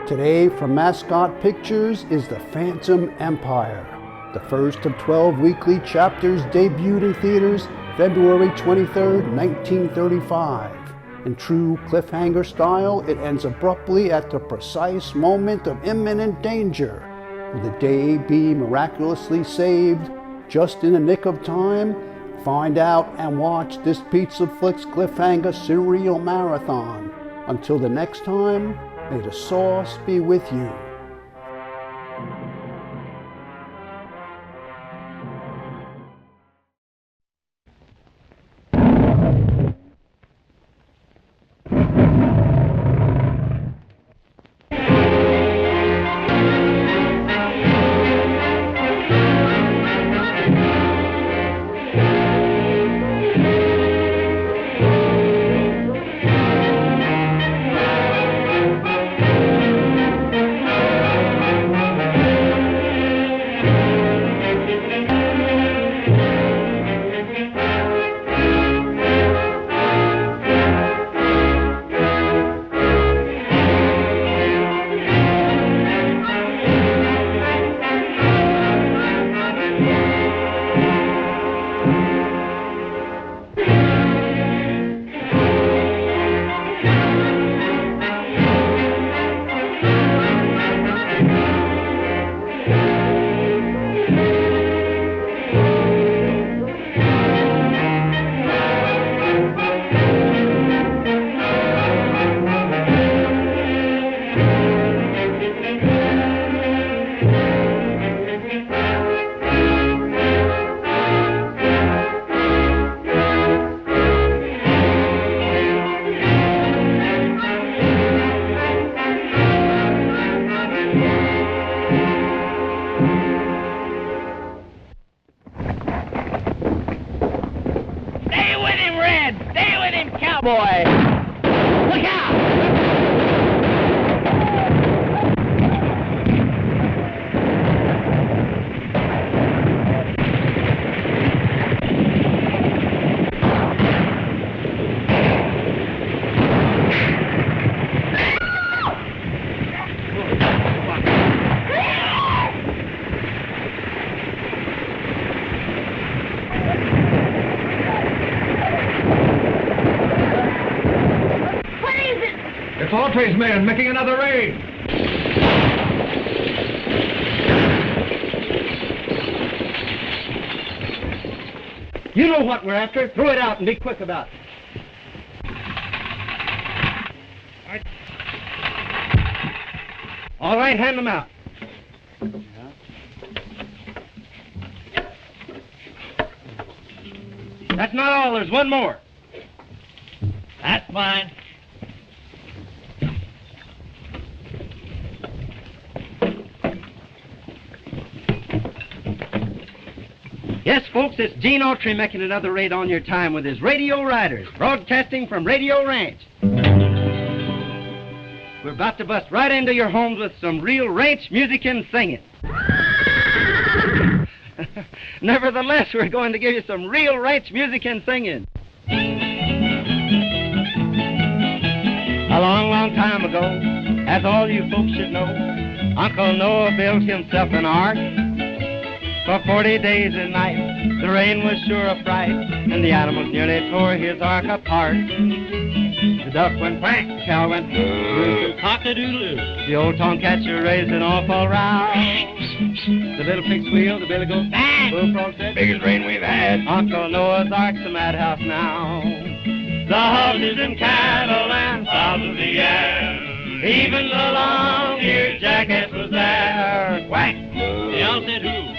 Today from Mascot Pictures is The Phantom Empire. The first of 12 weekly chapters debuted in theaters February 23, 1935. In true cliffhanger style, it ends abruptly at the precise moment of imminent danger. Will the day be miraculously saved just in the nick of time? Find out and watch this PizzaFLIX Cliffhanger serial marathon. Until the next time, may the sauce be with you. Cowboy! Look out! It's Autry's men making another raid. You know what we're after. Throw it out and be quick about it. All right, hand them out. That's not all. There's one more. That's fine. Yes, folks, it's Gene Autry making another raid on your time with his Radio Riders, broadcasting from Radio Ranch. We're about to bust right into your homes with some real ranch music and singing. Nevertheless, we're going to give you some real ranch music and singing. A long, long time ago, as all you folks should know, Uncle Noah built himself an ark. For 40 days and nights, the rain was sure a fright, and the animals nearly tore his ark apart. The duck went quack, the cow went rooster, cock-a-doodle-doo. The old tomcat sure raised an awful row. The little pig squealed, the billy goat bang. Bullfrog said, biggest rain we've had. Uncle Noah's ark's a madhouse now. The horses and cattle and fowls of the air, even the long-eared jackass was there. Quack! The owl said who?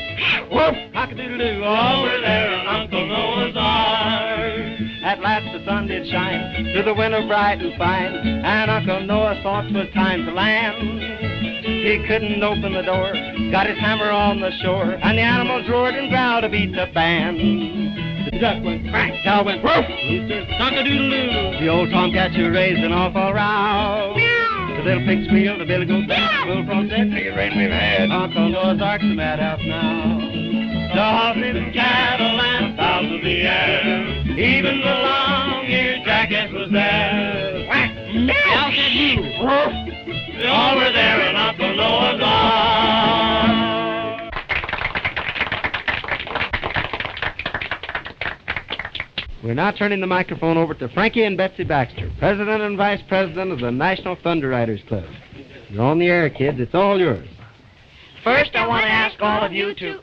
Woof! Cock-a-doodle-doo, all were there on Uncle Noah's ark. At last the sun did shine through the window bright and fine, and Uncle Noah thought 'twas time to land. He couldn't open the door, got his hammer on the shore, and the animals roared and growled to beat the band. The duck went quack, cow went woof, rooster cock-a-doodle-doo. The old tomcat sure raised an awful row. The little pig squealed, the billy goat bang, bullfrog said, biggest rain we've had. Uncle Noah's ark's a madhouse now. The horses and cattle and fowls of the air, even the long-eared jackass was there. Quack! The owl said who? They all were there Uncle Noah's Ark. We're now turning the microphone over to Frankie and Betsy Baxter, President and Vice President of the National Thunder Riders Club. You're on the air, kids. It's all yours. First, I want to ask all of you to...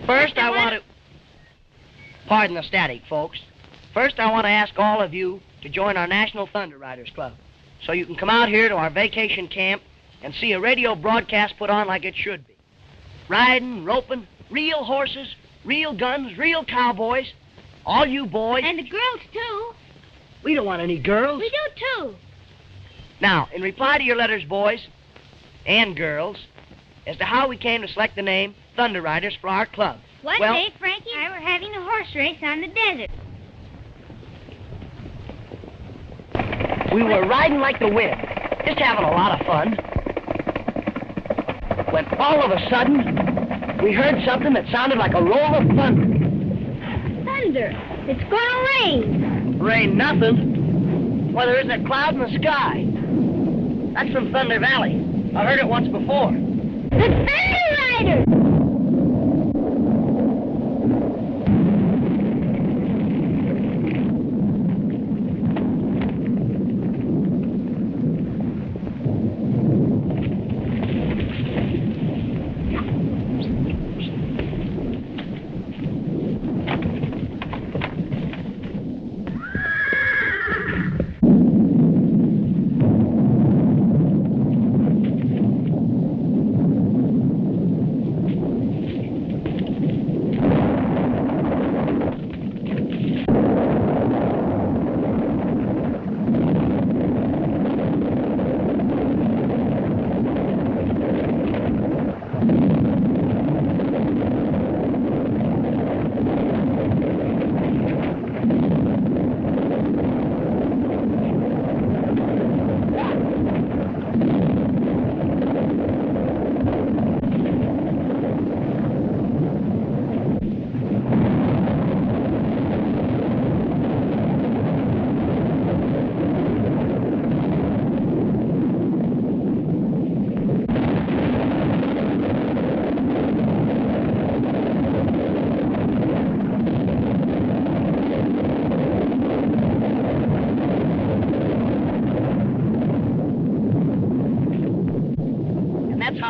Pardon the static, folks. First, I want to ask all of you to join our National Thunder Riders Club so you can come out here to our vacation camp and see a radio broadcast put on like it should be. Riding, roping, real horses, real guns, real cowboys. All you boys... And the girls, too. We don't want any girls. We do, too. Now, in reply to your letters, boys and girls, as to how we came to select the name Thunder Riders for our club. One day, Frankie and I were having a horse race on the desert. We were riding like the wind, just having a lot of fun. When all of a sudden, we heard something that sounded like a roll of thunder. Thunder. It's gonna rain. Rain nothing. Well, there isn't a cloud in the sky. That's from Thunder Valley. I heard it once before. The Thunder Riders!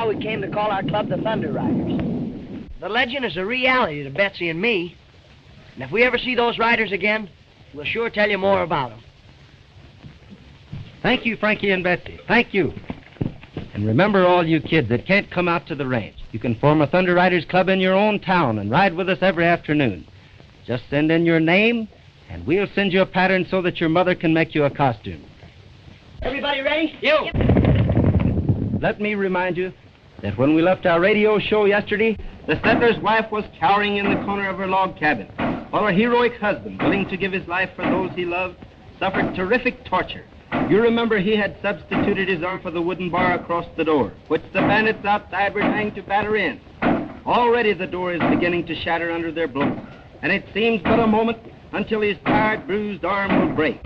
We came to call our club the Thunder Riders. The legend is a reality to Betsy and me, and if we ever see those riders again, we'll sure tell you more about them. Thank you, Frankie and Betsy. Thank you. And remember, all you kids that can't come out to the range, you can form a Thunder Riders Club in your own town and ride with us every afternoon. Just send in your name, and we'll send you a pattern so that your mother can make you a costume. Everybody ready? You! Yep. Let me remind you that when we left our radio show yesterday, the settler's wife was cowering in the corner of her log cabin, while her heroic husband, willing to give his life for those he loved, suffered terrific torture. You remember he had substituted his arm for the wooden bar across the door, which the bandits outside were trying to batter in. Already the door is beginning to shatter under their blows, and it seems but a moment until his tired, bruised arm will break.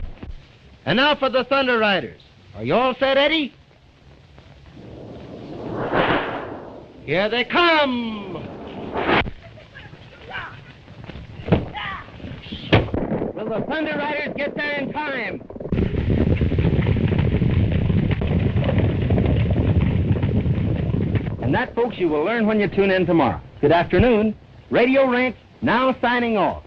And now for the Thunder Riders. Are you all set, Eddie? Here they come! Will the Thunder Riders get there in time? And that, folks, you will learn when you tune in tomorrow. Good afternoon. Radio Ranch now signing off.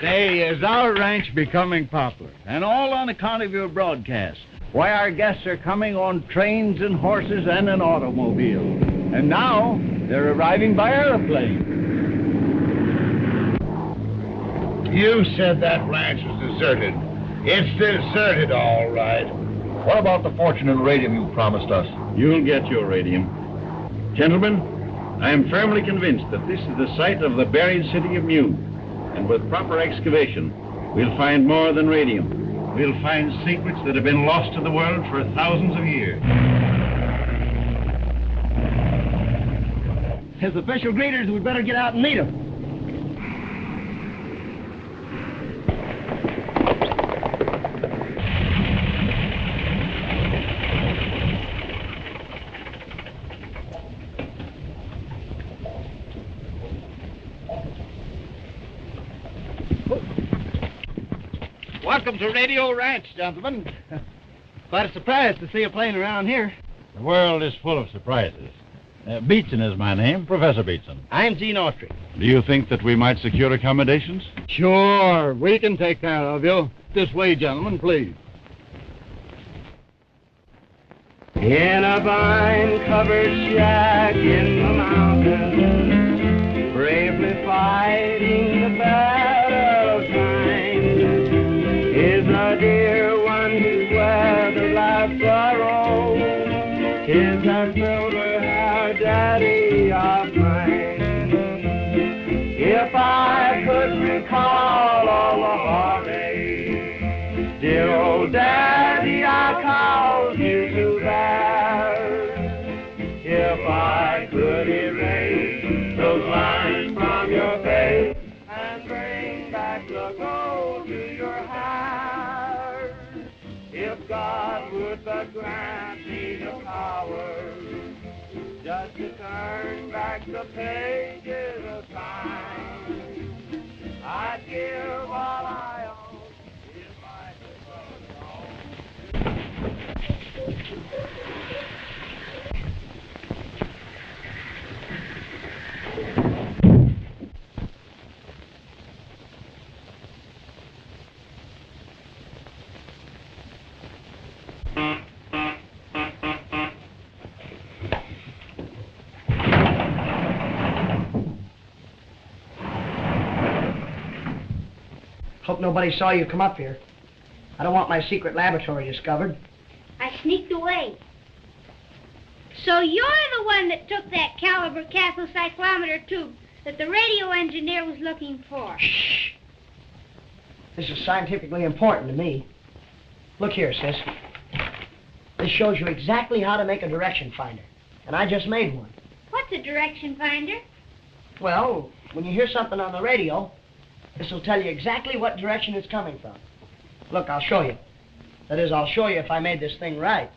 Say, is our ranch becoming popular? And all on account of your broadcast. Why, our guests are coming on trains and horses and an automobile. And now, they're arriving by airplane. You said that ranch was deserted. It's deserted, all right. What about the fortunate radium you promised us? You'll get your radium. Gentlemen, I am firmly convinced that this is the site of the buried city of Mew. And with proper excavation, we'll find more than radium. We'll find secrets that have been lost to the world for thousands of years. As official greeters, we'd better get out and meet them. Welcome to Radio Ranch, gentlemen. Quite a surprise to see a plane around here. The world is full of surprises. Beatson is my name, Professor Beatson. I'm Gene Autry. Do you think that we might secure accommodations? Sure, we can take care of you. This way, gentlemen, please. In a vine-covered shack in the mountains, bravely fighting the battle of time, is a dear one who's weathered life's sorrow. Is that silver-haired daddy of mine. If I could recall all the heartache, dear old daddy, I called you to bear. If I could erase those lines from your face and bring back the gold to your hair, if God would but grant me the power just to turn back the pages of time, I'd give all I own if I could go. Hope nobody saw you come up here. I don't want my secret laboratory discovered. I sneaked away. So you're the one that took that caliber cathode cyclometer tube that the radio engineer was looking for. Shh. This is scientifically important to me. Look here, sis. This shows you exactly how to make a direction finder. And I just made one. What's a direction finder? Well, when you hear something on the radio, this will tell you exactly what direction it's coming from. Look, I'll show you. That is, I'll show you if I made this thing right.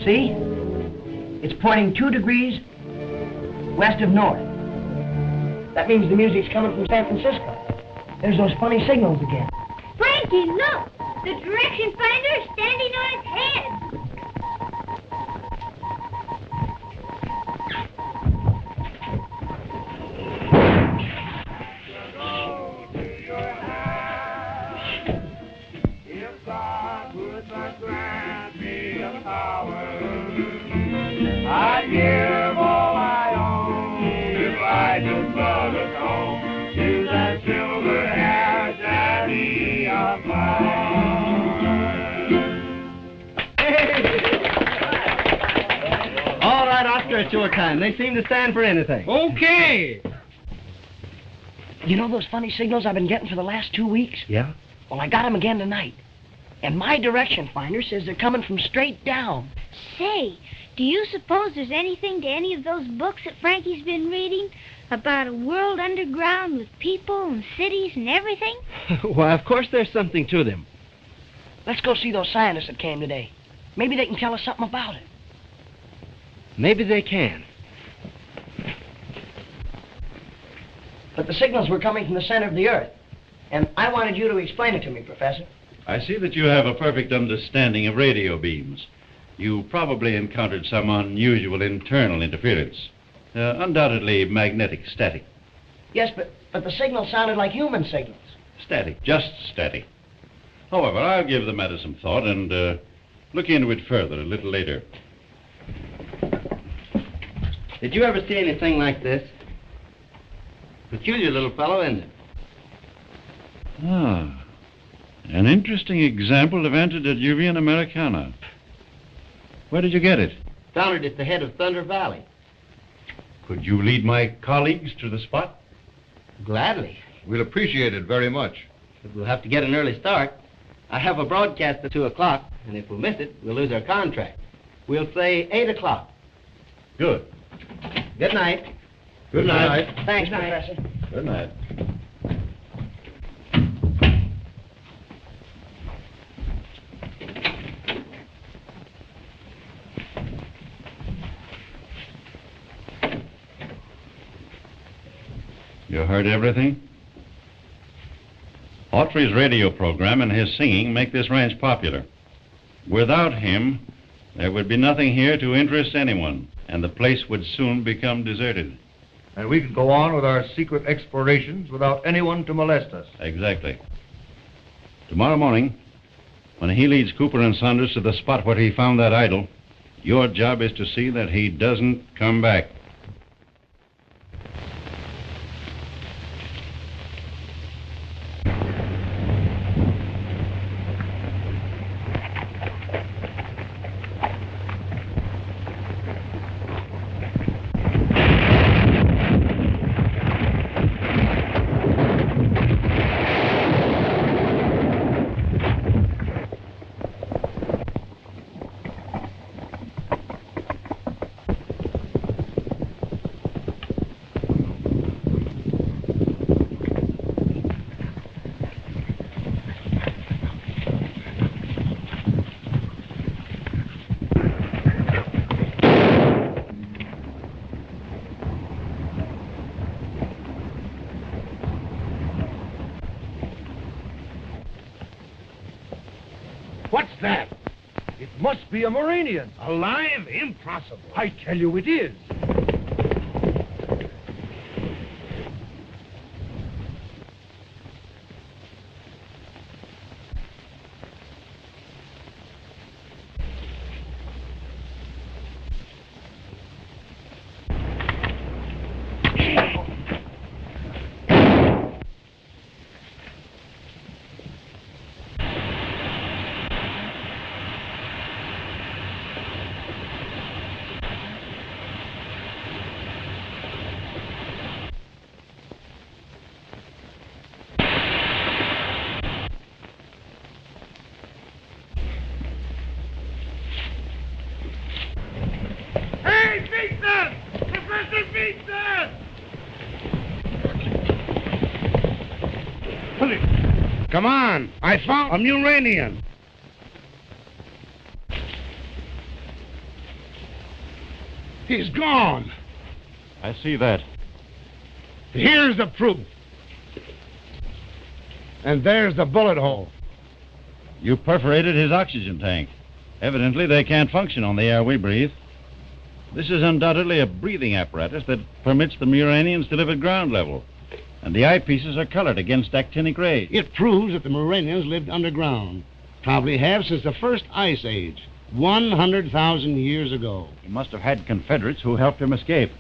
See? It's pointing 2 degrees west of north. That means the music's coming from San Francisco. There's those funny signals again. Frankie, look! The direction finder is standing on its head. I'd give all I own if I just brought us home to that silver-haired daddy of mine. All right, Oscar, it's your time. They seem to stand for anything. Okay. You know those funny signals I've been getting for the last 2 weeks? Yeah? Well, I got them again tonight. And my direction finder says they're coming from straight down. Say, do you suppose there's anything to any of those books that Frankie's been reading about a world underground with people and cities and everything? Why, of course there's something to them. Let's go see those scientists that came today. Maybe they can tell us something about it. Maybe they can. But the signals were coming from the center of the Earth. And I wanted you to explain it to me, Professor. I see that you have a perfect understanding of radio beams. You probably encountered some unusual internal interference. Undoubtedly magnetic static. Yes, but the signals sounded like human signals. Static, just static. However, I'll give the matter some thought and look into it further a little later. Did you ever see anything like this? Peculiar little fellow, isn't it? Ah, an interesting example of antediluvian Americana. Where did you get it? Found it at the head of Thunder Valley. Could you lead my colleagues to the spot? Gladly. We'll appreciate it very much. But we'll have to get an early start. I have a broadcast at 2 o'clock, and if we miss it, we'll lose our contract. We'll say 8 o'clock. Good. Good night. Good night. Thanks, Good night. Professor. Good night. You heard everything? Autry's radio program and his singing make this ranch popular. Without him, there would be nothing here to interest anyone, and the place would soon become deserted. And we could go on with our secret explorations without anyone to molest us. Exactly. Tomorrow morning, when he leads Cooper and Saunders to the spot where he found that idol, your job is to see that he doesn't come back. What's that? It must be a Muranian. Alive? Impossible. I tell you it is. Come on, I found a Muranian. He's gone. I see that. Here's the proof. And there's the bullet hole. You perforated his oxygen tank. Evidently, they can't function on the air we breathe. This is undoubtedly a breathing apparatus that permits the Muranians to live at ground level. And the eyepieces are colored against actinic rays. It proves that the Muranians lived underground. Probably have since the first ice age, 100,000 years ago. He must have had Confederates who helped him escape.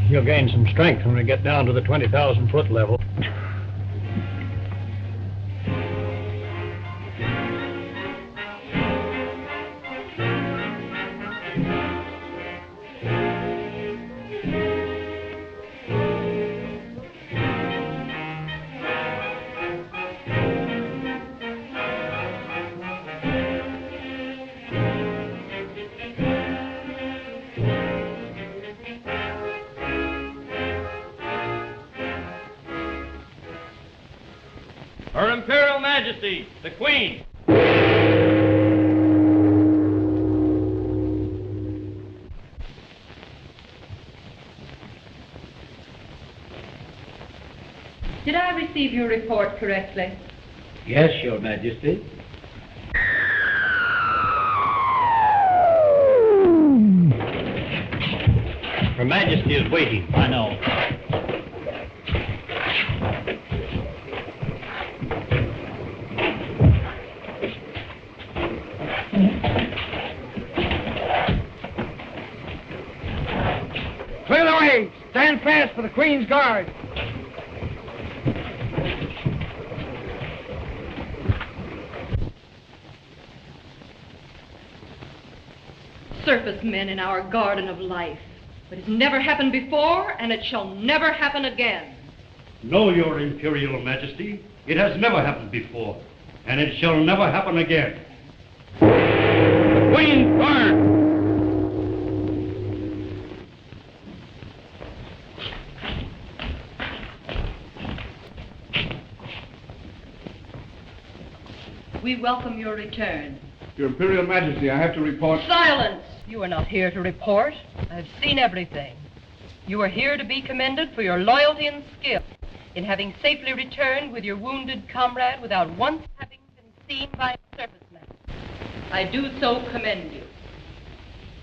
You'll gain some strength when we get down to the 20,000-foot level. Her Imperial Majesty, the Queen. Did I receive your report correctly? Yes, Your Majesty. Her Majesty is waiting. I know. Clear the way! Stand fast for the Queen's Guard! Surface men in our garden of life. It has never happened before, and it shall never happen again. No, Your Imperial Majesty. It has never happened before, and it shall never happen again. The Queen's Guard! We welcome your return. Your Imperial Majesty, I have to report... Silence! You are not here to report. I've seen everything. You are here to be commended for your loyalty and skill in having safely returned with your wounded comrade without once having been seen by a surfaceman. I do so commend you.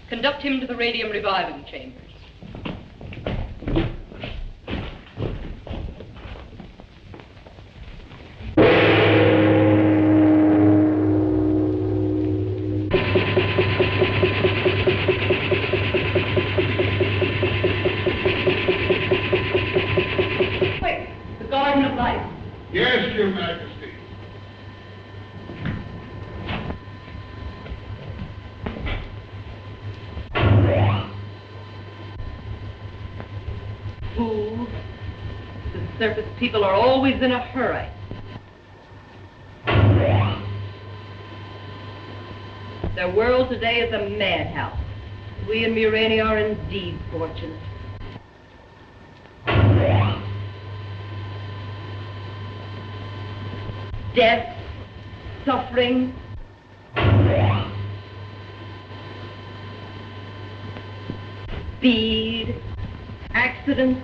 Conduct him to the radium reviving chambers. Yes, Your Majesty. Fools. The surface people are always in a hurry. Their world today is a madhouse. We in Murania are indeed fortunate. Death, suffering, speed, accidents.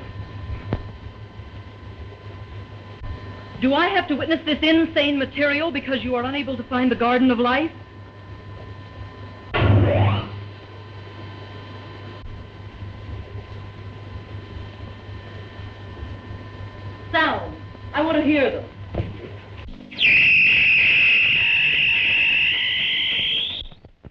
Do I have to witness this insane material because you are unable to find the Garden of Life? Sounds. I want to hear them.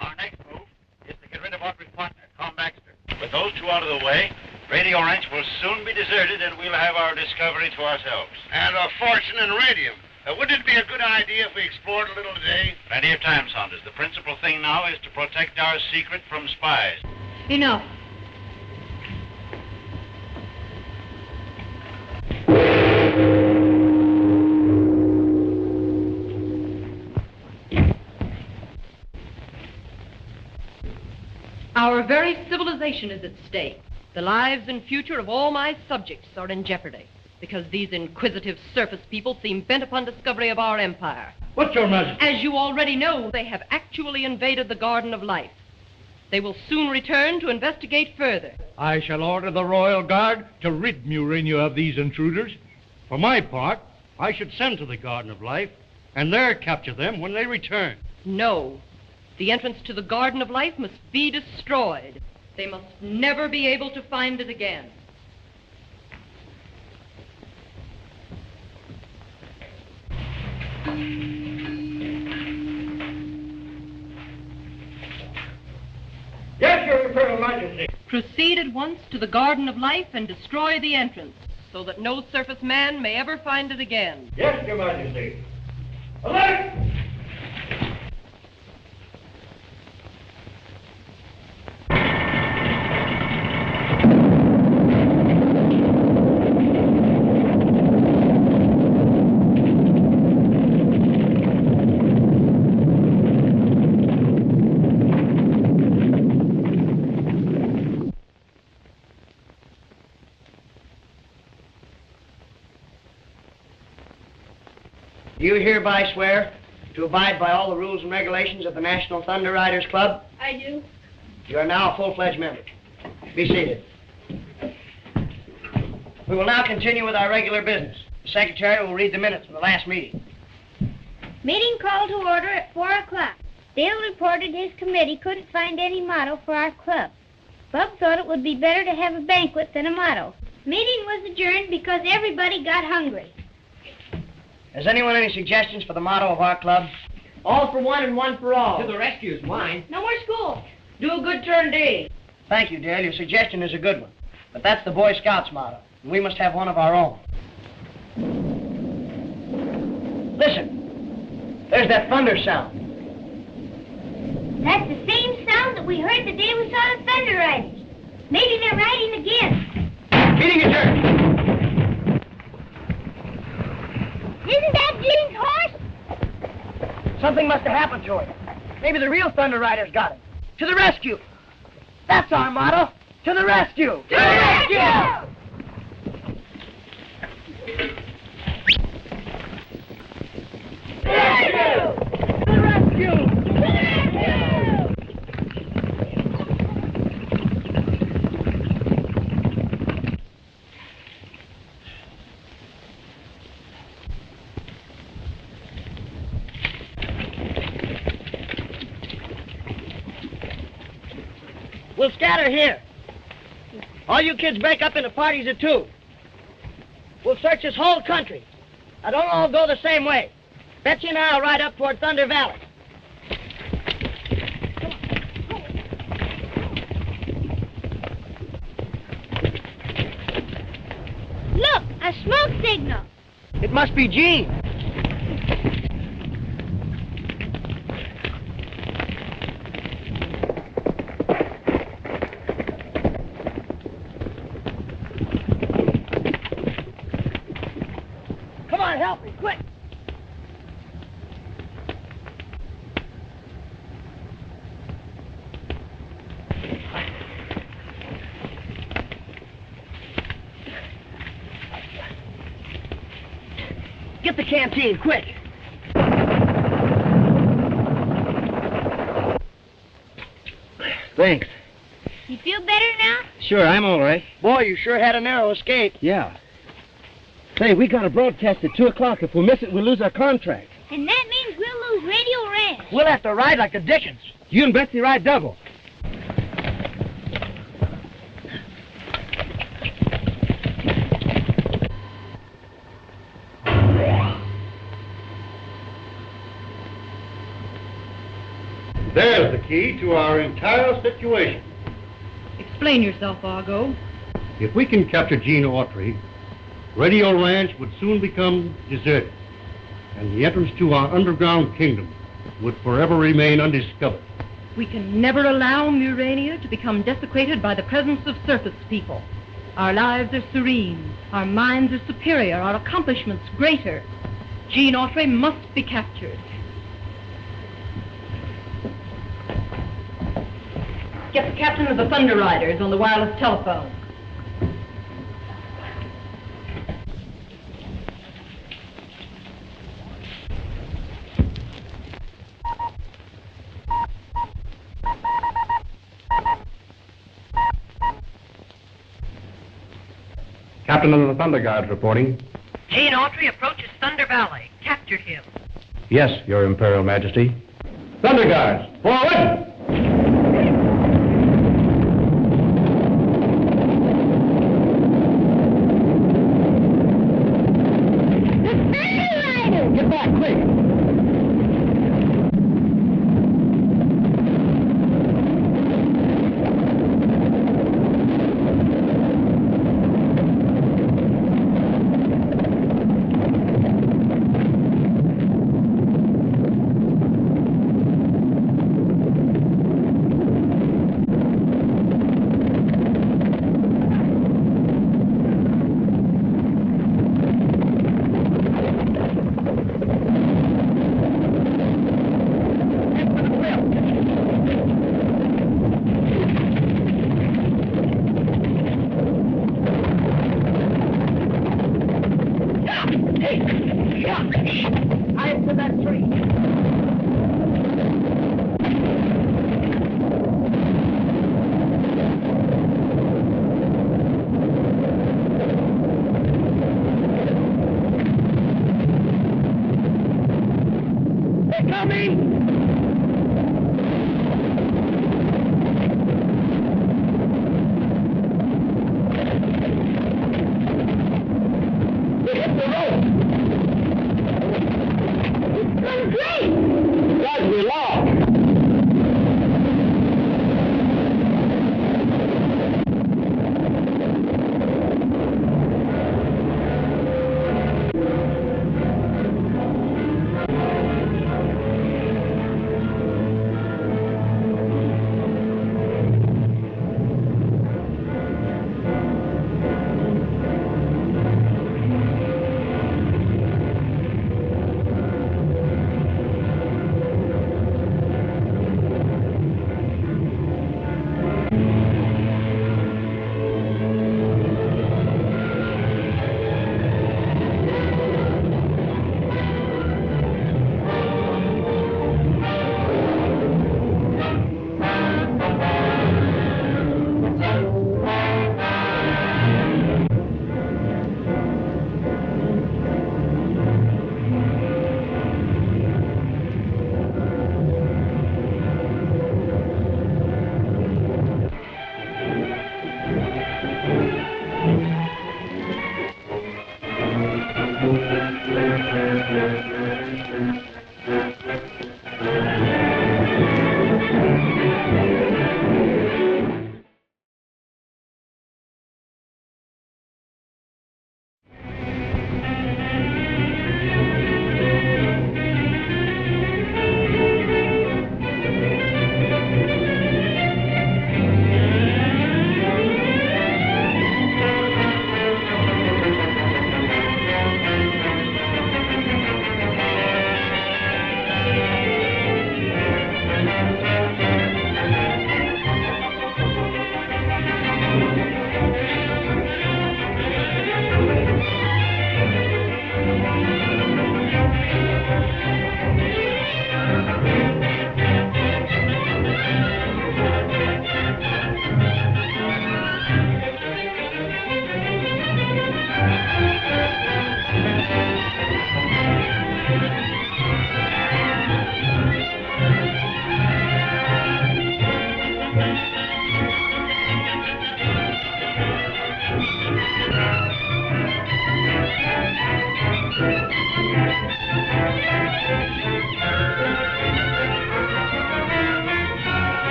Our next move is to get rid of Autry's partner, Tom Baxter. With those two out of the way, Radio Ranch will soon be deserted and we'll have our discovery to ourselves. And a fortune in radium. Wouldn't it be a good idea if we explored a little today? Plenty of time, Saunders. The principal thing now is to protect our secret from spies. Enough. Our very civilization is at stake. The lives and future of all my subjects are in jeopardy because these inquisitive surface people seem bent upon discovery of our empire. What's your Majesty? As you already know, they have actually invaded the Garden of Life. They will soon return to investigate further. I shall order the Royal Guard to rid Murania of these intruders. For my part, I should send to the Garden of Life and there capture them when they return. No. The entrance to the Garden of Life must be destroyed. They must never be able to find it again. Yes, Your Imperial Majesty. Proceed at once to the Garden of Life and destroy the entrance so that no surface man may ever find it again. Yes, Your Majesty. Alert! Do you hereby swear to abide by all the rules and regulations of the National Thunder Riders Club? I do. You are now a full-fledged member. Be seated. We will now continue with our regular business. The secretary will read the minutes of the last meeting. Meeting called to order at 4 o'clock. Dale reported his committee couldn't find any motto for our club. Bub thought it would be better to have a banquet than a motto. Meeting was adjourned because everybody got hungry. Has anyone any suggestions for the motto of our club? All for one and one for all. To the rescue is mine. No more school. Do a good turn day. Thank you, Dale. Your suggestion is a good one. But that's the Boy Scouts motto, and we must have one of our own. Listen. There's that thunder sound. That's the same sound that we heard the day we saw the Thunder Riders. Maybe they're riding again. Meeting adjourned. Isn't that Gene's horse? Something must have happened to him. Maybe the real Thunder Riders got him. To the rescue. That's our motto. To the rescue. To the rescue! To the rescue! To the rescue. We'll scatter here. All you kids break up into parties of 2. We'll search this whole country. Now, don't all go the same way. Betsy and I'll ride up toward Thunder Valley. Look, a smoke signal. It must be Gene. Come on, help me, quick. Get the canteen, quick. Thanks. You feel better now? Sure, I'm all right. Boy, you sure had a narrow escape. Yeah. Say, we got a broadcast at 2 o'clock. If we miss it, we'll lose our contract. And that means we'll lose Radio Ranch. We'll have to ride like the Dickens. You and Betsy ride double. There's the key to our entire situation. Explain yourself, Argo. If we can capture Gene Autry, Radio Ranch would soon become deserted, and the entrance to our underground kingdom would forever remain undiscovered. We can never allow Murania to become desecrated by the presence of surface people. Our lives are serene, our minds are superior, our accomplishments greater. Gene Autry must be captured. Get the captain of the Thunder Riders on the wireless telephone. Captain of the Thunder Guards reporting. Gene Autry approaches Thunder Valley. Captured him. Yes, Your Imperial Majesty. Thunder Guards, forward! Get back, quick.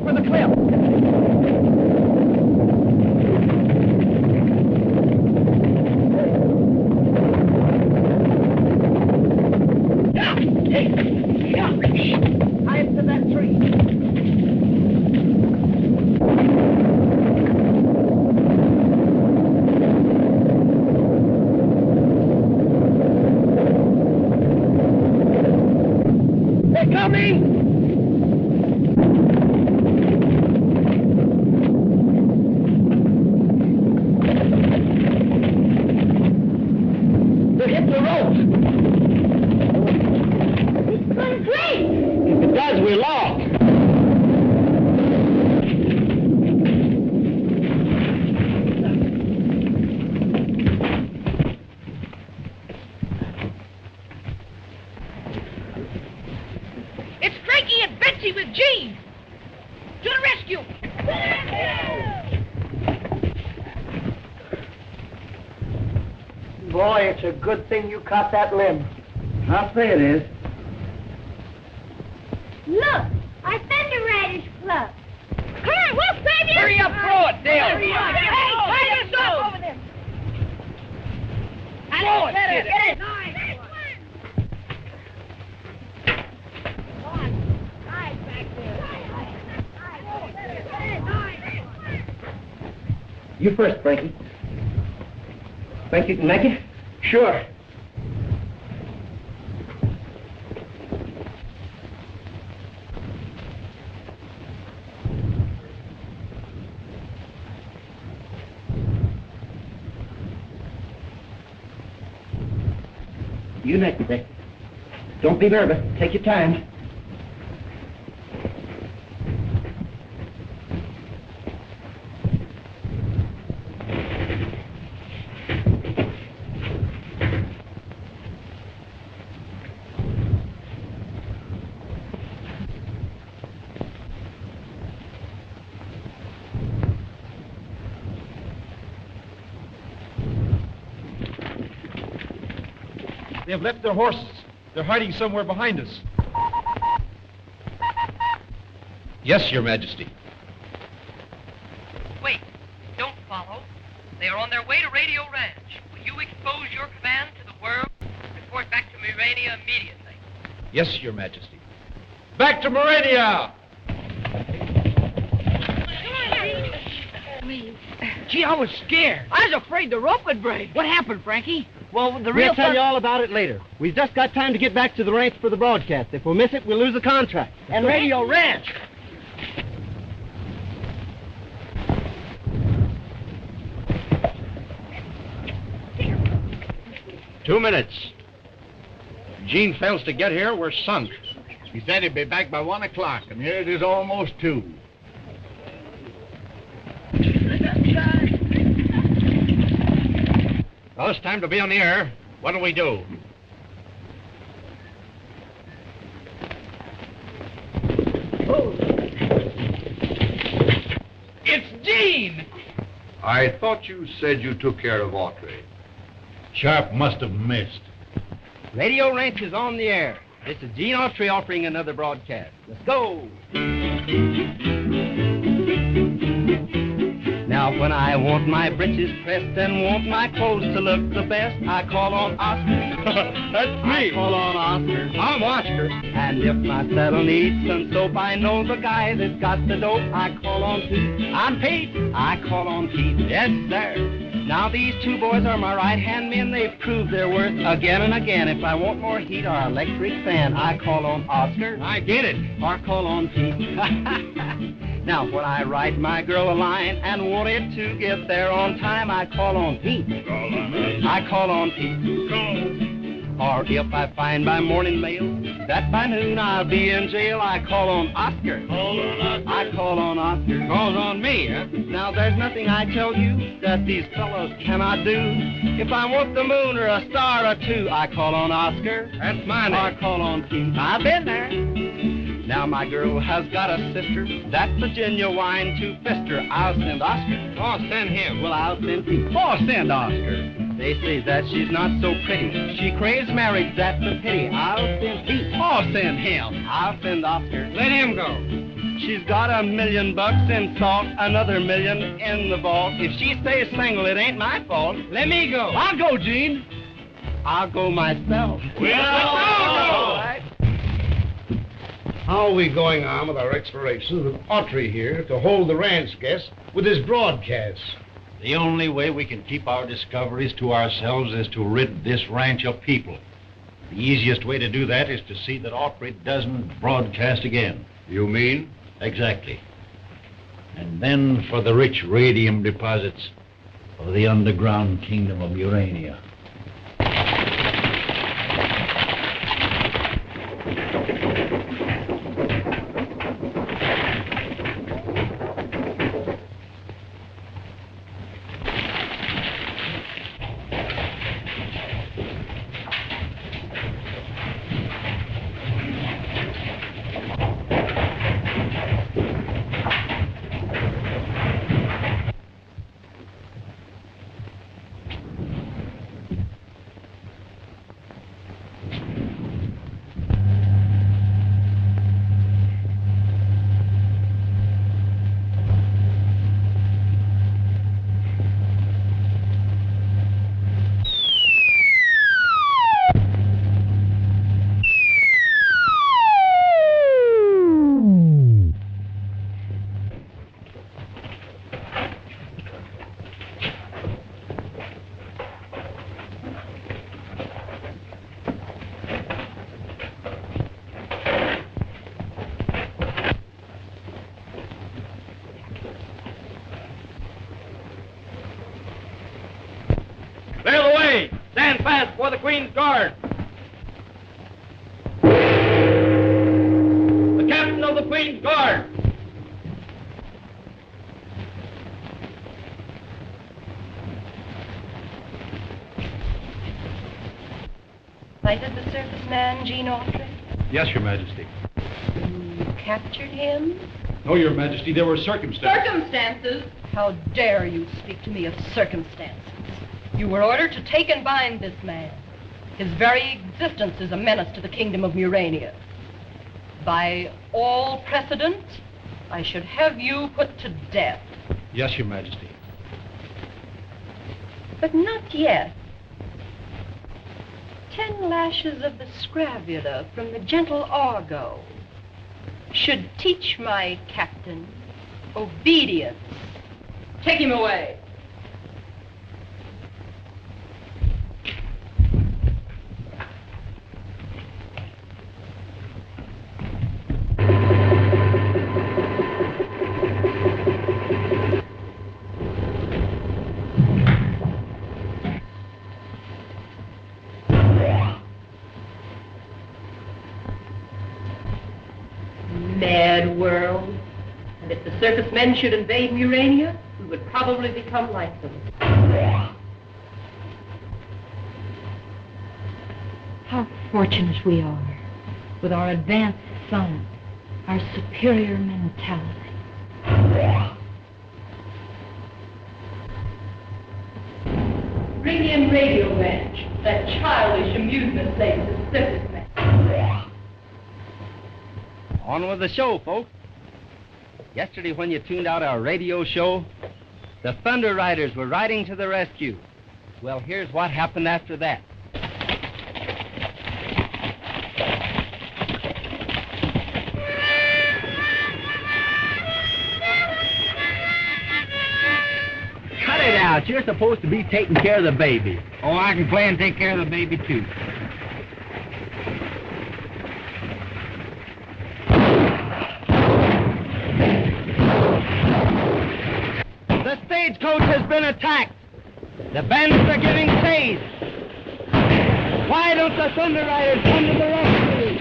for the cliff. Hide to that tree. They're coming! They're hitting the ropes! It's going great! If it does, we're lost. It's Frankie and Betsy with Gene. To the rescue. Boy, it's a good thing you caught that limb. I'll say it is. Look, our Thunder Riders Club. Come on, we'll save you! Hurry up, throw it, Dale. Hurry up. Hey, try to stop over there. Throw it, Get kid. it. Nice one. Nice back there. You first, Frankie. Think you can make it? Sure. You next, Betsy. Don't be nervous. Take your time. They have left their horses. They're hiding somewhere behind us. Yes, Your Majesty. Wait, don't follow. They are on their way to Radio Ranch. Will you expose your command to the world? Report back to Murania immediately. Yes, Your Majesty. Back to Murania! Gee, I was scared. I was afraid the rope would break. What happened, Frankie? Well, the We'll tell you all about it later. We've just got time to get back to the ranch for the broadcast. If we miss it, we'll lose the contract. And Radio Ranch. Two minutes. Gene fails to get here, we're sunk. He said he'd be back by 1 o'clock, and here it is almost 2. Well, it's time to be on the air. What do we do? It's Gene! I thought you said you took care of Autry. Sharp must have missed. Radio Ranch is on the air. This is Gene Autry offering another broadcast. Let's go! Now when I want my breeches pressed and want my clothes to look the best, I call on Oscar. That's me. I call on Oscar. I'm Oscar. And if my saddle needs some soap, I know the guy that's got the dope. I call on Pete. I'm Pete. I call on Pete. Yes, sir. Now these two boys are my right-hand men. They've proved their worth again and again. If I want more heat or electric fan, I call on Oscar. I get it. Or call on Pete. Now, when I write my girl a line and want it to get there on time, I call on Pete. I call on Pete. Or if I find by morning mail that by noon I'll be in jail, I call on Oscar. I call on Oscar. Calls on me, huh? Now, there's nothing I tell you that these fellows cannot do. If I want the moon or a star or two, I call on Oscar. That's my Or name. call on Pete. I've been there. Now my girl has got a sister. That's Virginia wine to fester. I'll send Oscar. Oh, send him. Well, I'll send Pete. Oh, send Oscar. They say that she's not so pretty. She craves marriage, that's a pity. I'll send Pete. Oh, send him. I'll send Oscar. Let him go. She's got $1 million in salt, another million in the vault. If she stays single, it ain't my fault. Let me go. I'll go, Gene. I'll go myself. Well, How are we going on with our explorations with Autry here to hold the ranch guests with his broadcasts? The only way we can keep our discoveries to ourselves is to rid this ranch of people. The easiest way to do that is to see that Autry doesn't broadcast again. You mean? Exactly. And then for the rich radium deposits of the underground kingdom of Murania. Clear the way. Stand fast for the Queen's Guard. The captain of the Queen's Guard. Sighted the surface man, Gene Autry? Yes, Your Majesty. You captured him? No, Your Majesty, there were circumstances. Circumstances? How dare you speak to me of circumstances? You were ordered to take and bind this man. His very existence is a menace to the kingdom of Murania. By all precedent, I should have you put to death. Yes, Your Majesty. But not yet. 10 lashes of the scravula from the gentle Argo should teach my captain obedience. Take him away. Mad world. And if the circus men should invade Murania, we would probably become like them. How fortunate we are with our advanced science, our superior mentality. Bring in Radio Ranch, that childish amusement place of circus men. On with the show, folks. Yesterday, when you tuned out our radio show, the Thunder Riders were riding to the rescue. Well, here's what happened after that. Cut it out. You're supposed to be taking care of the baby. Oh, I can play and take care of the baby, too. The stagecoach has been attacked. The bandits are getting chased. Why don't the Thunder Riders come to the rescue?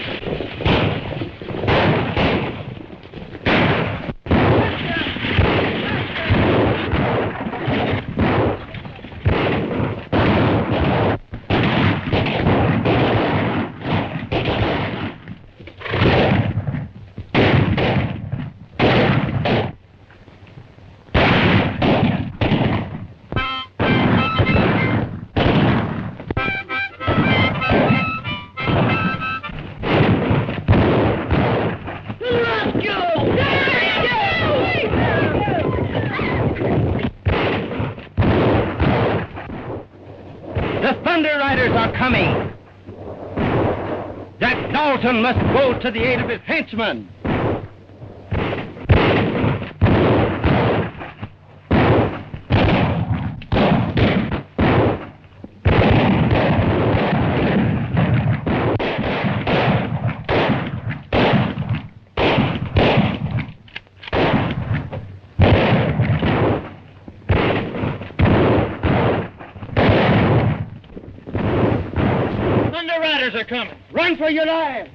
subaltern must go to the aid of his henchman. Are coming. Run for your lives.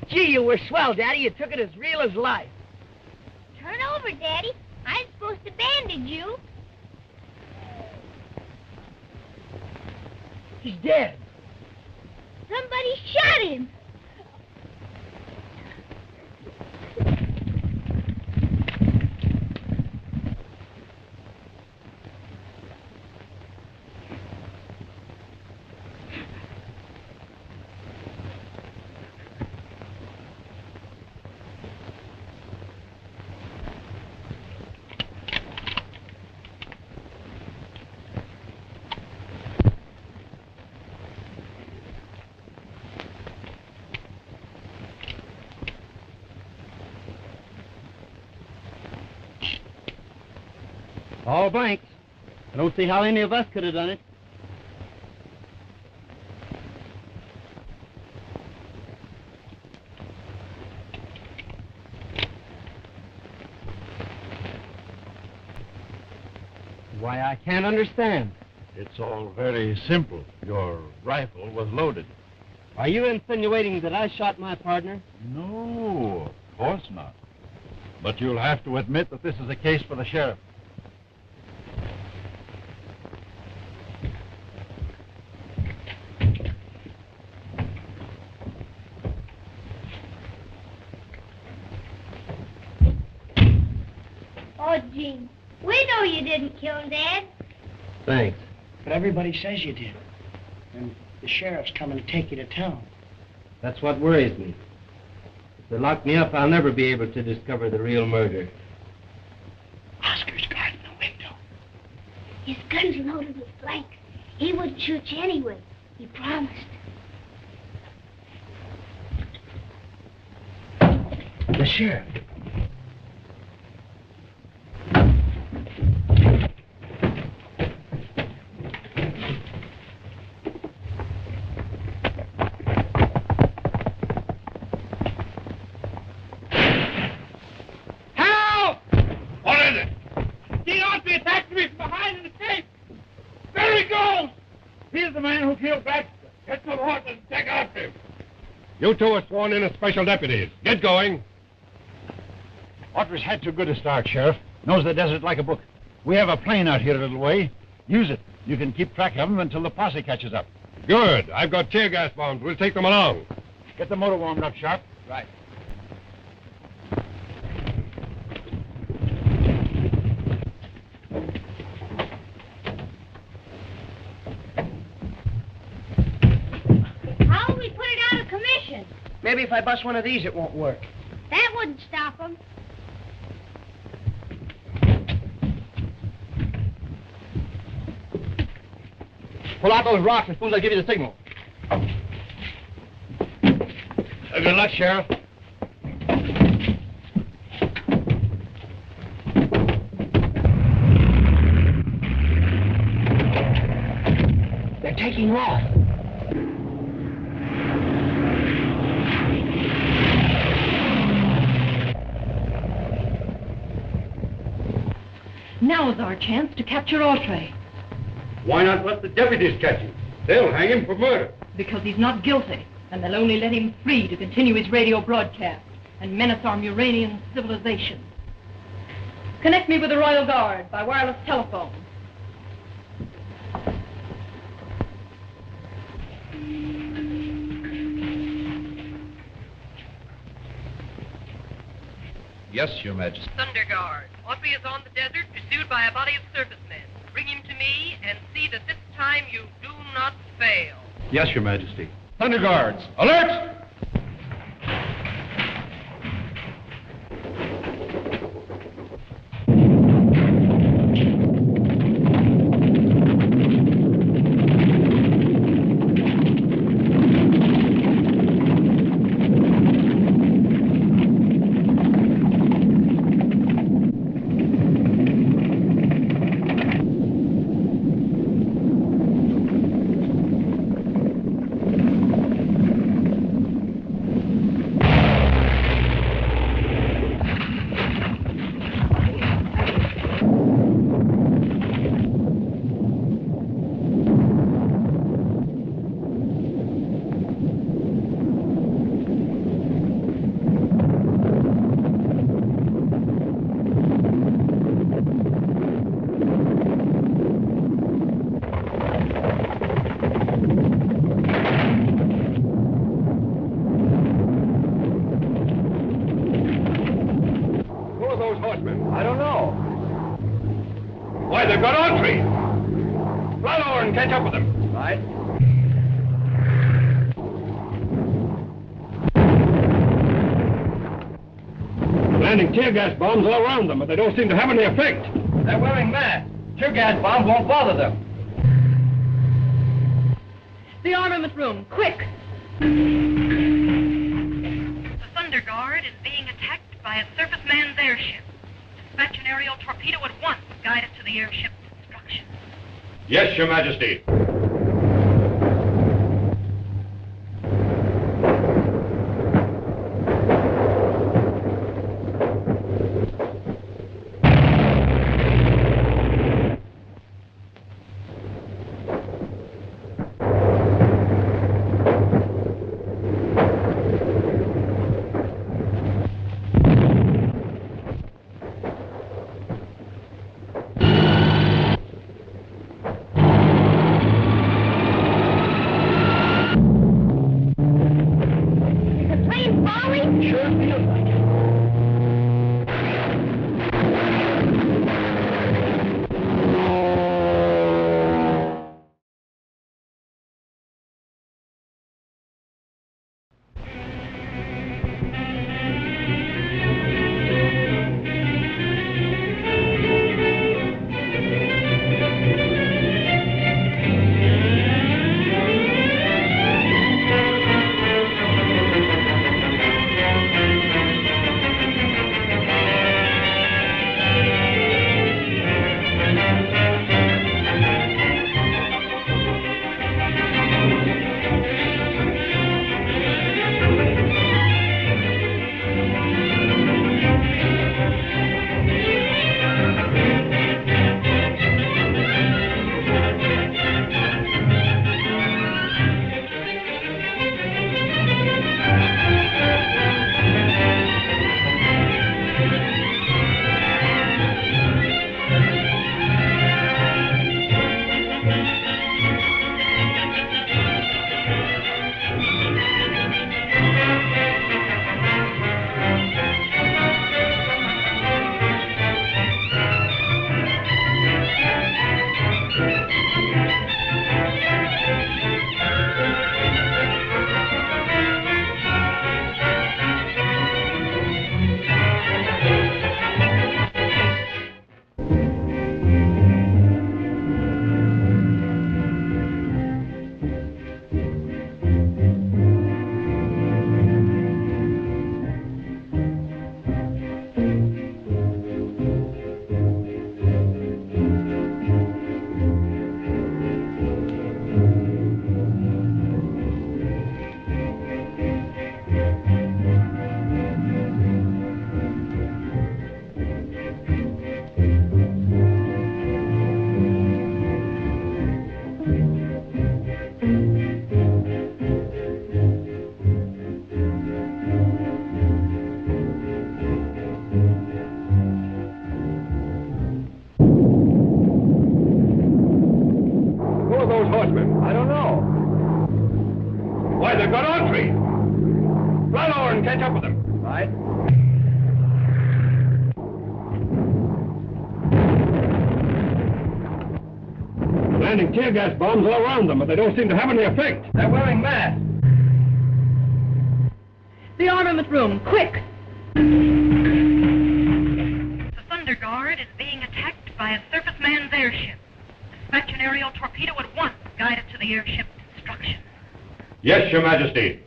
Gee, you were swell, Daddy. You took it as real as life. Turn over, Daddy. I'm supposed to bandage you. He's dead. Somebody shot him. All blanks. I don't see how any of us could have done it. Why, I can't understand. It's all very simple. Your rifle was loaded. Are you insinuating that I shot my partner? No, of course not. But you'll have to admit that this is a case for the sheriff. Oh, Gene, we know you didn't kill him, Dad. Thanks. But everybody says you did. And the sheriff's coming to take you to town. That's what worries me. If they lock me up, I'll never be able to discover the real murder. Oscar's guarding the window. His gun's loaded with blanks. He wouldn't shoot you anyway. He promised. The sheriff. Gene Autry attacked me from behind in the cave. There he goes. He's the man who killed Baxter. Get some horses and take after him. You two are sworn in as special deputies. Get going. Autry's had too good a start, Sheriff. Knows the desert like a book. We have a plane out here a little way. Use it. You can keep track of him until the posse catches up. Good. I've got tear gas bombs. We'll take them along. Get the motor warmed up, Sharp. Right. How will we put it out of commission? Maybe if I bust one of these, it won't work. That wouldn't stop him. Pull out those rocks as soon as I give you the signal. Good luck, Sheriff. They're taking off. Now's our chance to capture Autry. Why not let the deputies catch him? They'll hang him for murder. Because he's not guilty, and they'll only let him free to continue his radio broadcast and menace our Muranian civilization. Connect me with the Royal Guard by wireless telephone. Yes, Your Majesty. Thunder Guard. Autry is on the desert, pursued by a body of servicemen. Bring him to me and see that this time you do not fail. Yes, Your Majesty. Thunder Guards, alert! I don't know. Why, they've got Autry. Fly lower and catch up with them. Right. Landing tear gas bombs all around them, but they don't seem to have any effect. They're wearing masks. Tear gas bombs won't bother them. The armament room, quick! The Thunder Guard is being attacked by a surface man's airship. Dispatch an aerial torpedo at once, guide it to the airship's destruction. Yes, Your Majesty. They've got Autry. Fly lower and catch up with them. Right. Landing tear gas bombs all around them, but they don't seem to have any effect. They're wearing masks. The armament room, quick! The Thunder Guard is being attacked by a surface man's airship. Dispatch an aerial torpedo at once, guide it to the airship's destruction. Yes, Your Majesty.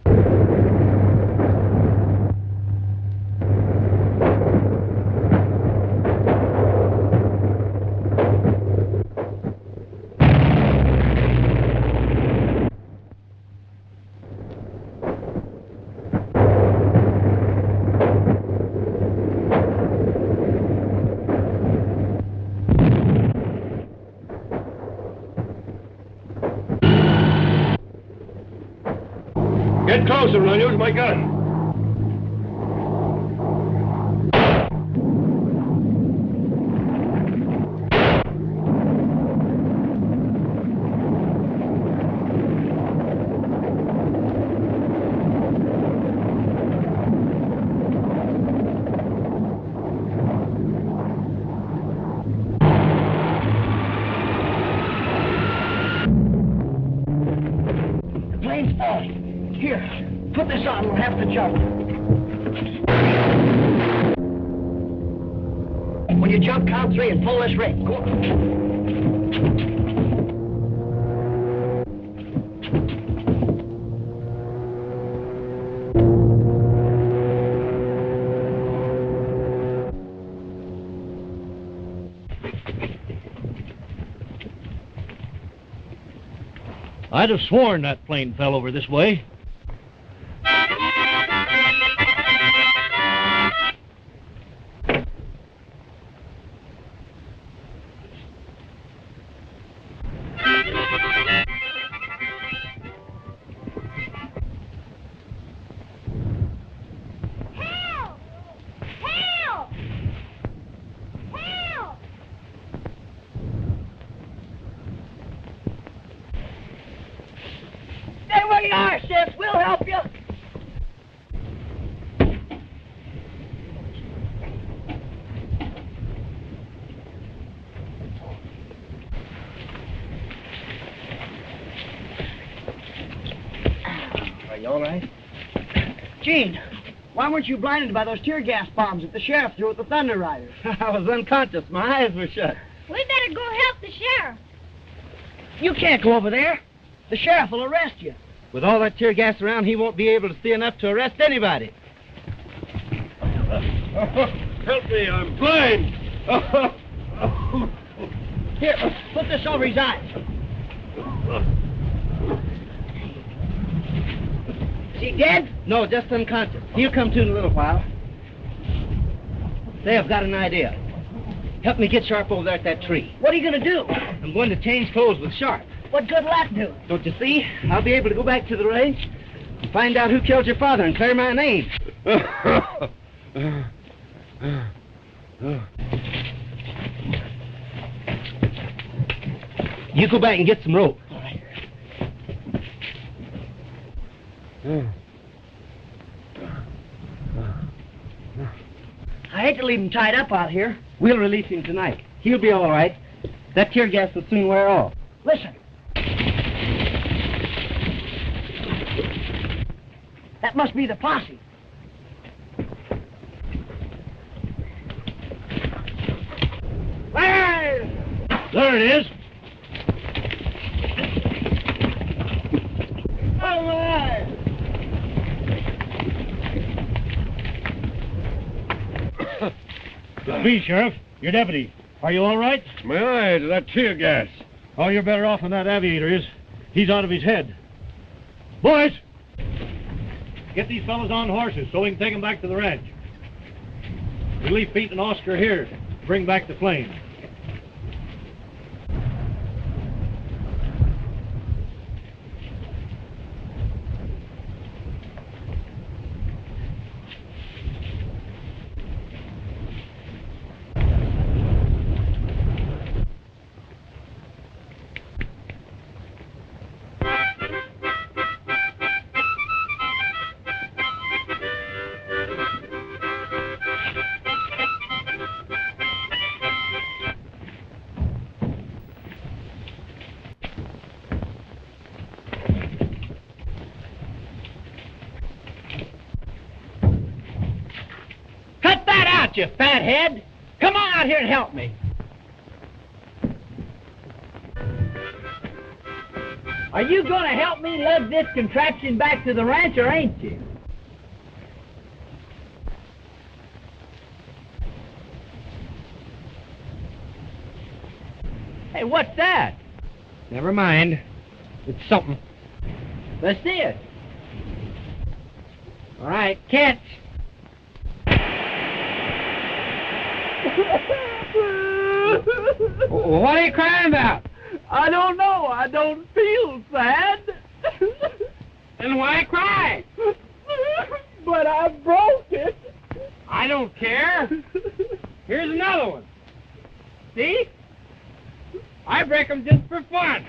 Get closer and I'll use my gun. put this on. We'll have to jump. When you jump, count 3 and pull this ring. Go on. I'd have sworn that plane fell over this way. We'll help you. Are you all right? Gene, why weren't you blinded by those tear gas bombs that the sheriff threw at the Thunder Riders? I was unconscious. My eyes were shut. We better go help the sheriff. You can't go over there. The sheriff will arrest you. With all that tear gas around, he won't be able to see enough to arrest anybody. Help me, I'm blind. Here, put this over his eyes. Is he dead? No, just unconscious. He'll come to in a little while. Say, I've got an idea. Help me get Sharp over there at that tree. What are you going to do? I'm going to change clothes with Sharp. What good will that do? Don't you see? I'll be able to go back to the ranch and find out who killed your father and clear my name. You go back and get some rope. All right. I hate to leave him tied up out here. We'll release him tonight. He'll be all right. That tear gas will soon wear off. Listen. That must be the posse. There it is. All right. It's me, Sheriff. Your deputy. Are you all right? My eyes, that tear gas. Oh, you're better off than that aviator is. He's out of his head. Boys! Get these fellas on horses so we can take them back to the ranch. We leave Pete and Oscar here to bring back the plane. You fathead! Come on out here and help me. Are you going to help me lug this contraption back to the ranch, or ain't you? Hey, what's that? Never mind. It's something. Let's see it. All right, catch. What are you crying about? I don't know. I don't feel sad. Then why cry? But I broke it. I don't care. Here's another one. See? I break them just for fun.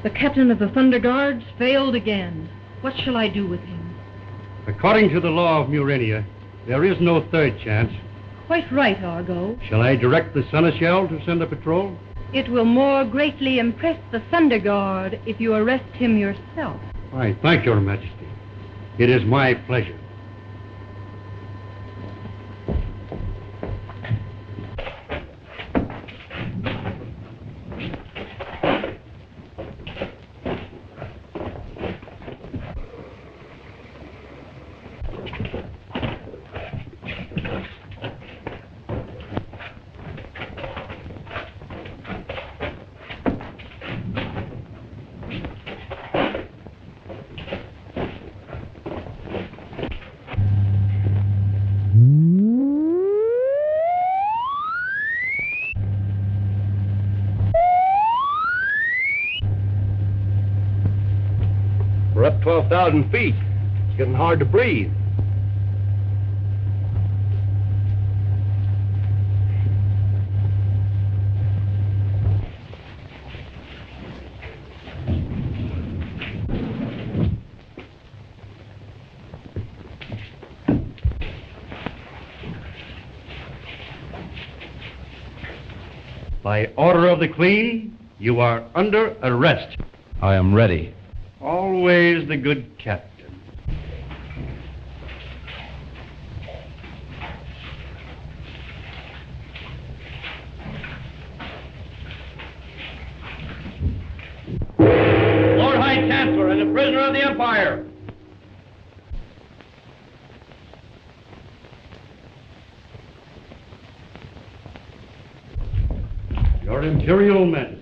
The captain of the Thunder Guards failed again. What shall I do with him? According to the law of Murania, there is no third chance. Quite right, Argo. Shall I direct the seneschal to send a patrol? It will more greatly impress the Thunder Guard if you arrest him yourself. I thank your majesty. It is my pleasure. We're up 12,000 feet. It's getting hard to breathe. By order of the Queen, you are under arrest. I am ready. Always the good captain. Lord High Chancellor and the prisoner of the Empire. Your Imperial Majesty.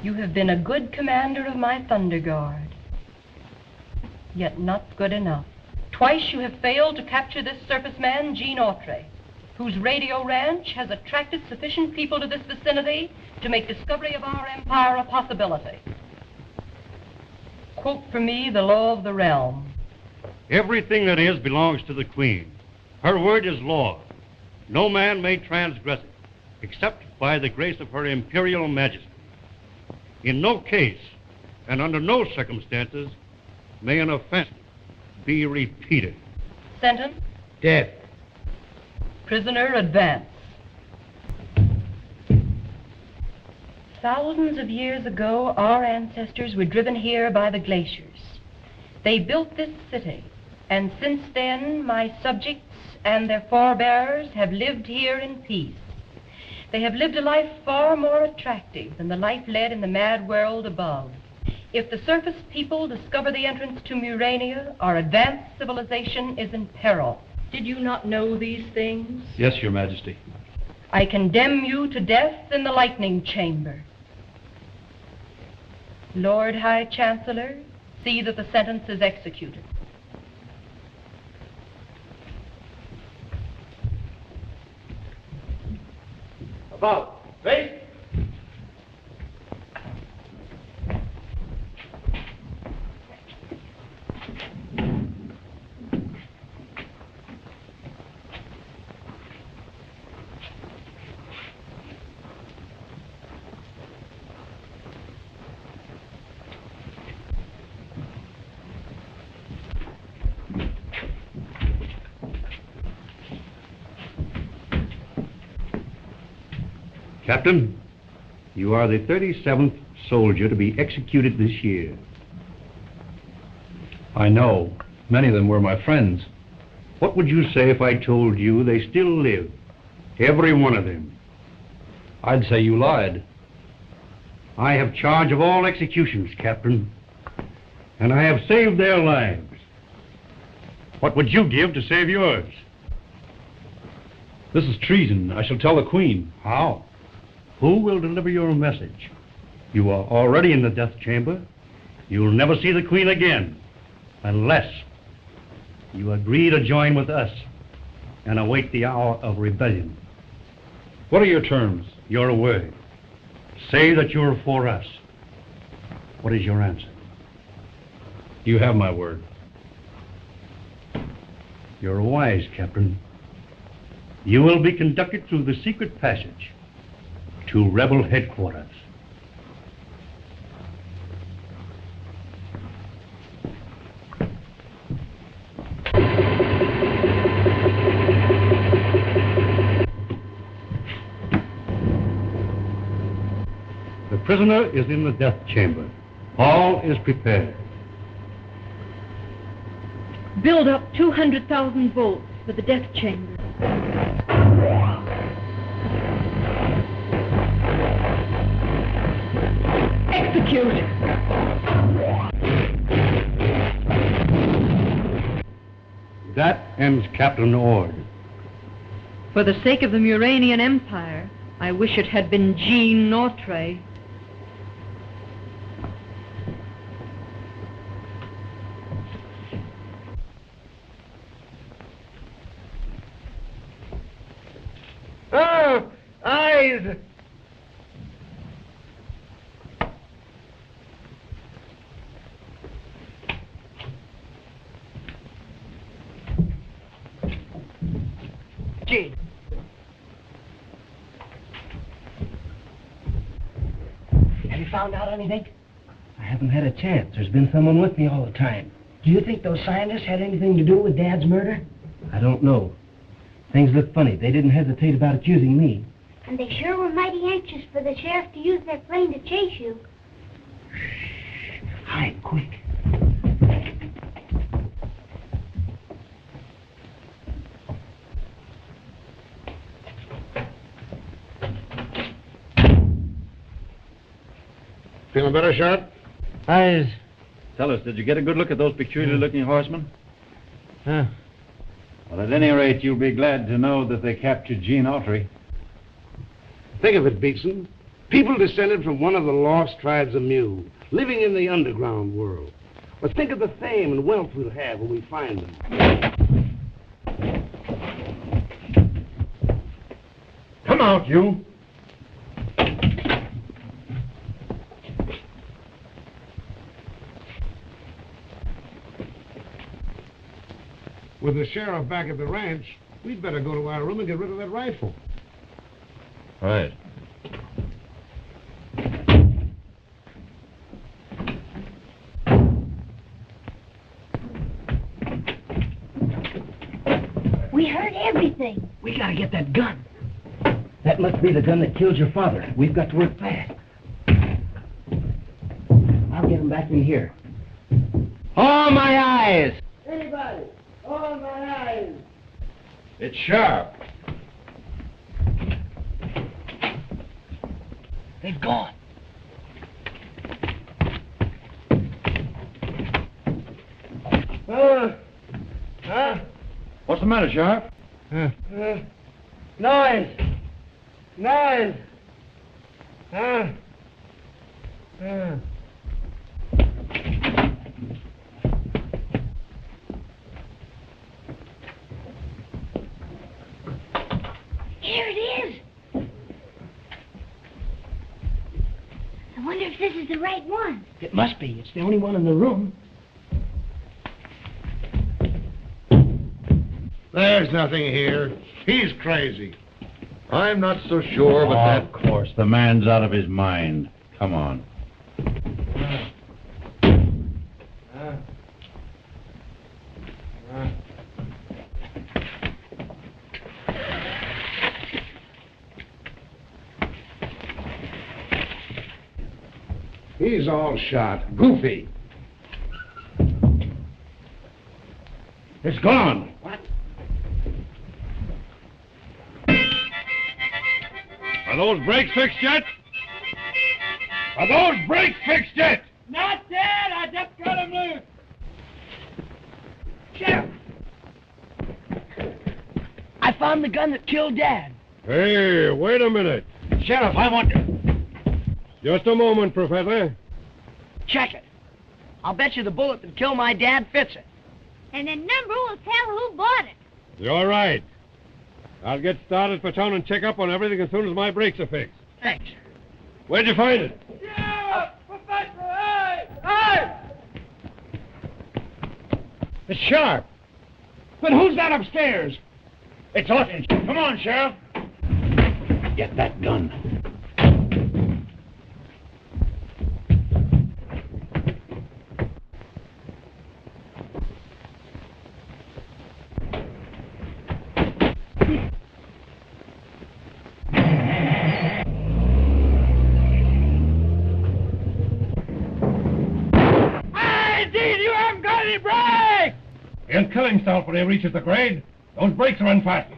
You have been a good commander of my Thunder Guard, yet not good enough. Twice you have failed to capture this surface man, Gene Autry, whose radio ranch has attracted sufficient people to this vicinity to make discovery of our empire a possibility. Quote for me the law of the realm. Everything that is belongs to the Queen. Her word is law. No man may transgress it, except by the grace of her Imperial Majesty. In no case, and under no circumstances, may an offense be repeated. Sentence? Death. Prisoner, advance. Thousands of years ago, our ancestors were driven here by the glaciers. They built this city, and since then, my subjects and their forebears have lived here in peace. They have lived a life far more attractive than the life led in the mad world above. If the surface people discover the entrance to Murania, our advanced civilization is in peril. Did you not know these things? Yes, Your Majesty. I condemn you to death in the lightning chamber. Lord High Chancellor, see that the sentence is executed. About face. Captain, you are the 37th soldier to be executed this year. I know. Many of them were my friends. What would you say if I told you they still live? Every one of them. I'd say you lied. I have charge of all executions, Captain, and I have saved their lives. What would you give to save yours? This is treason. I shall tell the Queen. How? Who will deliver your message? You are already in the death chamber. You'll never see the Queen again, unless you agree to join with us and await the hour of rebellion. What are your terms? Your word. Say that you're for us. What is your answer? You have my word. You're wise, Captain. You will be conducted through the secret passage to rebel headquarters. The prisoner is in the death chamber. All is prepared. Build up 200,000 volts for the death chamber. Execute! That ends Captain Ord. For the sake of the Muranian Empire, I wish it had been Gene Autry. Oh, eyes! Gene. Have you found out anything? I haven't had a chance. There's been someone with me all the time. Do you think those scientists had anything to do with Dad's murder? I don't know. Things look funny. They didn't hesitate about accusing me. And they sure were mighty anxious for the sheriff to use their plane to chase you. Hide, quick. Feeling better, Sheriff? Eyes. Tell us, did you get a good look at those peculiar-looking horsemen? Huh? Well, at any rate, you'll be glad to know that they captured Gene Autry. Think of it, Beatson. People descended from one of the lost tribes of Mew, living in the underground world. But think of the fame and wealth we'll have when we find them. Come out, you. With the sheriff back at the ranch, we'd better go to our room and get rid of that rifle. Right. We heard everything. We gotta get that gun. That must be the gun that killed your father. We've got to work fast. I'll get him back in here. Oh, my eyes! Anybody! Oh, my eyes! It's sharp. They've gone. What's the matter, Sharp? Noise! Noise! Here it is. I wonder if this is the right one. It must be. It's the only one in the room. There's nothing here. He's crazy. I'm not so sure, but Of course, the man's out of his mind. Come on. he's all shot. Goofy. It's gone. What? Are those brakes fixed yet? Are those brakes fixed yet? Not dead! I just got him loose! Sheriff! I found the gun that killed Dad. Hey, wait a minute. Sheriff, I want to... Just a moment, Professor. Check it. I'll bet you the bullet that killed my dad fits it. And the number will tell who bought it. You're right. I'll get started for town and check up on everything as soon as my brakes are fixed. Thanks. Where'd you find it? Yeah! Professor, hey! Hey! It's sharp. But who's that upstairs? It's Autry. Come on, Sheriff. Get that gun. He'll kill himself when he reaches the grade. Those brakes are unfastened.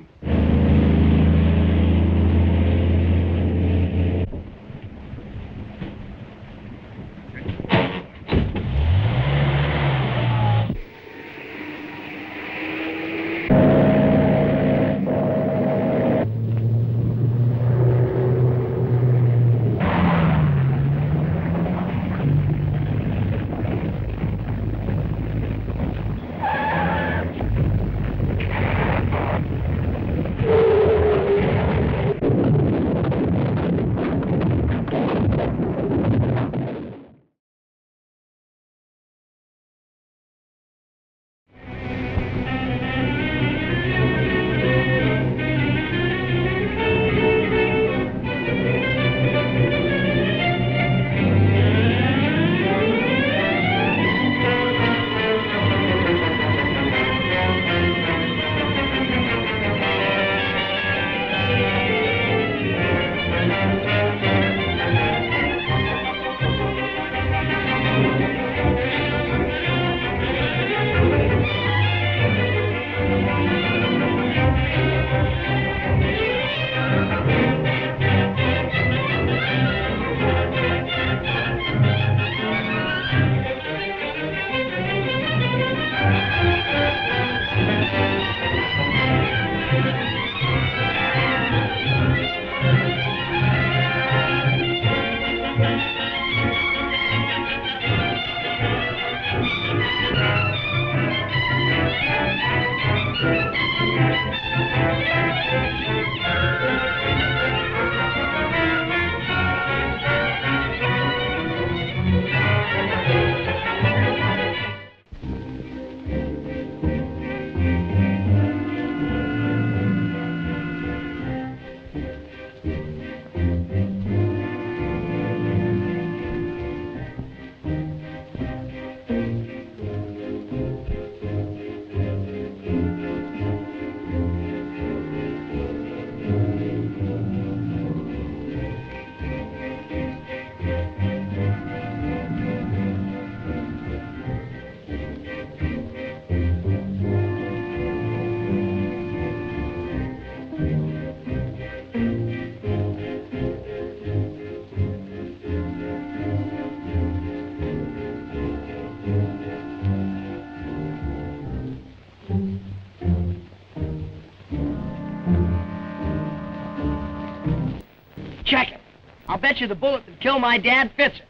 Check it. I'll bet you the bullet that killed my dad fits it.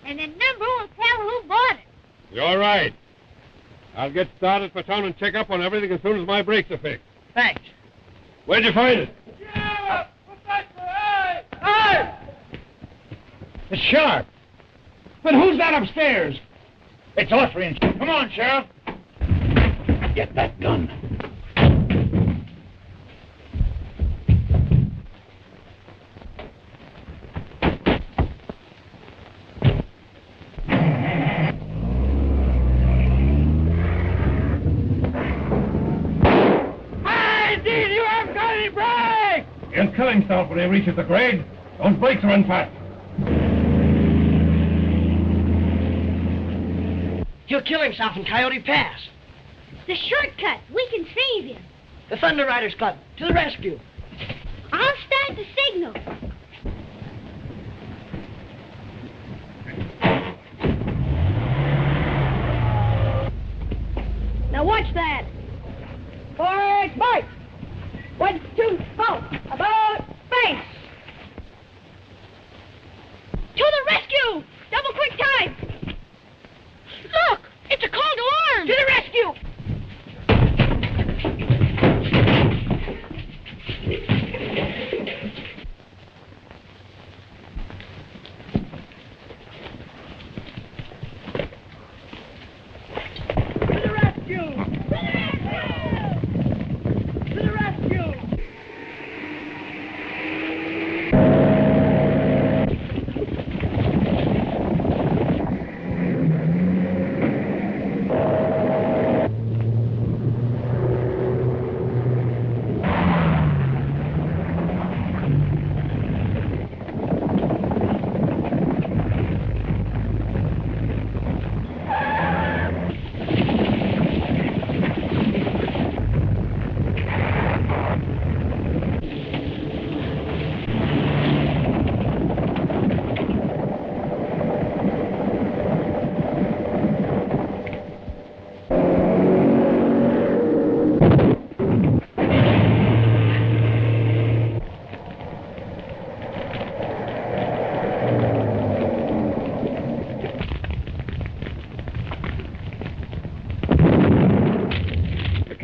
And the number will tell who bought it. You're right. I'll get started for town and check up on everything as soon as my brakes are fixed. Thanks. Where'd you find it? Hey! It's Sharp. But who's that upstairs? It's Autry. Come on, Sheriff. Get that gun. He'll kill himself when he reaches the grade. Those brakes are unfastened. He'll kill himself in Coyote Pass. The shortcut. We can save him. The Thunder Riders Club. To the rescue. I'll start the signal. Now watch that. Forward, march. 1, 2, halt. About face. To the rescue! Double quick time! Look! It's a call to arms! To the rescue!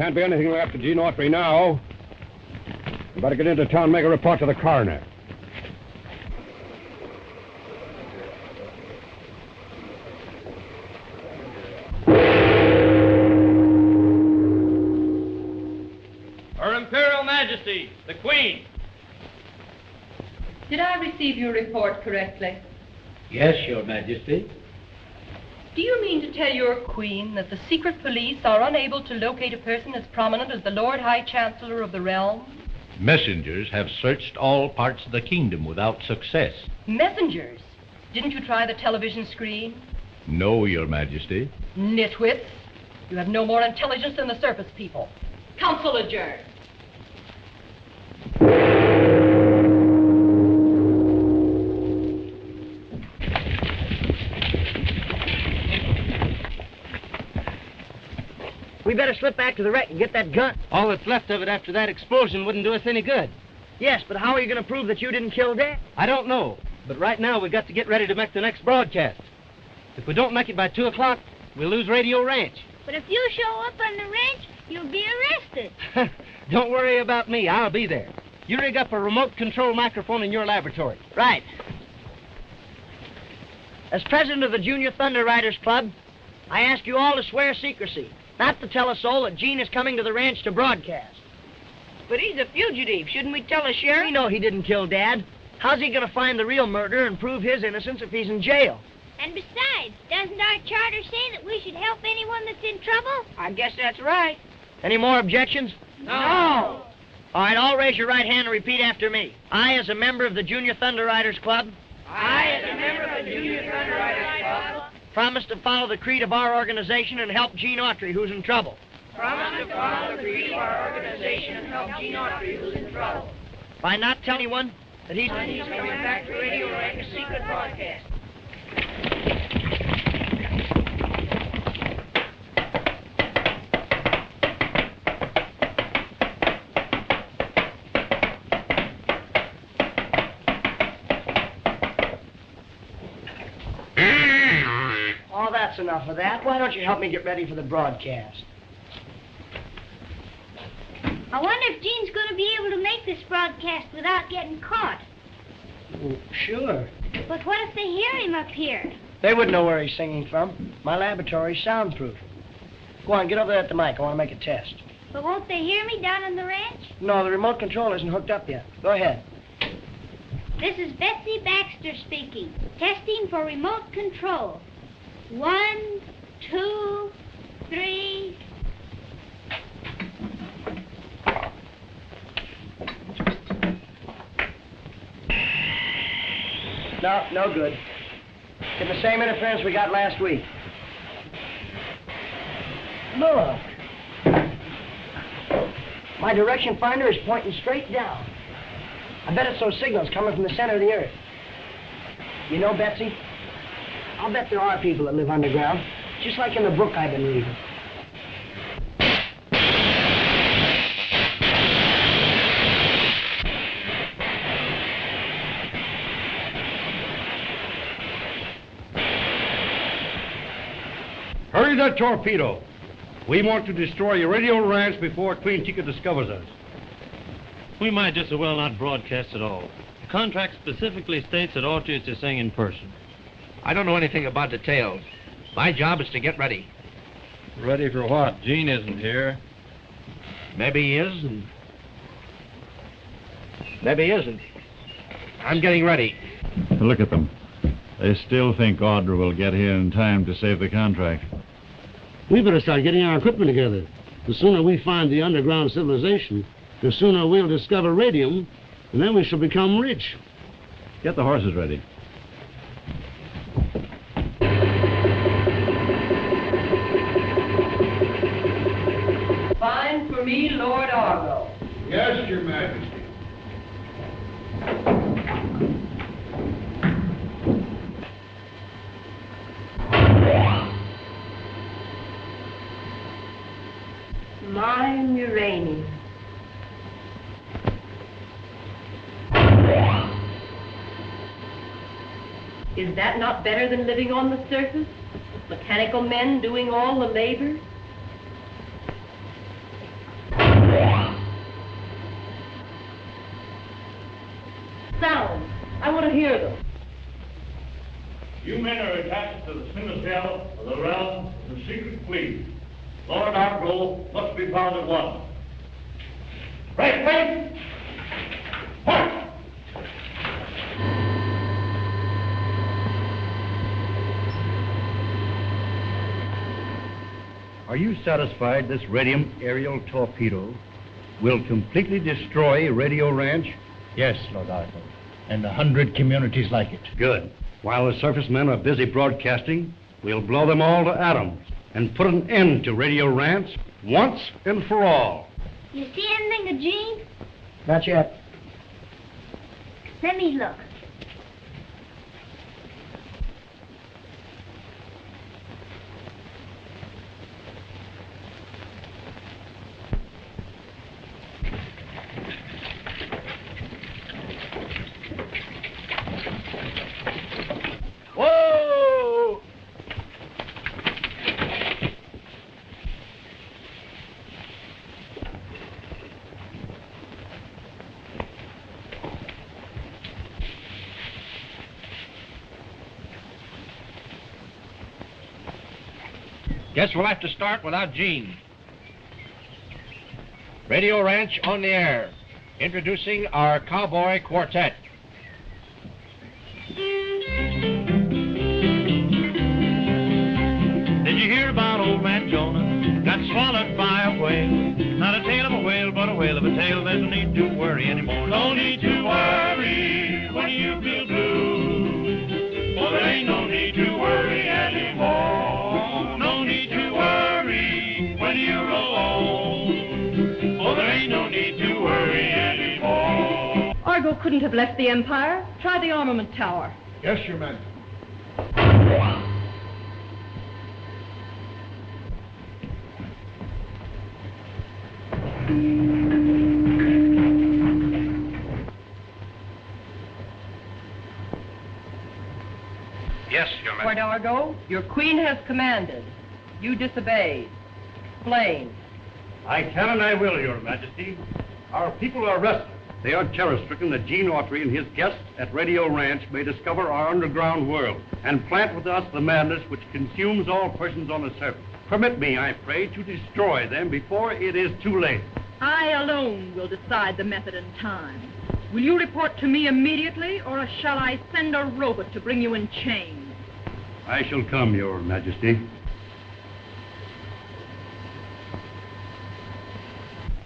can't be anything left of Gene Autry now. You better get into town and make a report to the coroner. Her Imperial Majesty, the Queen. Did I receive your report correctly? Yes, Your Majesty. Do you mean to tell your queen that the secret police are unable to locate a person as prominent as the Lord High Chancellor of the realm? Messengers have searched all parts of the kingdom without success. Messengers? Didn't you try the television screen? No, Your Majesty. Nitwits. You have no more intelligence than the surface people. Council adjourned. We better slip back to the wreck and get that gun. All that's left of it after that explosion wouldn't do us any good. Yes, but how are you going to prove that you didn't kill Dad? I don't know, but right now we've got to get ready to make the next broadcast. If we don't make it by 2 o'clock, we'll lose Radio Ranch. But if you show up on the ranch, you'll be arrested. Don't worry about me. I'll be there. You rig up a remote control microphone in your laboratory. Right. As president of the Junior Thunder Riders Club, I ask you all to swear secrecy, not to tell a soul that Gene is coming to the ranch to broadcast. But he's a fugitive. Shouldn't we tell the sheriff? We know he didn't kill Dad. How's he going to find the real murderer and prove his innocence if he's in jail? And besides, doesn't our charter say that we should help anyone that's in trouble? I guess that's right. Any more objections? No. All right, all raise your right hand and repeat after me. I, as a member of the Junior Thunder Riders Club. I, as a member of the Junior Thunder Riders Club. Promise to follow the creed of our organization and help Gene Autry, who's in trouble. Promise to follow the creed of our organization and help Gene Autry, who's in trouble. By not telling anyone that he's coming back to Radio Ranch, a secret broadcast. Oh, that's enough of that. Why don't you help me get ready for the broadcast? I wonder if Gene's going to be able to make this broadcast without getting caught. Well, sure. But what if they hear him up here? They wouldn't know where he's singing from. My laboratory's soundproof. Go on, get over there at the mic. I want to make a test. But won't they hear me down on the ranch? No, the remote control isn't hooked up yet. Go ahead. This is Betsy Baxter speaking. Testing for remote control. 1, 2, 3. No good. Getting the same interference we got last week. Look. My direction finder is pointing straight down. I bet it's those signals coming from the center of the earth. You know, Betsy, I'll bet there are people that live underground, just like in the book I've been reading. Hurry that torpedo. We want to destroy Radio Ranch before Queen Chica discovers us. We might just as well not broadcast at all. The contract specifically states that Autry is to sing in person. I don't know anything about details. My job is to get ready. Ready for what? Gene isn't here. Maybe he is, and maybe he isn't. I'm getting ready. Look at them. They still think Audrey will get here in time to save the contract. We better start getting our equipment together. The sooner we find the underground civilization, the sooner we'll discover radium, and then we shall become rich. Get the horses ready. Find for me Lord Argo. Yes, Your Majesty. Mine uranium. Is that not better than living on the surface? Mechanical men doing all the labor? sounds. I want to hear them. You men are attached to the citadel of the realm of the secret fleet. Lord Darro must be found at once. Right, right! March! Are you satisfied this radium aerial torpedo will completely destroy Radio Ranch? Yes, Lord Otto, and 100 communities like it. Good. While the surface men are busy broadcasting, we'll blow them all to atoms and put an end to Radio Ranch once and for all. You see anything of Gene? Not yet. Let me look. Whoa! Guess we'll have to start without Gene. Radio Ranch on the air. Introducing our Cowboy Quartet. Did you hear about old man Jonah? Got swallowed by a whale. Not a tail of a whale, but a whale of a tail. There's no need to worry anymore. No need to worry when you feel blue. Well, there ain't no need to worry anymore. No need to worry when you roll home. Oh, there ain't no need to worry anymore. Argo couldn't have left the Empire. Try the armament tower. Yes, Your Majesty. Yes, Your Majesty. Port Argo, your queen has commanded. You disobeyed. Explain. I can and I will, Your Majesty. Our people are restless. They are terror-stricken that Gene Autry and his guests at Radio Ranch may discover our underground world and plant with us the madness which consumes all persons on the surface. Permit me, I pray, to destroy them before it is too late. I alone will decide the method and time. Will you report to me immediately, or shall I send a robot to bring you in chains? I shall come, Your Majesty.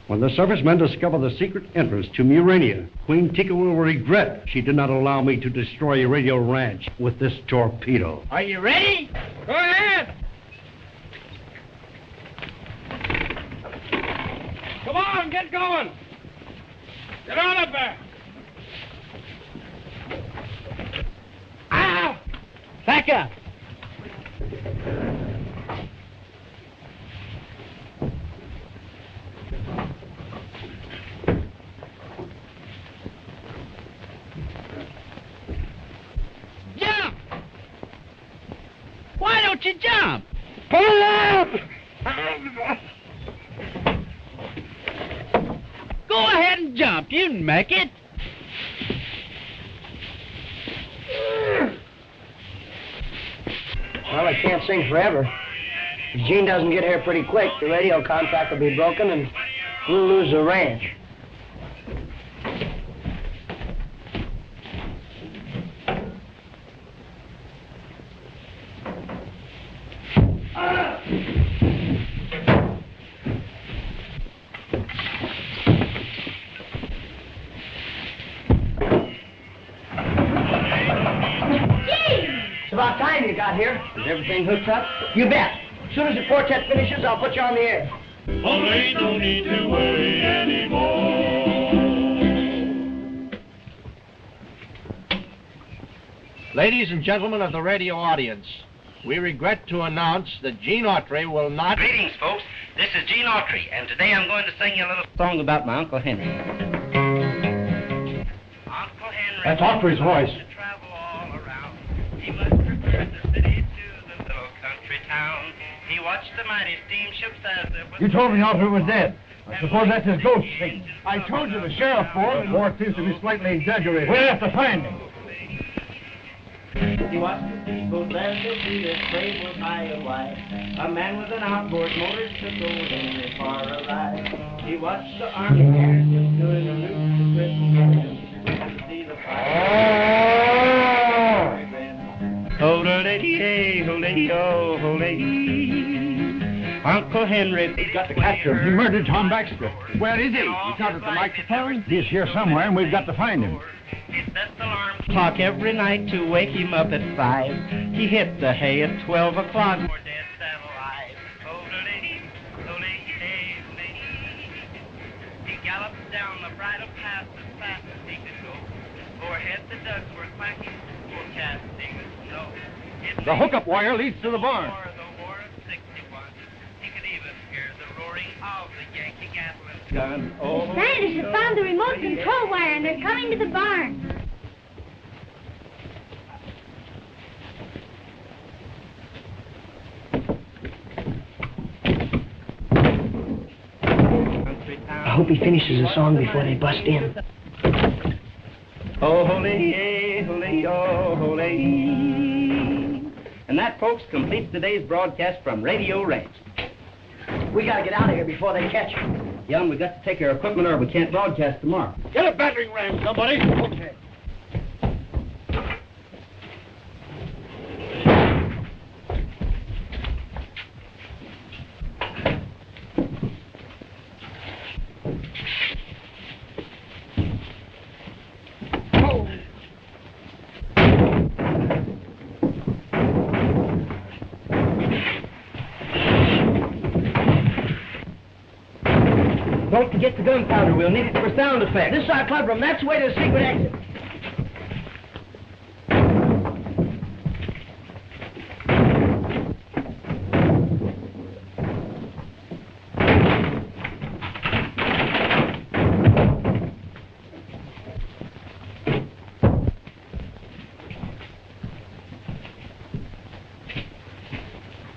When the surface men discover the secret entrance to Murania, Queen Tika will regret she did not allow me to destroy Radio Ranch with this torpedo. Are you ready? Go ahead! Come on, get going! Get on up there! Ow! Back up! Jump! Why don't you jump? Pull up! Go ahead and jump. You can make it. Well, I can't sing forever. If Gene doesn't get here pretty quick, the radio contract will be broken and we'll lose the ranch. It's about time you got here. Is everything hooked up? You bet. As soon as the quartet finishes, I'll put you on the air. Oh, there ain't no need to worry anymore. Ladies and gentlemen of the radio audience, we regret to announce that Gene Autry will not... Greetings, folks. This is Gene Autry, and today I'm going to sing you a little song about my Uncle Henry. Uncle Henry... That's Autry's voice. ...to travel all around. He must prefer the city to the little country town. He watched the mighty steamships as they... You told me Autry was dead. I suppose that's his ghost thing. I told you the sheriff phoned. The report seems to be slightly exaggerated. We'll have to find him. He watched the steamboat left to see this trade was high and wide. A man with an outboard motor took over in for a ride. He watched the army guys just doing a loop to Christmas to see the fire. Ho-da-day, ho-day-o, ho-day. Uncle Henry. We've got to capture him. He murdered Tom Baxter. Where is he? He's not at the microphone? He's here somewhere, and we've got to find him. Clock every night to wake him up at 5. He hit the hay at 12 o'clock. More dead than alive. He galloped down the bridle path as fast as he could go. Overhead the ducks were quacking, forecasting the snow. The hookup wire leads to the barn. Gun. The scientists have found the remote control wire and they're coming to the barn. I hope he finishes the song before they bust in. Oh, holy, holy, oh, holy. And that, folks, completes today's broadcast from Radio Ranch. We gotta get out of here before they catch you. Young, we got to take our equipment or we can't broadcast tomorrow. Get a battering ram, somebody. Okay. Don't forget the gunpowder. We'll need it for sound effects. This is our club room. That's the way to the secret exit.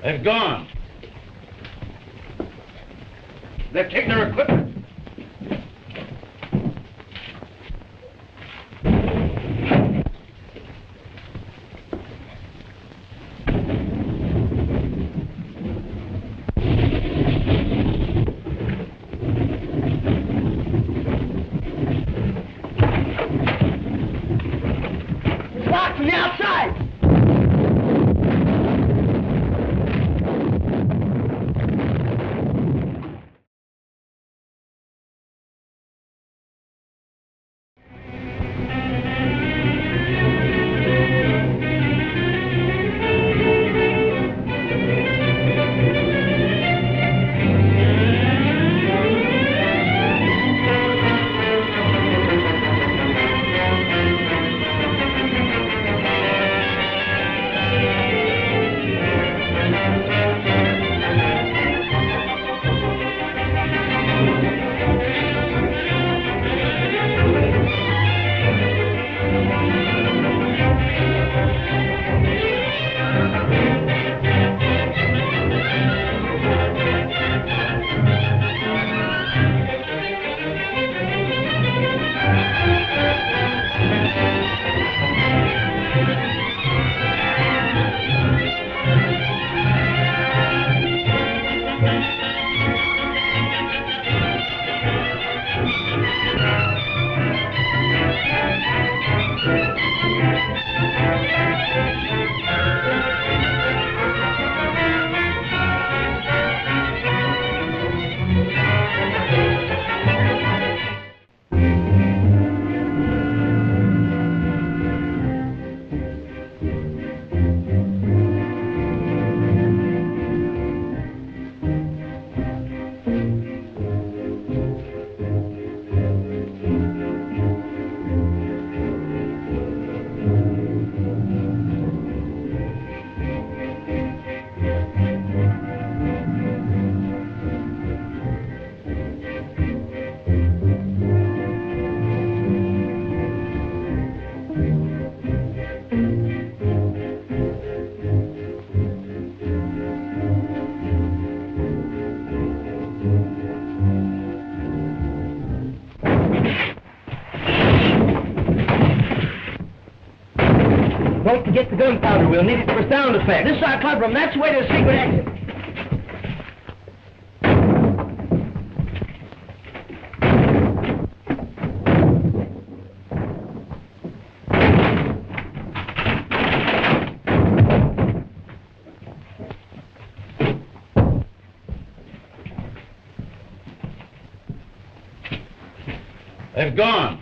They've gone. They've taken our equipment. It's locked from the outside. Don't forget the gunpowder. We'll need it for sound effects. This is our club room. That's the way to the secret exit. They've gone.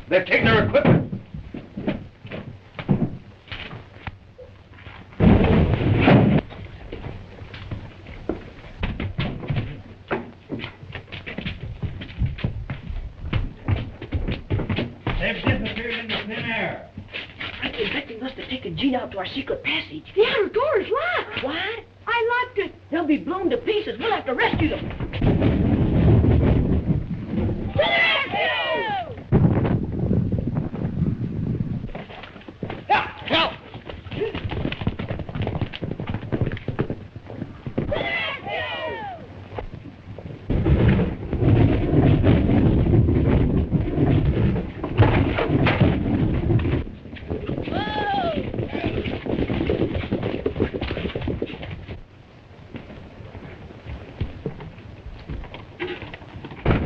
They've taken our equipment. They've disappeared into thin air. I think they must have taken Gene out to our secret passage. The outer door is locked. What? I locked it. They'll be blown to pieces. We'll have to rescue them.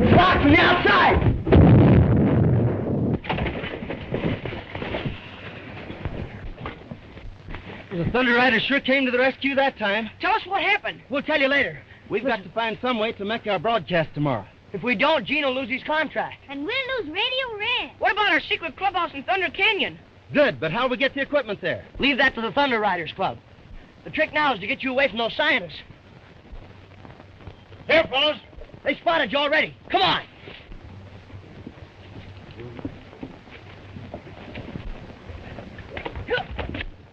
Locked from the outside! The Thunder Riders sure came to the rescue that time. Tell us what happened. We'll tell you later. We've got to find some way to make our broadcast tomorrow. If we don't, Gene will lose his contract. And we'll lose Radio Ranch. What about our secret clubhouse in Thunder Canyon? Good, but how'll we get the equipment there? Leave that to the Thunder Riders Club. The trick now is to get you away from those scientists. Here, fellas. They spotted you already. Come on.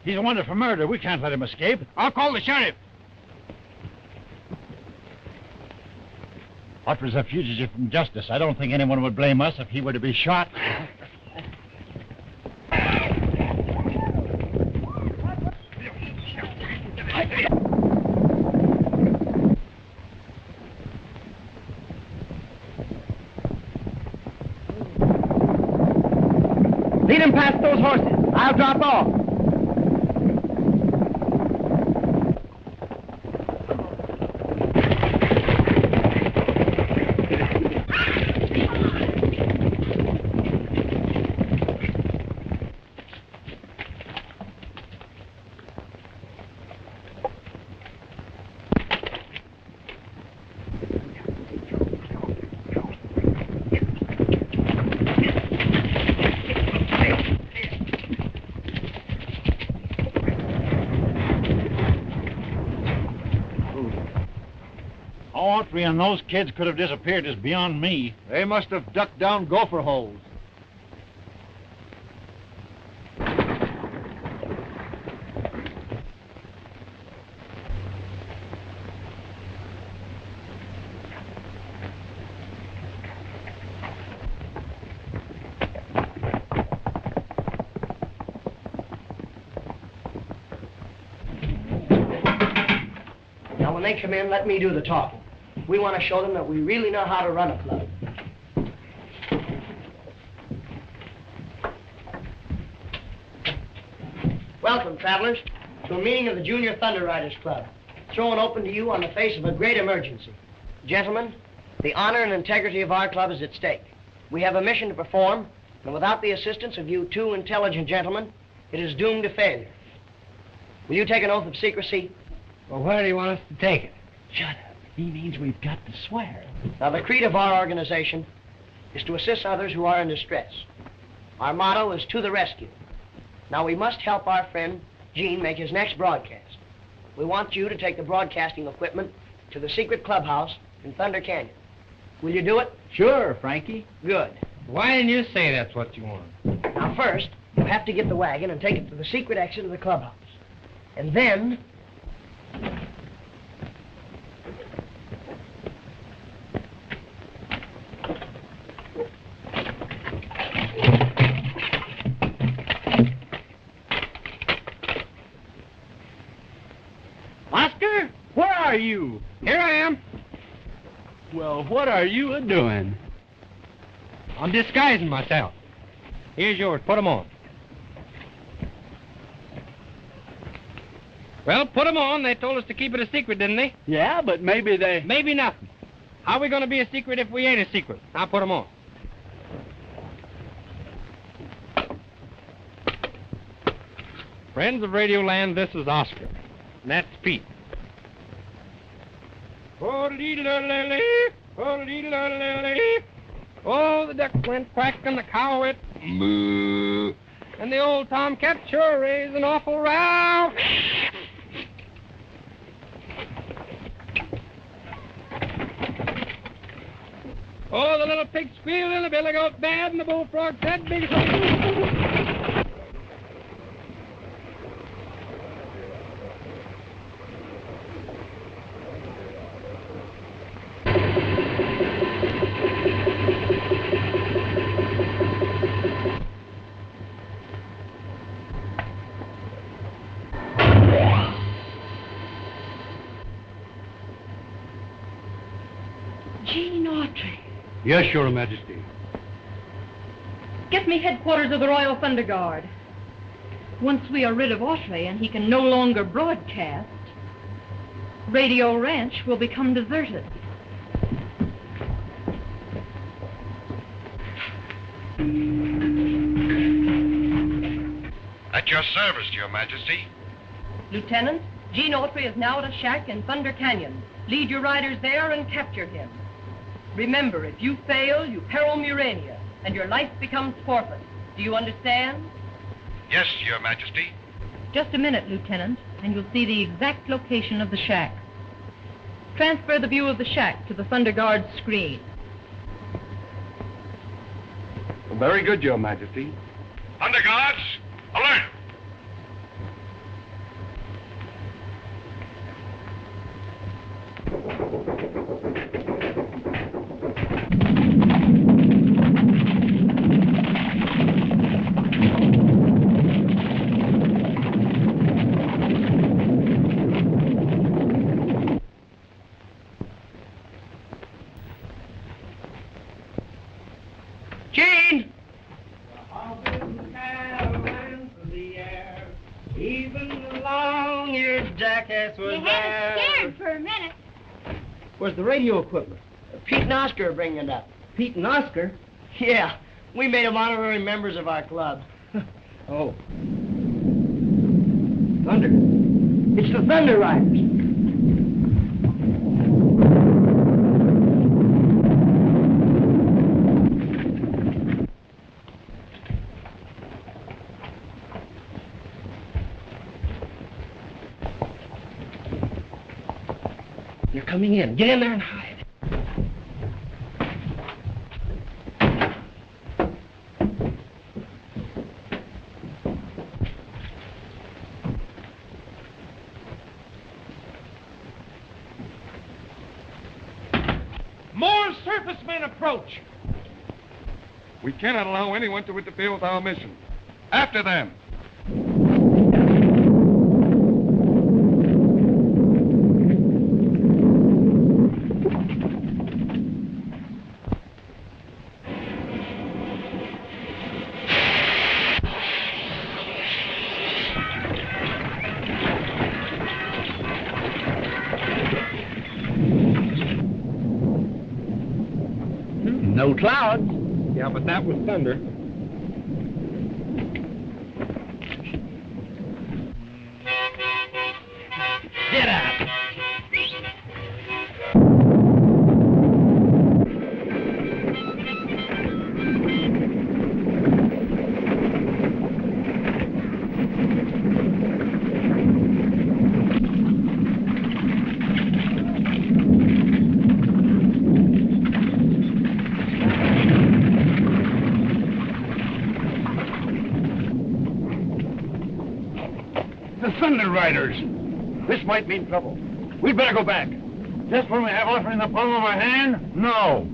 He's wanted for murder. We can't let him escape. I'll call the sheriff. Otter's a fugitive from justice. I don't think anyone would blame us if he were to be shot. Lead him past those horses. I'll drop off. How Autry and those kids could have disappeared is beyond me. They must have ducked down gopher holes. Now, when they come in, let me do the talking. We want to show them that we really know how to run a club. Welcome, travelers, to a meeting of the Junior Thunder Riders Club, thrown open to you on the face of a great emergency. Gentlemen, the honor and integrity of our club is at stake. We have a mission to perform, and without the assistance of you two intelligent gentlemen, it is doomed to failure. Will you take an oath of secrecy? Well, where do you want us to take it? Shut up. He means we've got to swear. Now, the creed of our organization is to assist others who are in distress. Our motto is to the rescue. Now, we must help our friend Gene make his next broadcast. We want you to take the broadcasting equipment to the secret clubhouse in Thunder Canyon. Will you do it? Sure, Frankie. Good. Why didn't you say that's what you want? Now, first, you have to get the wagon and take it to the secret exit of the clubhouse. And then... Oscar, where are you? Here I am. Well, what are you a-doing? I'm disguising myself. Here's yours. Put 'em on. Well, put 'em on. They told us to keep it a secret, didn't they? Yeah, but maybe they... Maybe nothing. How are we going to be a secret if we ain't a secret? Now put 'em on. Friends of Radioland, this is Oscar. And that's Pete. Oh, the duck went quack and the cow went moo. And the old tomcat sure raised an awful row. Oh, the little pig squealed and the billy goat bad and the bullfrog said big. Gene Autry. Yes, Your Majesty. Get me headquarters of the Royal Thunder Guard. Once we are rid of Autry and he can no longer broadcast, Radio Ranch will become deserted. At your service, Your Majesty. Lieutenant, Gene Autry is now at a shack in Thunder Canyon. Lead your riders there and capture him. Remember, if you fail, you peril Murania, and your life becomes forfeit. Do you understand? Yes, Your Majesty. Just a minute, Lieutenant, and you'll see the exact location of the shack. Transfer the view of the shack to the Thunder Guard's screen. Very good, Your Majesty. Thunder Guards, alert! Gene! Even the long-eared jackass was You had us scared for a minute. Where's the radio equipment? Pete and Oscar are bringing it up. Pete and Oscar? Yeah, we made them honorary members of our club. Oh. Thunder. It's the Thunder Riders. They're coming in. Get in there and hide. More surface men approach. We cannot allow anyone to interfere with our mission. After them. No clouds. Yeah, but that was thunder. Get out. The Thunder Riders. This might mean trouble. We'd better go back. Just when we have Autry in the palm of our hand? No.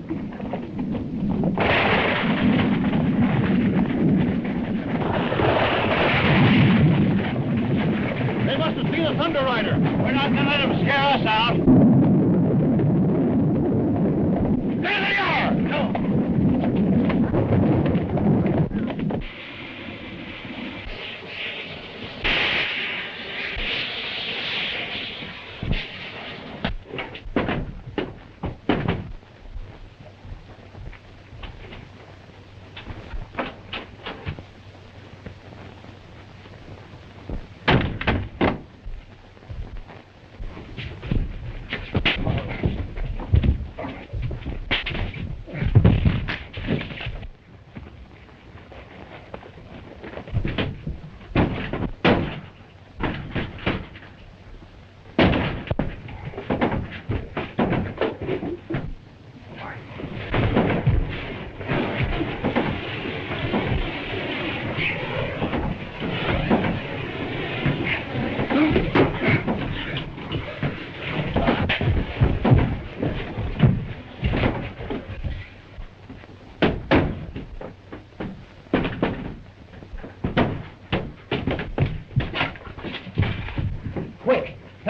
They must have seen a Thunder Rider. We're not going to let them scare us out. There they are! No.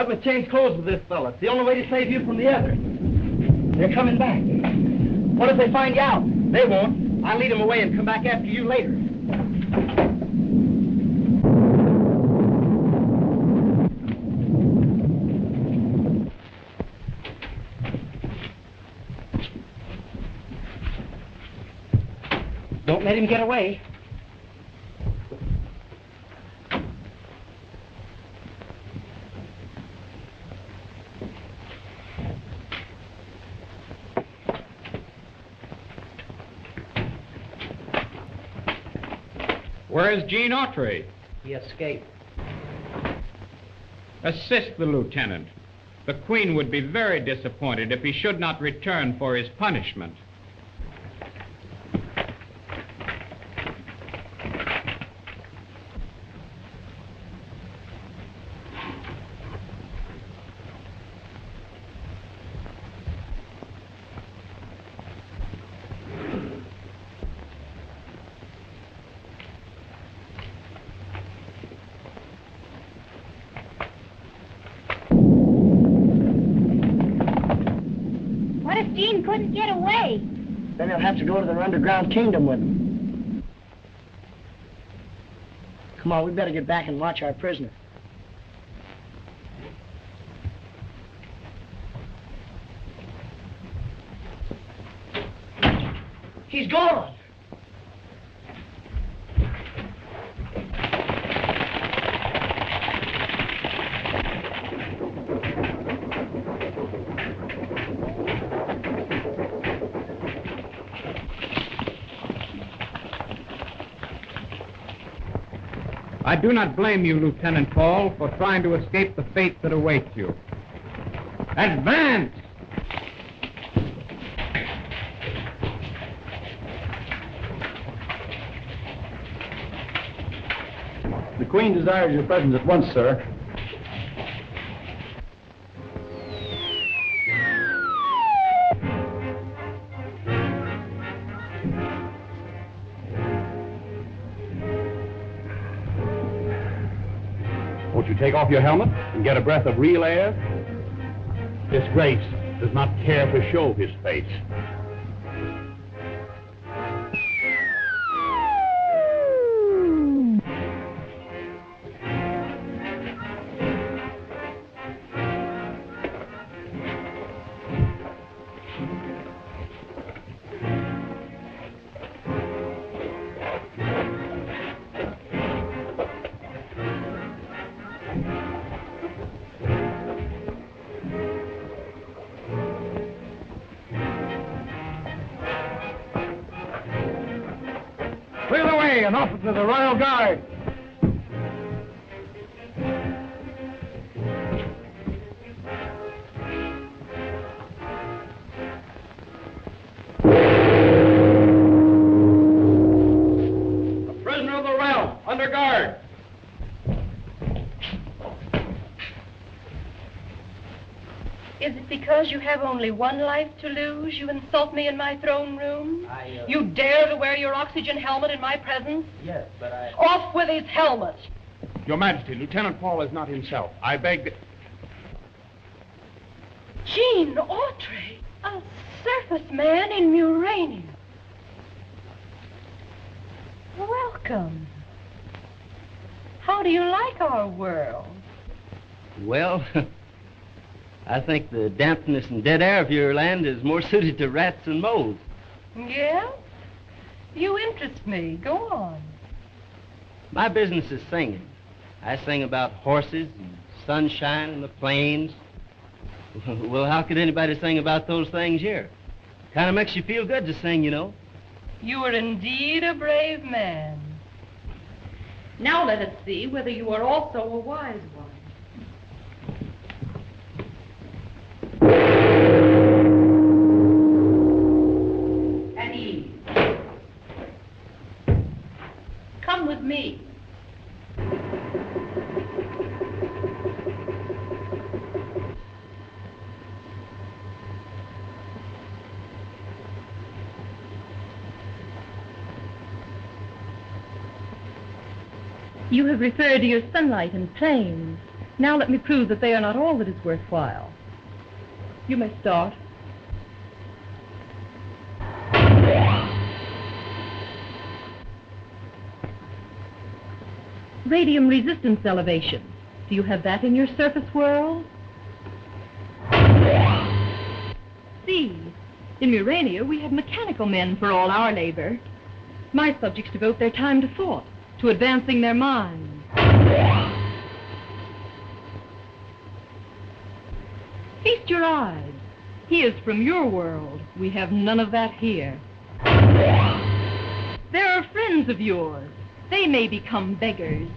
Let me change clothes with this fella. It's the only way to save you from the other. They're coming back. What if they find you out? They won't. I'll lead them away and come back after you later. Don't let him get away. Where's Gene Autry? He escaped. Assist the lieutenant. The Queen would be very disappointed if he should not return for his punishment. What if Gene couldn't get away? Then he'll have to go to their underground kingdom with him. Come on, we better get back and watch our prisoner. He's gone. I do not blame you, Lieutenant Paul, for trying to escape the fate that awaits you. Advance! The Queen desires your presence at once, sir. Won't you take off your helmet and get a breath of real air? His Grace does not care to show his face. Clear the way, an officer of the Royal Guard. A prisoner of the realm, under guard. Is it because you have only one life to lose you insult me in my throne room? You dare to wear your oxygen helmet in my presence? Yes, but I... Off with his helmet! Your Majesty, Lieutenant Paul is not himself. I beg... Gene Autry, a surface man in Murania. Welcome. How do you like our world? Well, I think the dampness and dead air of your land is more suited to rats and moles. Yeah? You interest me. Go on. My business is singing. I sing about horses and sunshine and the plains. Well, how could anybody sing about those things here? Kind of makes you feel good to sing, you know. You are indeed a brave man. Now let us see whether you are also a wise one. At ease. Come with me. You have referred to your sunlight and plains. Now let me prove that they are not all that is worthwhile. You may start. Radium resistance elevation. Do you have that in your surface world? See, in Murania we have mechanical men for all our labor. My subjects devote their time to thought, to advancing their minds. Feast your eyes. He is from your world. We have none of that here. There are friends of yours. They may become beggars.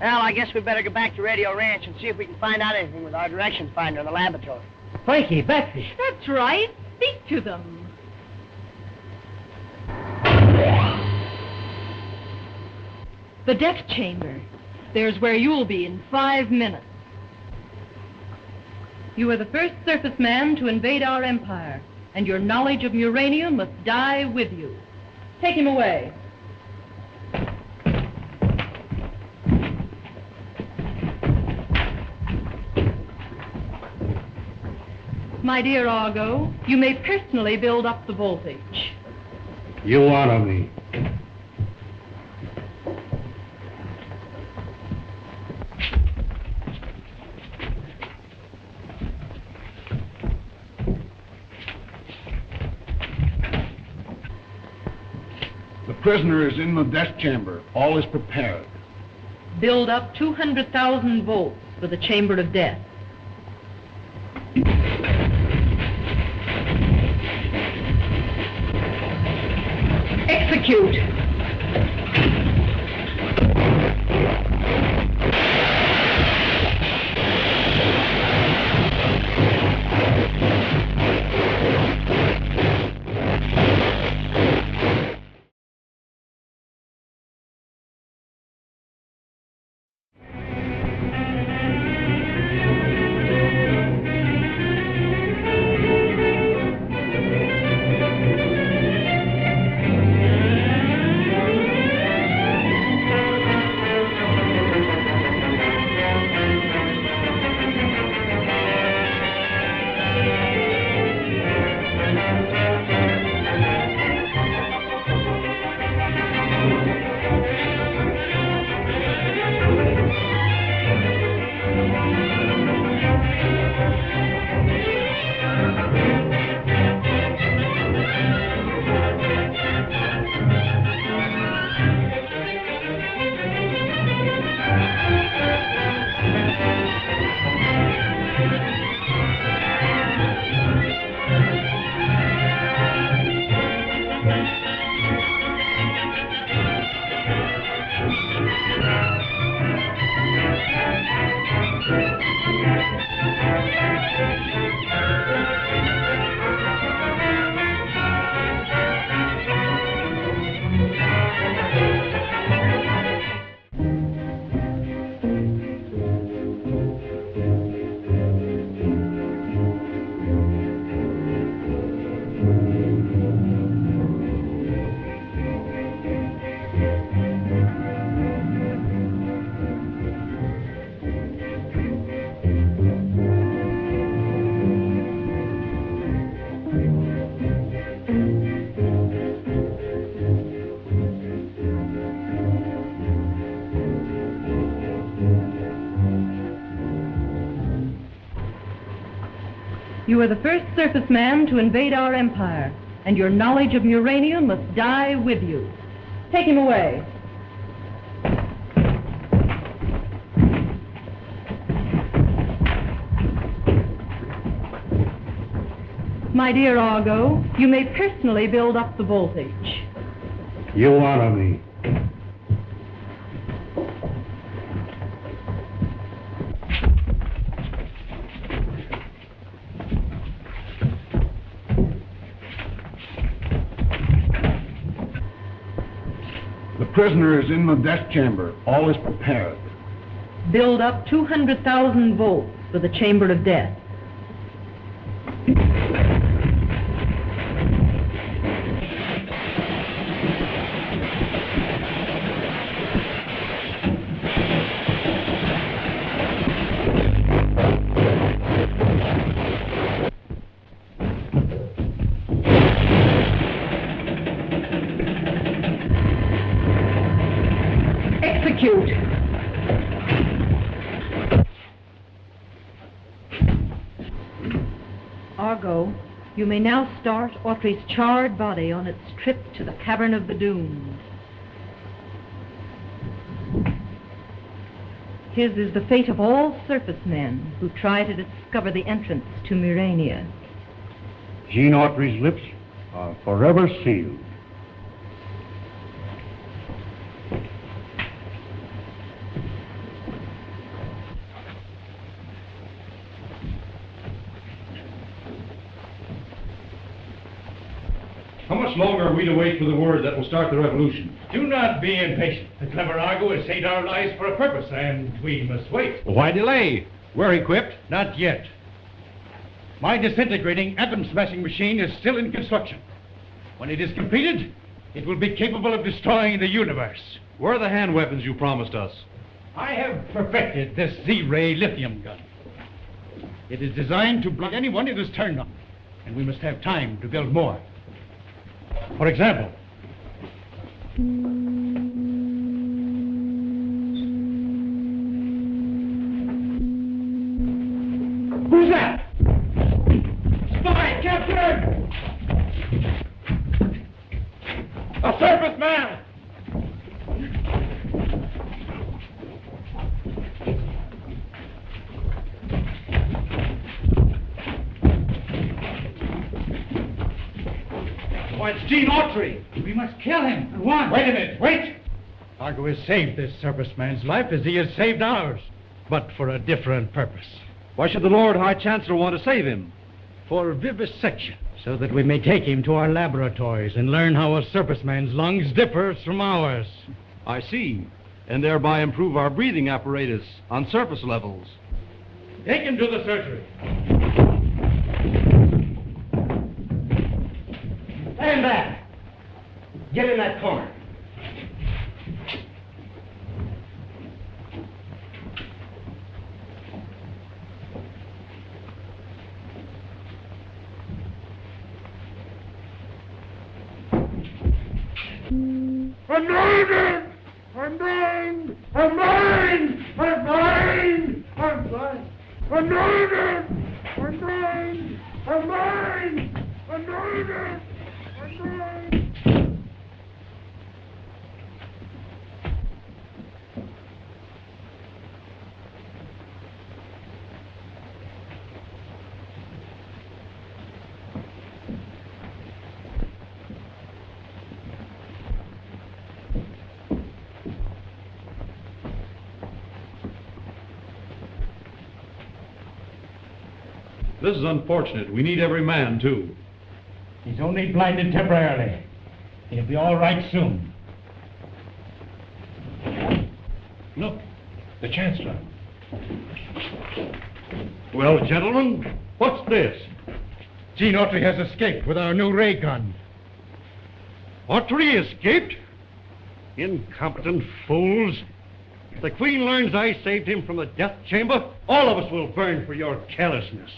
Well, I guess we better go back to Radio Ranch and see if we can find out anything with our directions finder in the laboratory. Frankie, Betsy. That's right. Speak to them. The death chamber. There's where you'll be in 5 minutes. You are the first surface man to invade our empire, and your knowledge of Murania must die with you. Take him away. My dear Argo, you may personally build up the voltage. You honor me. The prisoner is in the death chamber. All is prepared. Build up 200,000 volts for the chamber of death. Execute. You are the first surface man to invade our empire, and your knowledge of Murania must die with you. Take him away. My dear Argo, you may personally build up the voltage. You honor me. The prisoner is in the death chamber. All is prepared. Build up 200,000 volts for the chamber of death. Execute. Argo, you may now start Autry's charred body on its trip to the Cavern of the Doomed. His is the fate of all surface men who try to discover the entrance to Murania. Gene Autry's lips are forever sealed. How much longer are we to wait for the word that will start the revolution? Do not be impatient. The clever Argo has saved our lives for a purpose, and we must wait. Why delay? We're equipped. Not yet. My disintegrating atom-smashing machine is still in construction. When it is completed, it will be capable of destroying the universe. Where are the hand weapons you promised us? I have perfected this Z-ray lithium gun. It is designed to block anyone it is turned on, and we must have time to build more. For example, who's that? Spy captured! A surface man! Why, it's Gene Autry. We must kill him at once. Wait a minute, wait! Argo has saved this surface man's life as he has saved ours, but for a different purpose. Why should the Lord High Chancellor want to save him? For vivisection, so that we may take him to our laboratories and learn how a surface man's lungs differ from ours. I see. And thereby improve our breathing apparatus on surface levels. Take him to the surgery. Stand back. Get in that corner. I'm mine! I'm mine! I'm mine! I'm mine! I'm mine! I'm mine! I'm mine! I'm mine! I'm mine! This is unfortunate. We need every man, too. He's only blinded temporarily. He'll be all right soon. Look, the Chancellor. Well, gentlemen, what's this? Gene Autry has escaped with our new ray gun. Autry escaped? Incompetent fools. If the Queen learns I saved him from the death chamber, all of us will burn for your carelessness.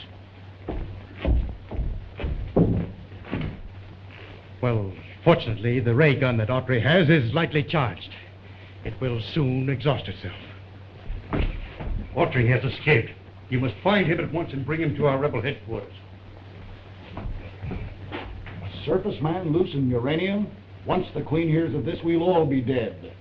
Well, fortunately, the ray gun that Autry has is lightly charged. It will soon exhaust itself. Autry has escaped. You must find him at once and bring him to our rebel headquarters. A surface man loose in uranium? Once the Queen hears of this, we'll all be dead.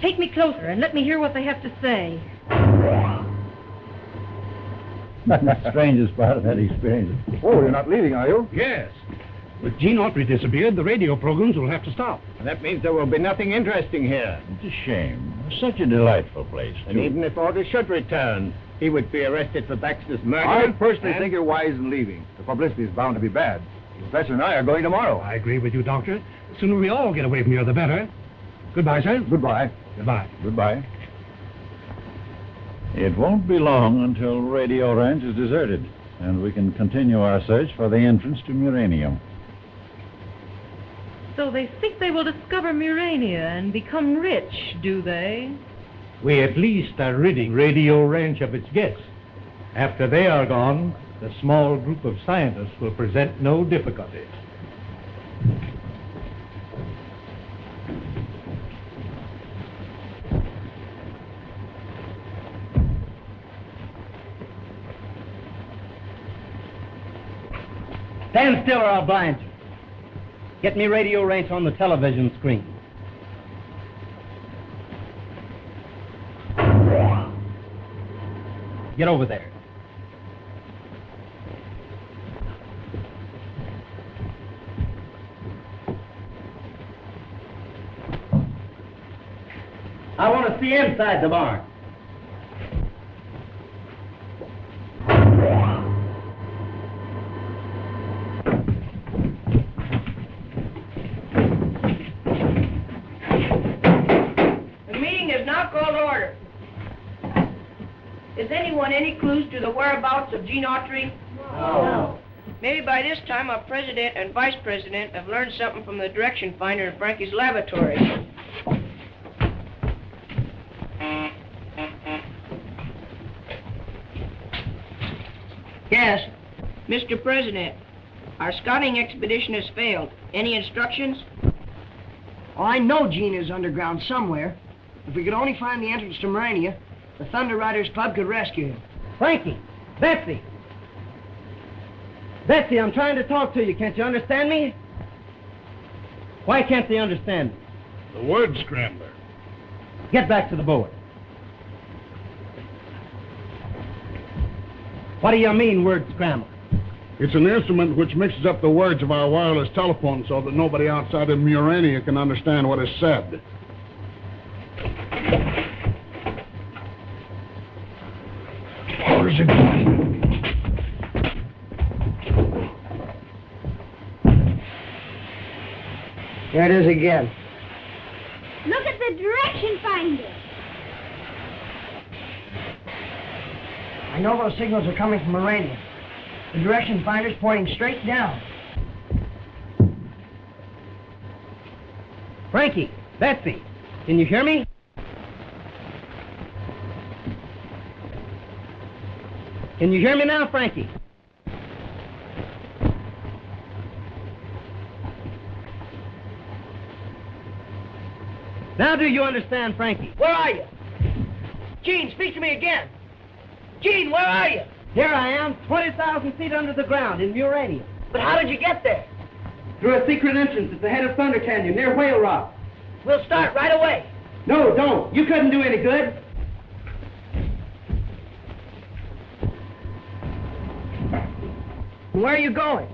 Take me closer and let me hear what they have to say. The strangest part of that experience. Oh, you're not leaving, are you? Yes. With Gene Autry disappeared, the radio programs will have to stop. That means there will be nothing interesting here. It's a shame. Such a delightful place, And even if Autry should return, he would be arrested for Baxter's murder. I personally think you're wise in leaving. The publicity is bound to be bad. The professor and I are going tomorrow. I agree with you, Doctor. The sooner we all get away from here, the better. Goodbye, sir. Goodbye. Goodbye. Goodbye. It won't be long until Radio Ranch is deserted, and we can continue our search for the entrance to Muranium. So they think they will discover Murania and become rich, do they? We at least are ridding Radio Ranch of its guests. After they are gone, the small group of scientists will present no difficulty. Stand still or I'll blind you. Get me Radio Ranch on the television screen. Get over there. I want to see inside the barn. The meeting is now called to order. Is anyone any clues to the whereabouts of Gene Autry? No. Maybe by this time our president and vice president have learned something from the direction finder in Frankie's laboratory. Yes, Mr. President, our scouting expedition has failed. Any instructions? Oh, I know Gene is underground somewhere. If we could only find the entrance to Murania, the Thunder Riders Club could rescue him. Frankie! Betsy! Betsy, I'm trying to talk to you. Can't you understand me? Why can't they understand me? The word scrambler. Get back to the board. What do you mean, word scrambler? It's an instrument which mixes up the words of our wireless telephone so that nobody outside of Murania can understand what is said. Where's it going? There it is again. Look at the direction finder. I know those signals are coming from Murania. The direction finder's pointing straight down. Frankie! Betsy! Can you hear me? Can you hear me now, Frankie? Now do you understand, Frankie? Where are you? Gene, speak to me again. Gene, where are you? Here I am, 20,000 feet under the ground in Murania. But how did you get there? Through a secret entrance at the head of Thunder Canyon near Whale Rock. We'll start right away. No, don't. You couldn't do any good. Where are you going?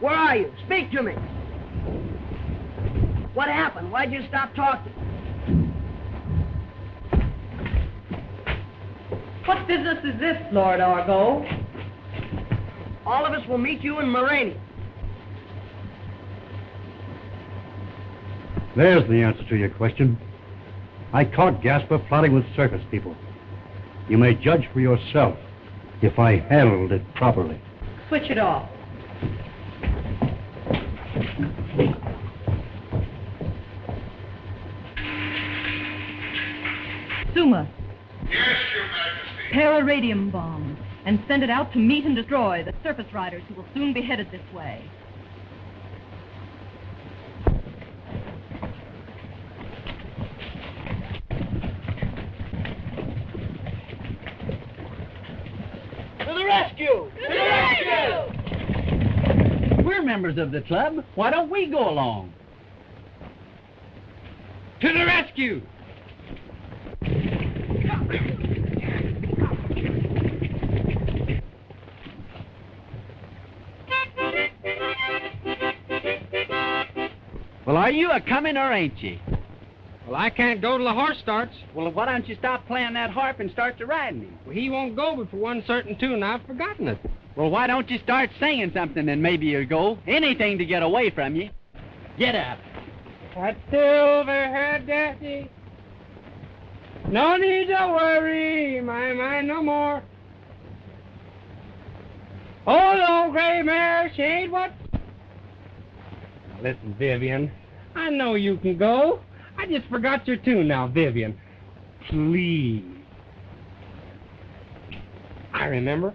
Where are you? Speak to me. What happened? Why'd you stop talking? What business is this, Lord Argo? All of us will meet you in Murania. There's the answer to your question. I caught Gasper plotting with circus people. You may judge for yourself if I handled it properly. Switch it off. Suma. Yes, Your Majesty. Pair a radium bomb and send it out to meet and destroy the surface riders who will soon be headed this way. To the rescue! To the rescue! We're members of the club. Why don't we go along? To the rescue! Well, are you a-coming or ain't you? Well, I can't go till the horse starts. Well, why don't you stop playing that harp and start to riding him? Well, he won't go but for one certain tune. I've forgotten it. Well, why don't you start singing something and maybe you'll go? Anything to get away from you. Get up. That silver-haired Daddy. No need to worry my mind no more. Oh, old gray mare, she ain't what... Listen, Vivian, I know you can go. I just forgot your tune now, Vivian. Please. I remember.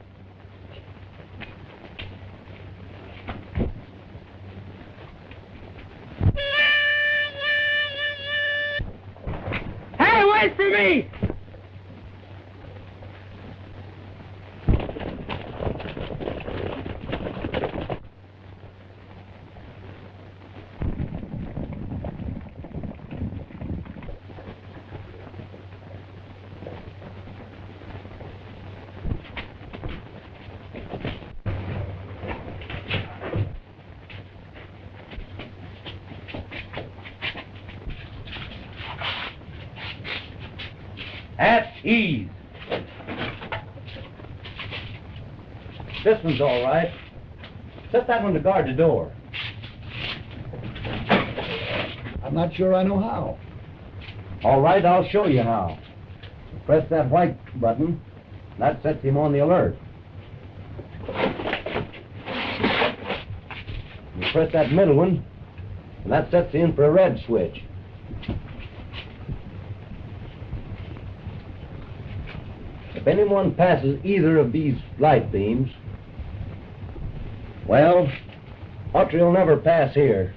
Hey, wait for me! At ease. This one's all right. Set that one to guard the door. I'm not sure I know how. All right, I'll show you how. Press that white button. That sets him on the alert. You press that middle one, and that sets in for a red switch. If anyone passes either of these light beams, well, Autry will never pass here.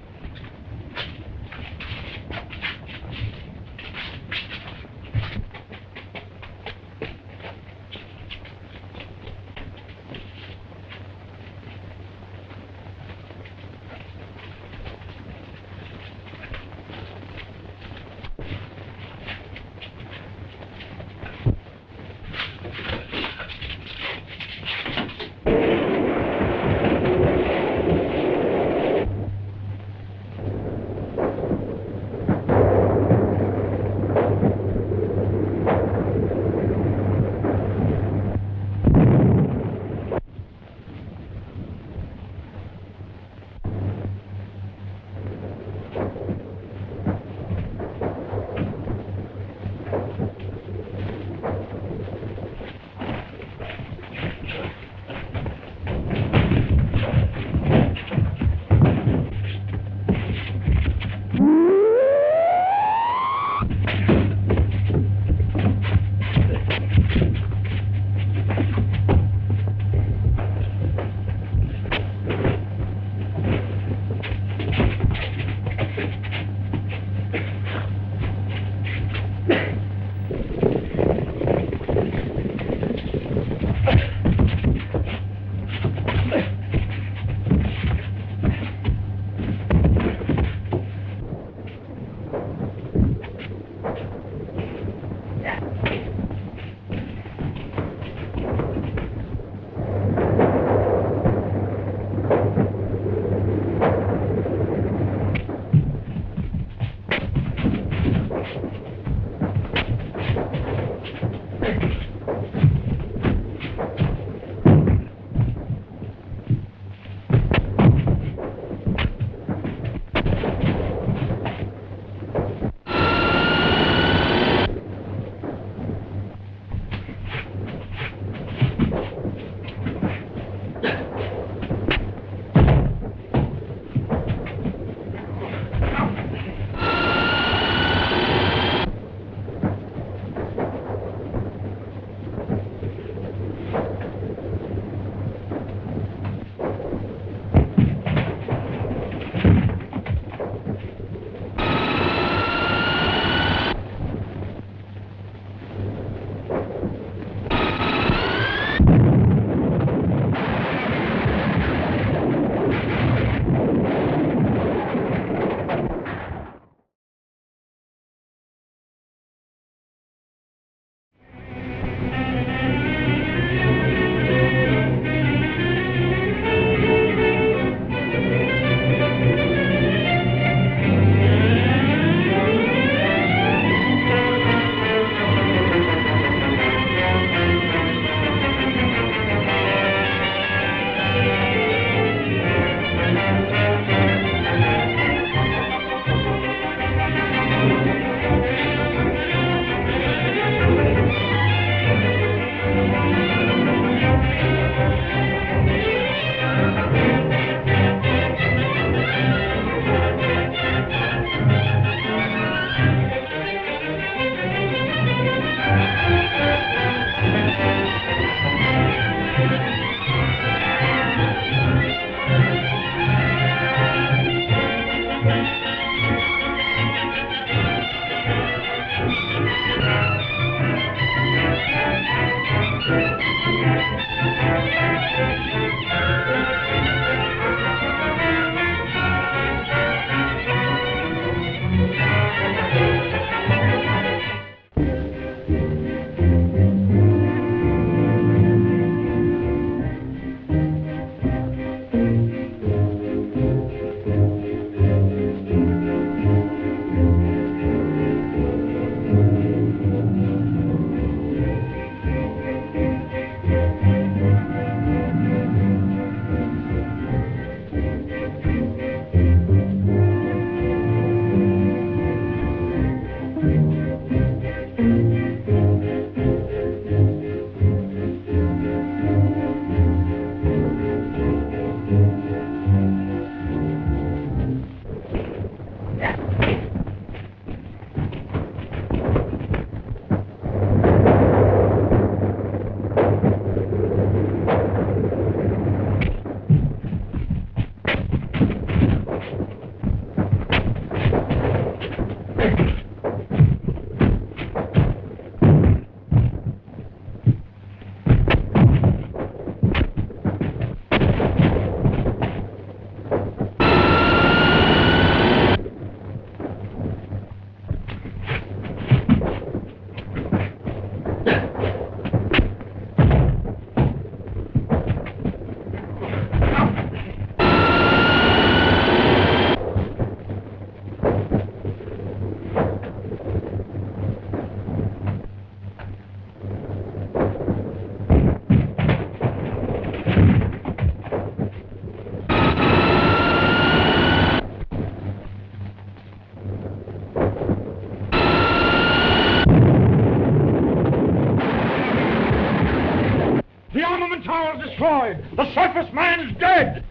dead!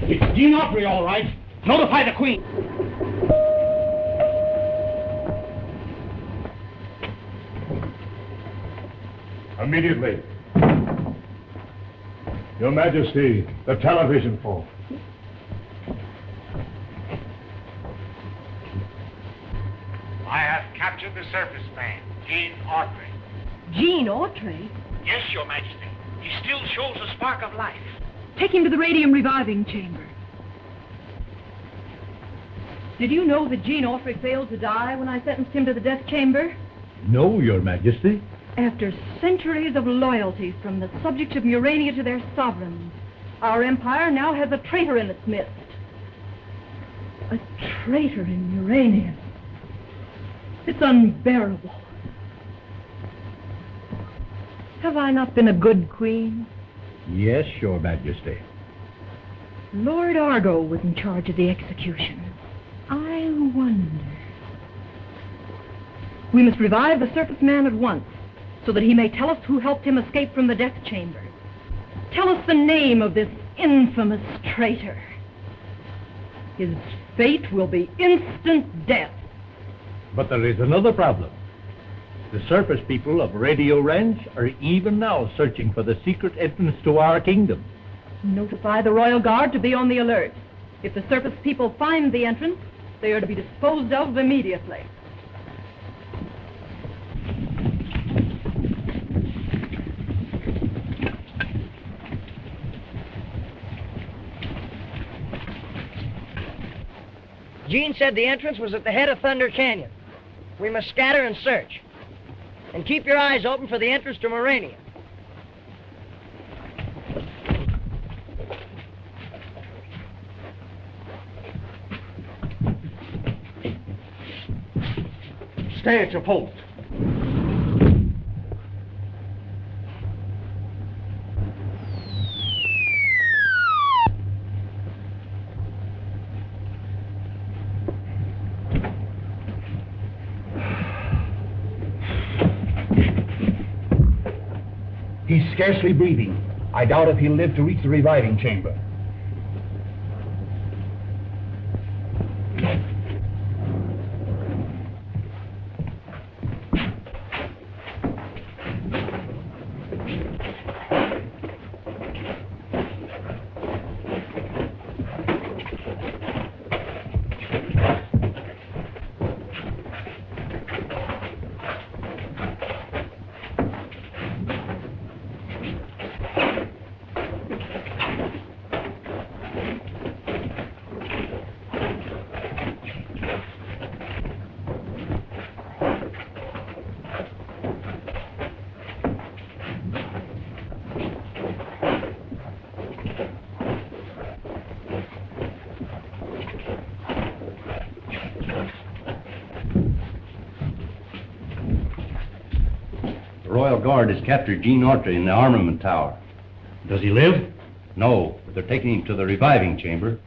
It's Gene Autry, all right. Notify the Queen. Immediately. Your Majesty, the television phone. I have captured the surface man, Gene Autry. Gene Autry? Yes, Your Majesty. He still shows a spark of life. Take him to the radium reviving chamber. Did you know that Gene Autry failed to die when I sentenced him to the death chamber? No, Your Majesty. After centuries of loyalty from the subjects of Murania to their sovereigns, our empire now has a traitor in its midst. A traitor in Murania. It's unbearable. Have I not been a good queen? Yes, Your Majesty. Lord Argo was in charge of the execution. I wonder. We must revive the surface man at once, so that he may tell us who helped him escape from the death chamber. Tell us the name of this infamous traitor. His fate will be instant death. But there is another problem. The surface people of Radio Ranch are even now searching for the secret entrance to our kingdom. Notify the Royal Guard to be on the alert. If the surface people find the entrance, they are to be disposed of immediately. Gene said the entrance was at the head of Thunder Canyon. We must scatter and search. And keep your eyes open for the entrance to Murania. Stay at your post. He's scarcely breathing. I doubt if he'll live to reach the reviving chamber. The Royal Guard has captured Gene Autry in the armament tower. Does he live? No, but they're taking him to the reviving chamber.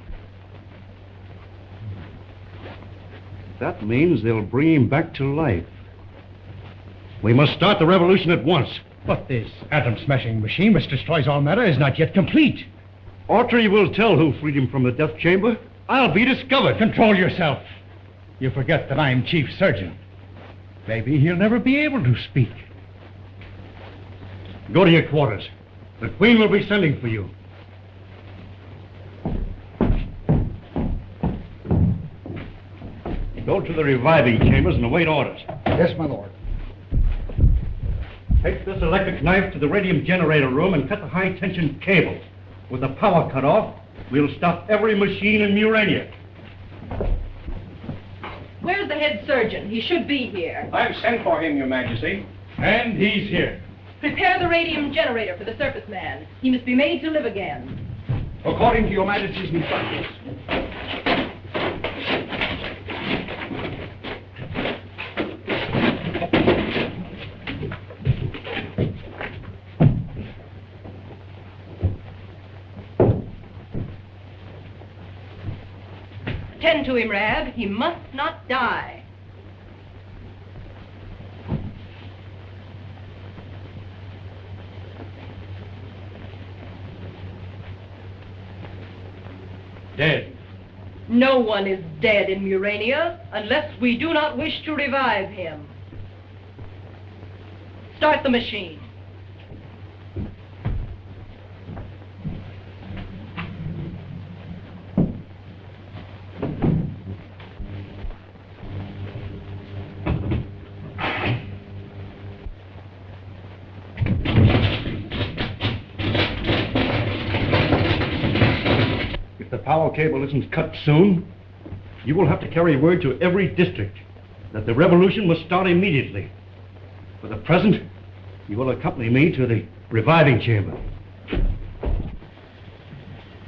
That means they'll bring him back to life. We must start the revolution at once. But this atom-smashing machine which destroys all matter is not yet complete. Autry will tell who freed him from the death chamber. I'll be discovered. Control yourself. You forget that I'm chief surgeon. Maybe he'll never be able to speak. Go to your quarters. The Queen will be sending for you. Go to the reviving chambers and await orders. Yes, my lord. Take this electric knife to the radium generator room and cut the high-tension cable. With the power cut off, we'll stop every machine in Murania. Where's the head surgeon? He should be here. I've sent for him, Your Majesty. And he's here. Prepare the radium generator for the surface man. He must be made to live again. According to Your Majesty's instructions. Tend to him, Rab. He must not die. Dead. No one is dead in Murania unless we do not wish to revive him. Start the machine. If the power cable isn't cut soon, you will have to carry word to every district that the revolution must start immediately. For the present, you will accompany me to the reviving chamber.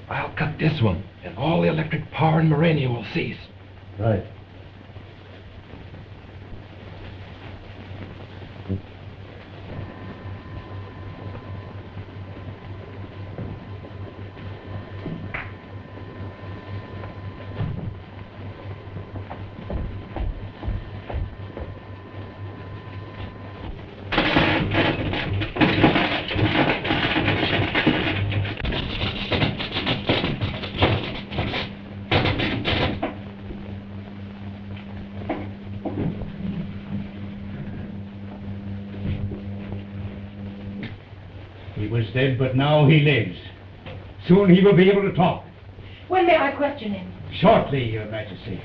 I'll cut this one, and all the electric power in Murania will cease. Right. He was dead, but now he lives. Soon he will be able to talk. When may I question him? Shortly, Your Majesty.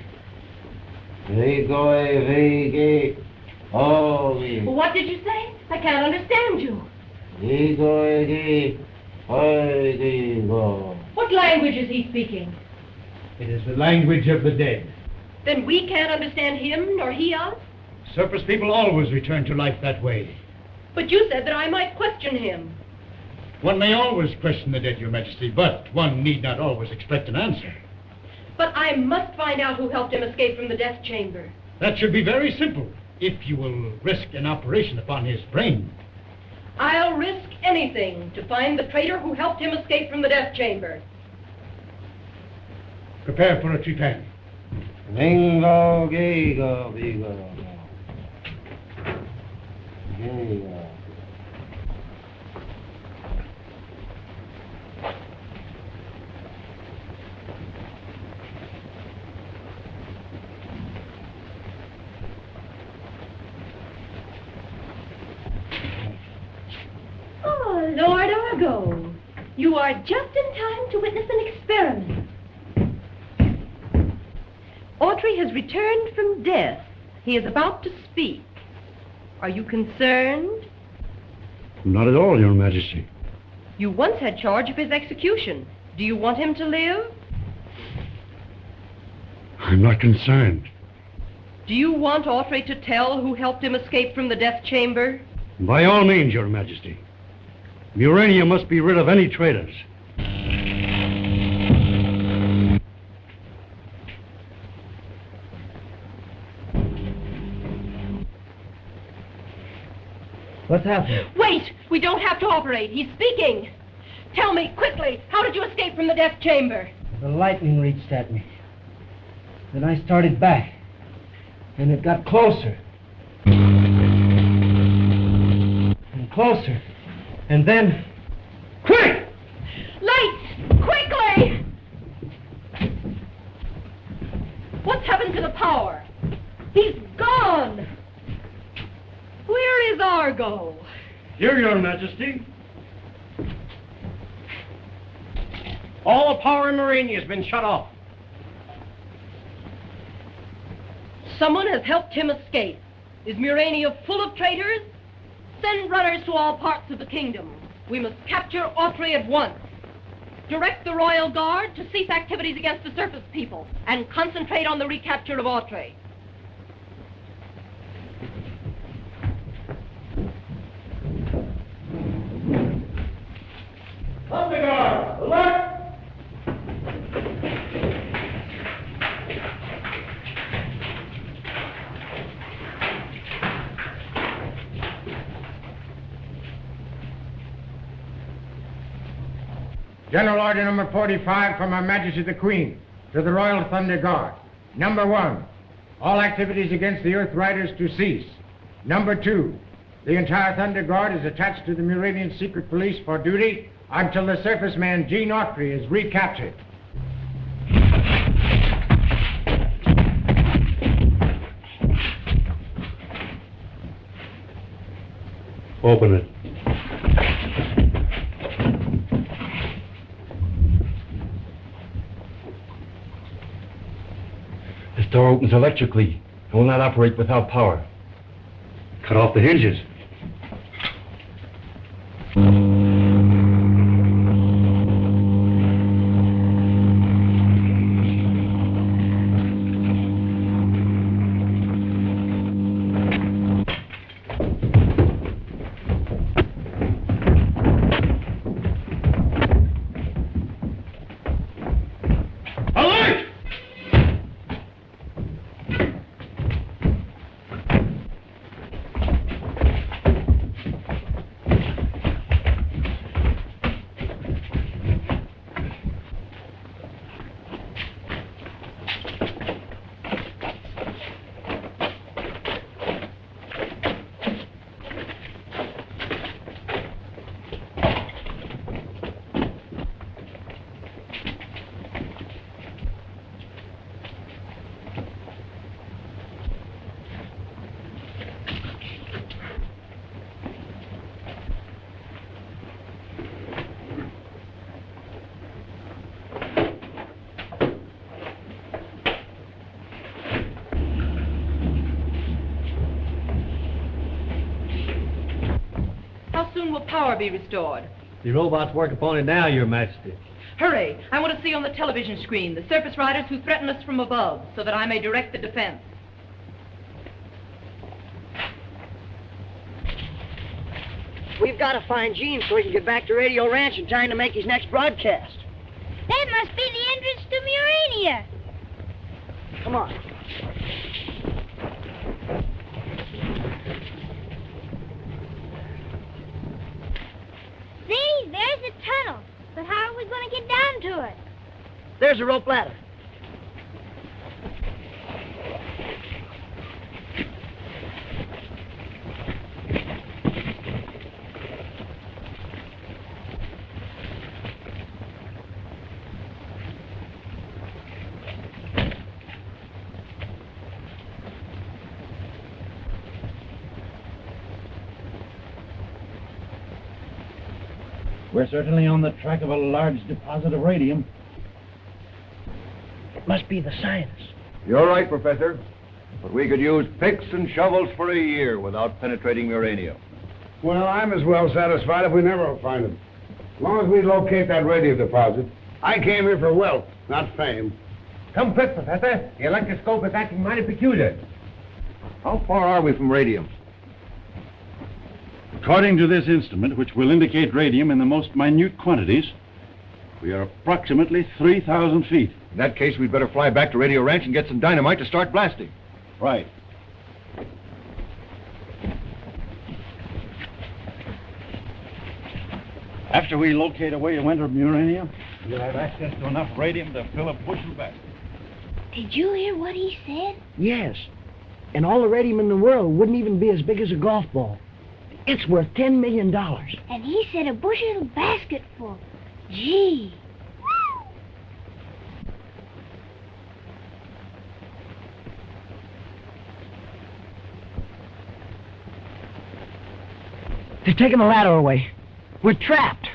What did you say? I can't understand you. What language is he speaking? It is the language of the dead. Then we can't understand him, nor he us? Surface people always return to life that way. But you said that I might question him. One may always question the dead, Your Majesty, but one need not always expect an answer. But I must find out who helped him escape from the death chamber. That should be very simple, if you will risk an operation upon his brain. I'll risk anything to find the traitor who helped him escape from the death chamber. Prepare for a trepan. Bingo, gigo, bigo. Gigo. Oh, Lord Argo, you are just in time to witness an experiment. Autry has returned from death. He is about to speak. Are you concerned? Not at all, Your Majesty. You once had charge of his execution. Do you want him to live? I'm not concerned. Do you want Autry to tell who helped him escape from the death chamber? By all means, Your Majesty. Murania must be rid of any traitors. What's happening? Wait! We don't have to operate. He's speaking. Tell me, quickly, how did you escape from the death chamber? The lightning reached at me. Then I started back. And it got closer. And closer. And then... Quick! Lights! Quickly! What's happened to the power? He's gone! Where is Argo? Here, Your Majesty. All the power in Murania has been shut off. Someone has helped him escape. Is Murania full of traitors? Send runners to all parts of the kingdom. We must capture Autry at once. Direct the Royal Guard to cease activities against the surface people and concentrate on the recapture of Autry. Thunder Guard, alert! General Order Number 45 from Her Majesty the Queen to the Royal Thunder Guard. Number 1, all activities against the Earth Riders to cease. Number 2, the entire Thunder Guard is attached to the Muranian Secret Police for duty until the surface man Gene Autry is recaptured. Open it. This door opens electrically and will not operate without power. Cut off the hinges. Power be restored. The robots work upon it now, Your Majesty. Hurry! I want to see on the television screen the surface riders who threaten us from above, so that I may direct the defense. We've got to find Gene so he can get back to Radio Ranch in time to make his next broadcast. That must be the entrance to Murania. Come on. See, there's a tunnel. But how are we going to get down to it? There's a rope ladder. We're certainly on the track of a large deposit of radium. It must be the science. You're right, Professor. But we could use picks and shovels for a year without penetrating uranium. Well, I'm as well satisfied if we never find it. As long as we locate that radium deposit. I came here for wealth, not fame. Come quick, Professor. The electroscope is acting mighty peculiar. How far are we from radium? According to this instrument, which will indicate radium in the most minute quantities, we are approximately 3,000 feet. In that case, we'd better fly back to Radio Ranch and get some dynamite to start blasting. Right. After we locate a way to enter Murania, we'll have access to enough radium to fill a bushel basket. Did you hear what he said? Yes. And all the radium in the world wouldn't even be as big as a golf ball. It's worth $10 million. And he said a bushel basket full. Gee. They're taking the ladder away. We're trapped.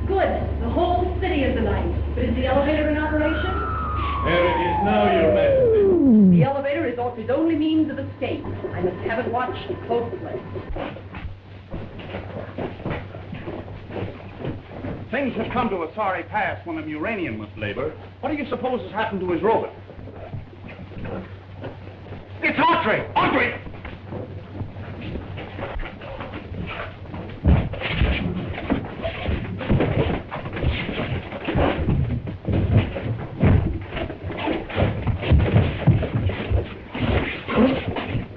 Good. The whole city is alight. But is the elevator in operation? There it is now, Your Majesty. The elevator is Autry's only means of escape. I must have it watched closely. Things have come to a sorry pass when the Muranian must labor. What do you suppose has happened to his robot? It's Autry! Autry!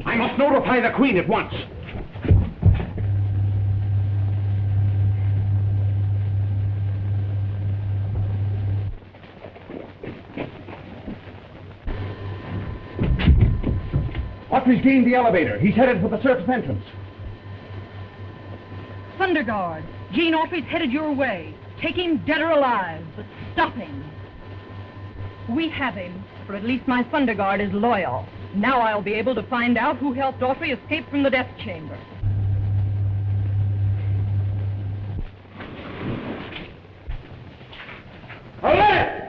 I must notify the Queen at once. Autry's gained the elevator. He's headed for the surface entrance. Thunder Guard, Gene Autry's headed your way. Take him dead or alive, but stop him. We have him, for at least my Thunder Guard is loyal. Now I'll be able to find out who helped Autry escape from the death chamber. Alert!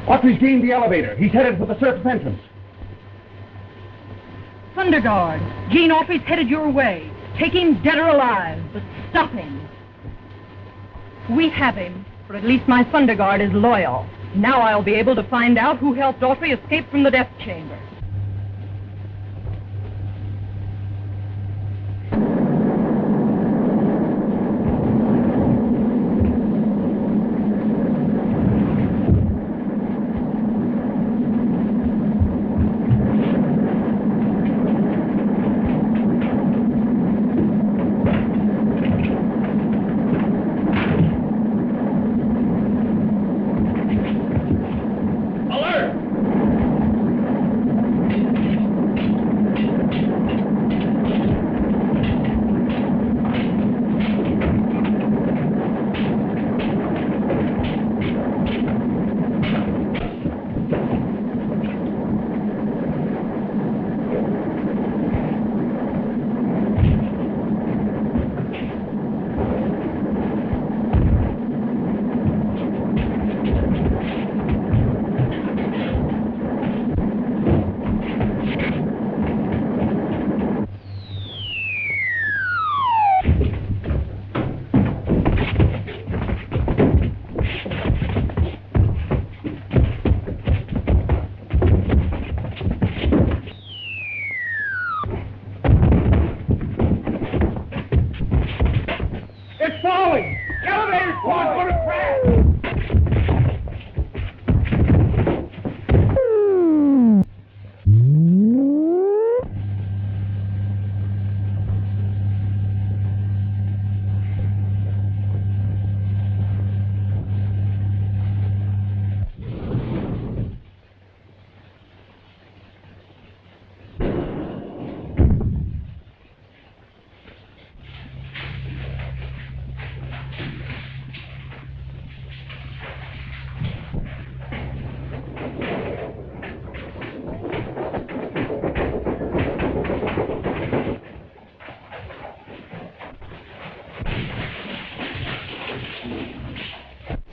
Autry's gained the elevator. He's headed for the surface entrance. Thunder Guard, Gene Autry's headed your way. Take him dead or alive, but stop him. We have him, for at least my Thunder Guard is loyal. Now I'll be able to find out who helped Autry escape from the death chamber.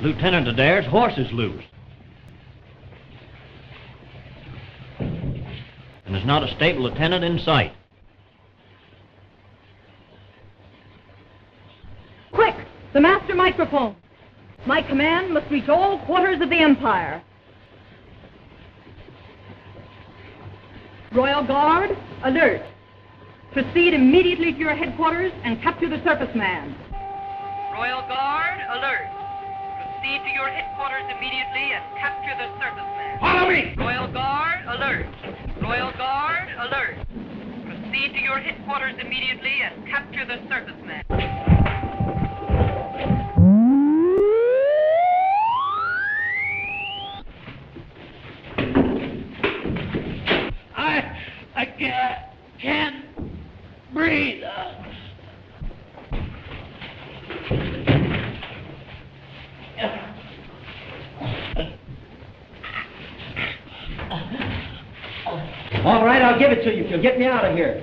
Lieutenant Adair's horse is loose. And there's not a stable lieutenant in sight. Quick! The master microphone. My command must reach all quarters of the Empire. Royal Guard, alert. Proceed immediately to your headquarters and capture the surface man. Royal Guard, alert. Proceed to your headquarters immediately and capture the surface man. Follow me! Royal Guard, alert. Royal Guard, alert. Proceed to your headquarters immediately and capture the surface man. I can't breathe. All right, I'll give it to you if you'll get me out of here.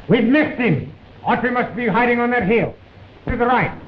We've missed him. Autry must be hiding on that hill. To the right.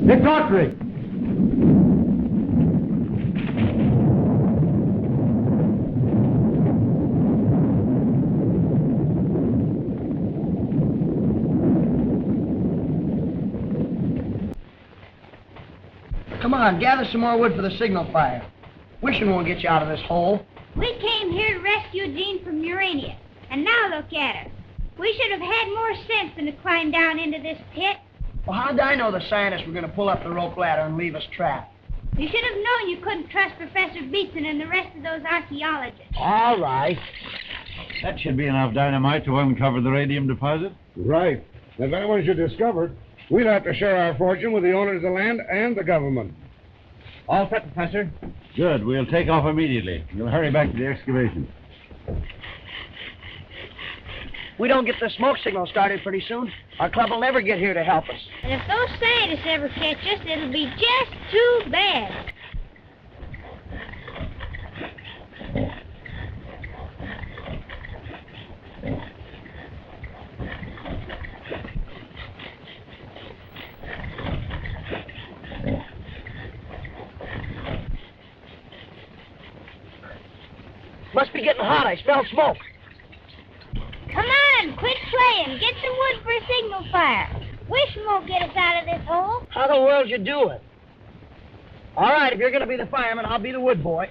It's Autry. Come on, gather some more wood for the signal fire. Wishing won't get you out of this hole. We came here to rescue Gene from Murania, and now look at her. We should have had more sense than to climb down into this pit. Well, how did I know the scientists were going to pull up the rope ladder and leave us trapped? You should have known you couldn't trust Professor Beatson and the rest of those archaeologists. All right. That should be enough dynamite to uncover the radium deposit. Right. If anyone should discover it, we'll have to share our fortune with the owners of the land and the government. All set, Professor. Good. We'll take off immediately. We'll hurry back to the excavation. We don't get the smoke signal started pretty soon, our club will never get here to help us. And if those scientists ever catch us, it'll be just too bad. Must be getting hot. I smell smoke. Come on, quit playing. Get the wood for a signal fire. Wish won't get us out of this hole. How the world you do it? All right, if you're going to be the fireman, I'll be the wood boy.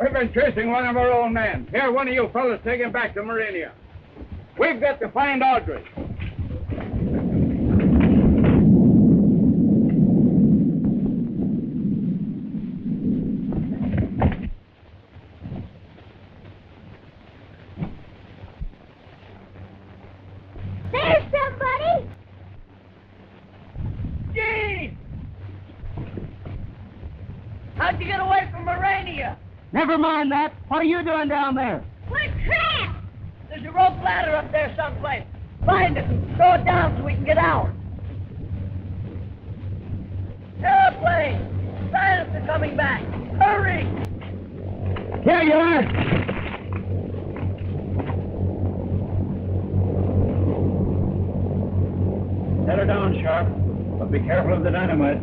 We've been chasing one of our own men. Here, one of you fellas take him back to Murania. We've got to find Autry. There's somebody! Gene! How'd you get away from Murania? Never mind that. What are you doing down there? We're trapped! There's a rope ladder up there someplace. Find it and throw it down so we can get out. Airplane! Scientists are coming back. Hurry! Here you are. Set her down, Sharp. But be careful of the dynamite.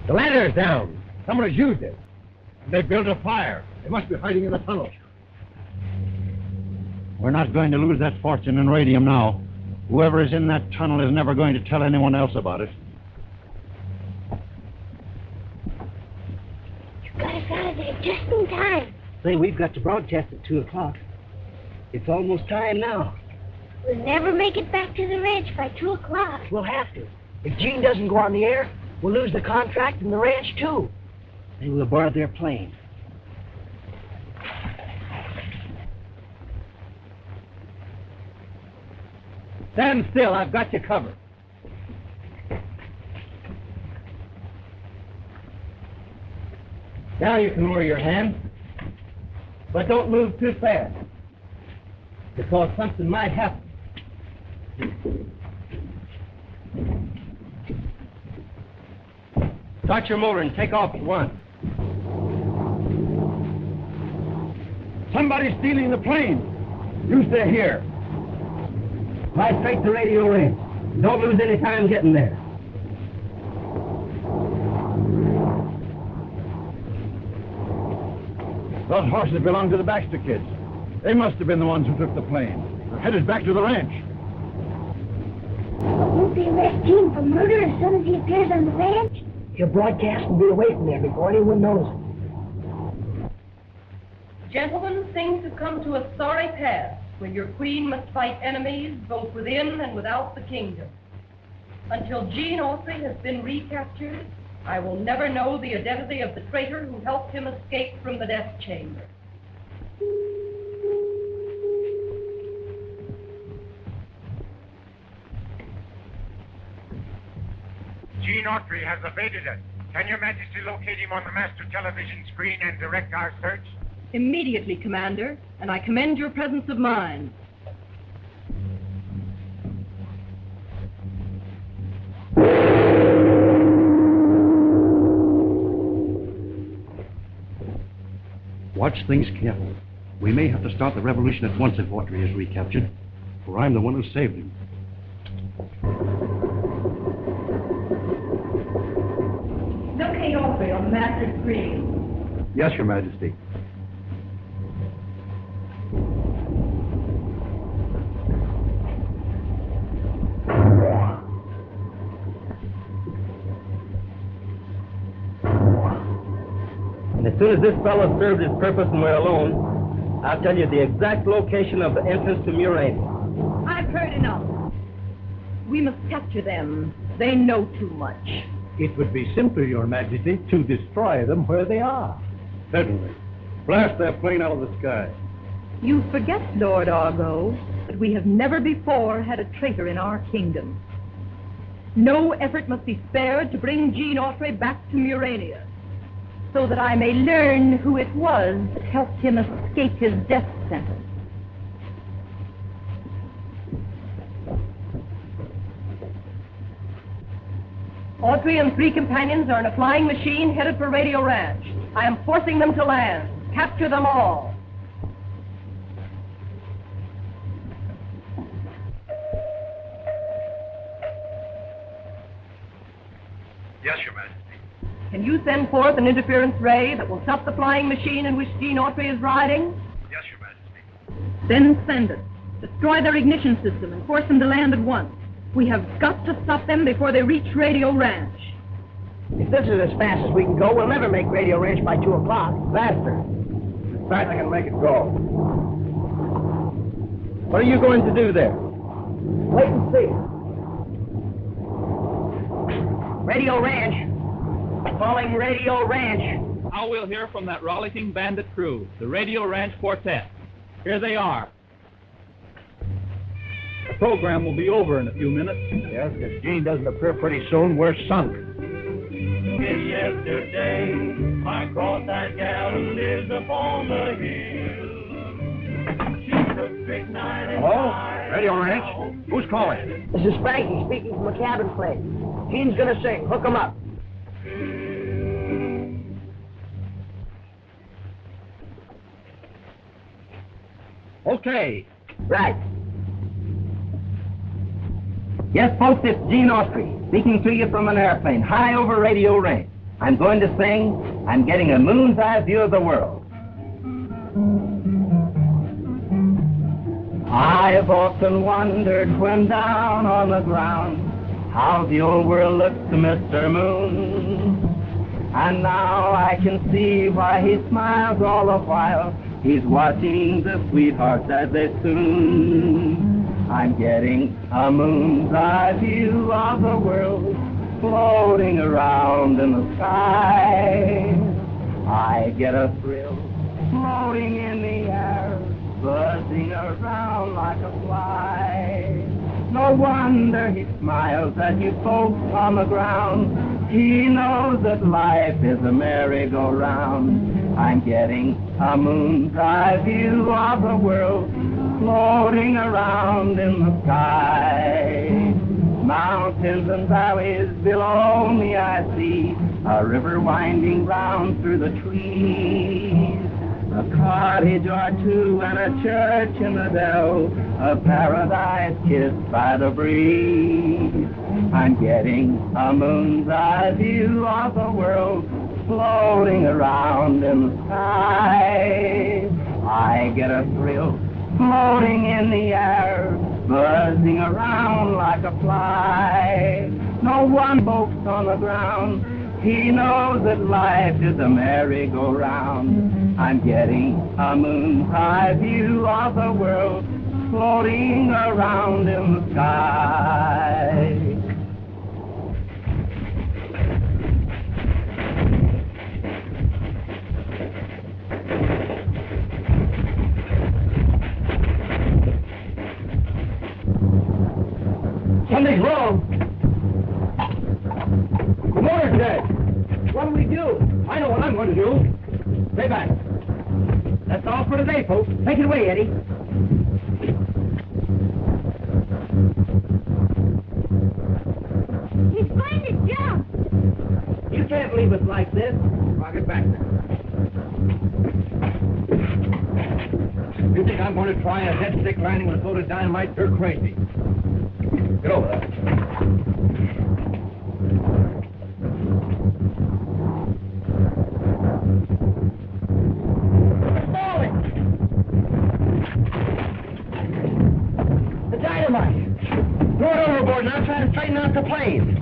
The ladder's down. Someone has used it. They built a fire. They must be hiding in the tunnel. We're not going to lose that fortune in radium now. Whoever is in that tunnel is never going to tell anyone else about it. You got us out of there just in time. Say, we've got to broadcast at 2 o'clock. It's almost time now. We'll never make it back to the ranch by 2 o'clock. We'll have to. If Gene doesn't go on the air, we'll lose the contract and the ranch, too. They will board their plane. Stand still. I've got you covered. Now you can lower your hand. But don't move too fast, because something might happen. Start your motor and take off at once. Somebody's stealing the plane. You stay here. Fly straight to Radio Ranch. Don't lose any time getting there. Those horses belong to the Baxter kids. They must have been the ones who took the plane. They're headed back to the ranch. Won't they arrest Gene for murder as soon as he appears on the ranch? He'll broadcast and be away from there before anyone knows it. Gentlemen, things have come to a sorry pass when your queen must fight enemies both within and without the kingdom. Until Gene Autry has been recaptured, I will never know the identity of the traitor who helped him escape from the death chamber. Gene Autry has evaded us. Can Your Majesty locate him on the master television screen and direct our search? Immediately, Commander, and I commend your presence of mind. Watch things carefully. We may have to start the revolution at once if Autry is recaptured, for I'm the one who saved him. Locate Autry on the master screen. Yes, Your Majesty. And as soon as this fellow served his purpose and we're alone, I'll tell you the exact location of the entrance to Murania. I've heard enough. We must capture them. They know too much. It would be simpler, Your Majesty, to destroy them where they are. Certainly. Blast that plane out of the sky. You forget, Lord Argo, that we have never before had a traitor in our kingdom. No effort must be spared to bring Gene Autry back to Murania, so that I may learn who it was that helped him escape his death sentence. Autry and 3 companions are in a flying machine headed for Radio Ranch. I am forcing them to land. Capture them all. Yes, Your Majesty. Can you send forth an interference ray that will stop the flying machine in which Gene Autry is riding? Yes, Your Majesty. Then send it. Destroy their ignition system and force them to land at once. We have got to stop them before they reach Radio Ranch. If this is as fast as we can go, we'll never make Radio Ranch by 2 o'clock. Faster. As fast as I can make it go. What are you going to do there? Wait and see. Radio Ranch. Calling Radio Ranch. Now we'll hear from that rollicking bandit crew, the Radio Ranch Quartet. Here they are. The program will be over in a few minutes. Yes, if Gene doesn't appear pretty soon, we're sunk. Yes, yesterday I caught that gal who lives upon the hill. She took big night and Hello? Radio Ranch? Who's calling? This is Frankie speaking from a cabin place. Gene's gonna sing. Hook him up. Okay. Right. Yes, folks, it's Gene Autry, speaking to you from an airplane, high over Radio Ranch. I'm going to sing, I'm getting a moon's eye view of the world. I've often wondered when down on the ground how the old world looks to Mr. Moon. And now I can see why he smiles all the while. He's watching the sweethearts as they soon. I'm getting a moon's eye view of the world floating around in the sky. I get a thrill floating in the air, buzzing around like a fly. No wonder he smiles at you folks on the ground. He knows that life is a merry-go-round. I'm getting a moon's eye view of the world floating around in the sky. Mountains and valleys below me I see, a river winding round through the trees. A cottage or two and a church in the dell, a paradise kissed by the breeze. I'm getting a moon's eye view of the world floating around in the sky. I get a thrill floating in the air, buzzing around like a fly. No one folks on the ground, he knows that life is a merry-go-round. I'm getting a moon's eye view of the world floating around in the sky. Something's wrong. The motor's dead. What do we do? I know what I'm going to do. Stay back. That's all for today, folks. Take it away, Eddie. He's going to jump. You can't leave us like this. I'll get back there. You think I'm going to try a dead stick landing with a load of dynamite? You're crazy. Get over there. It's falling. The dynamite. Throw it overboard now. Try to straighten out the plane.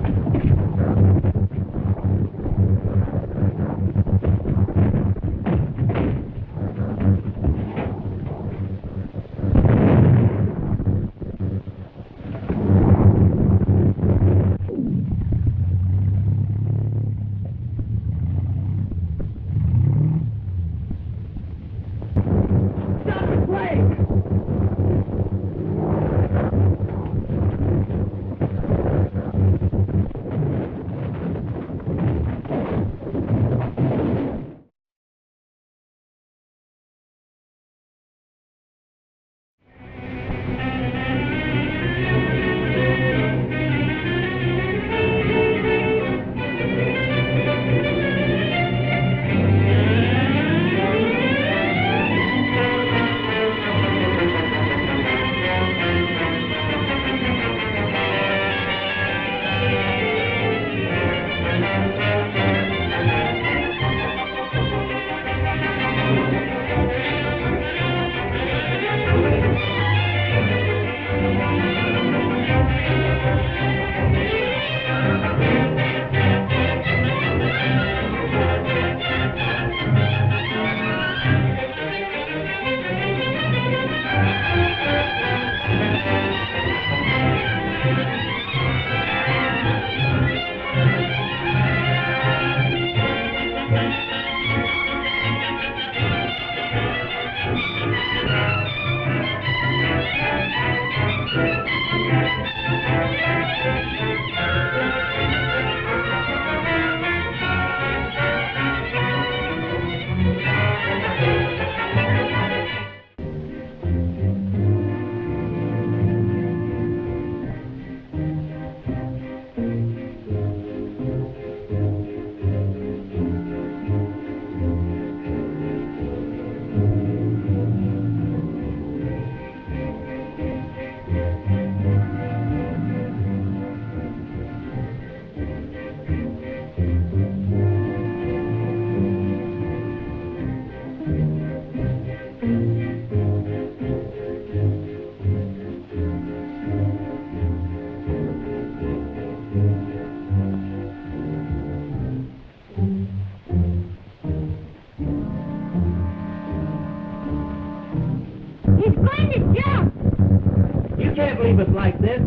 You can't leave us like this.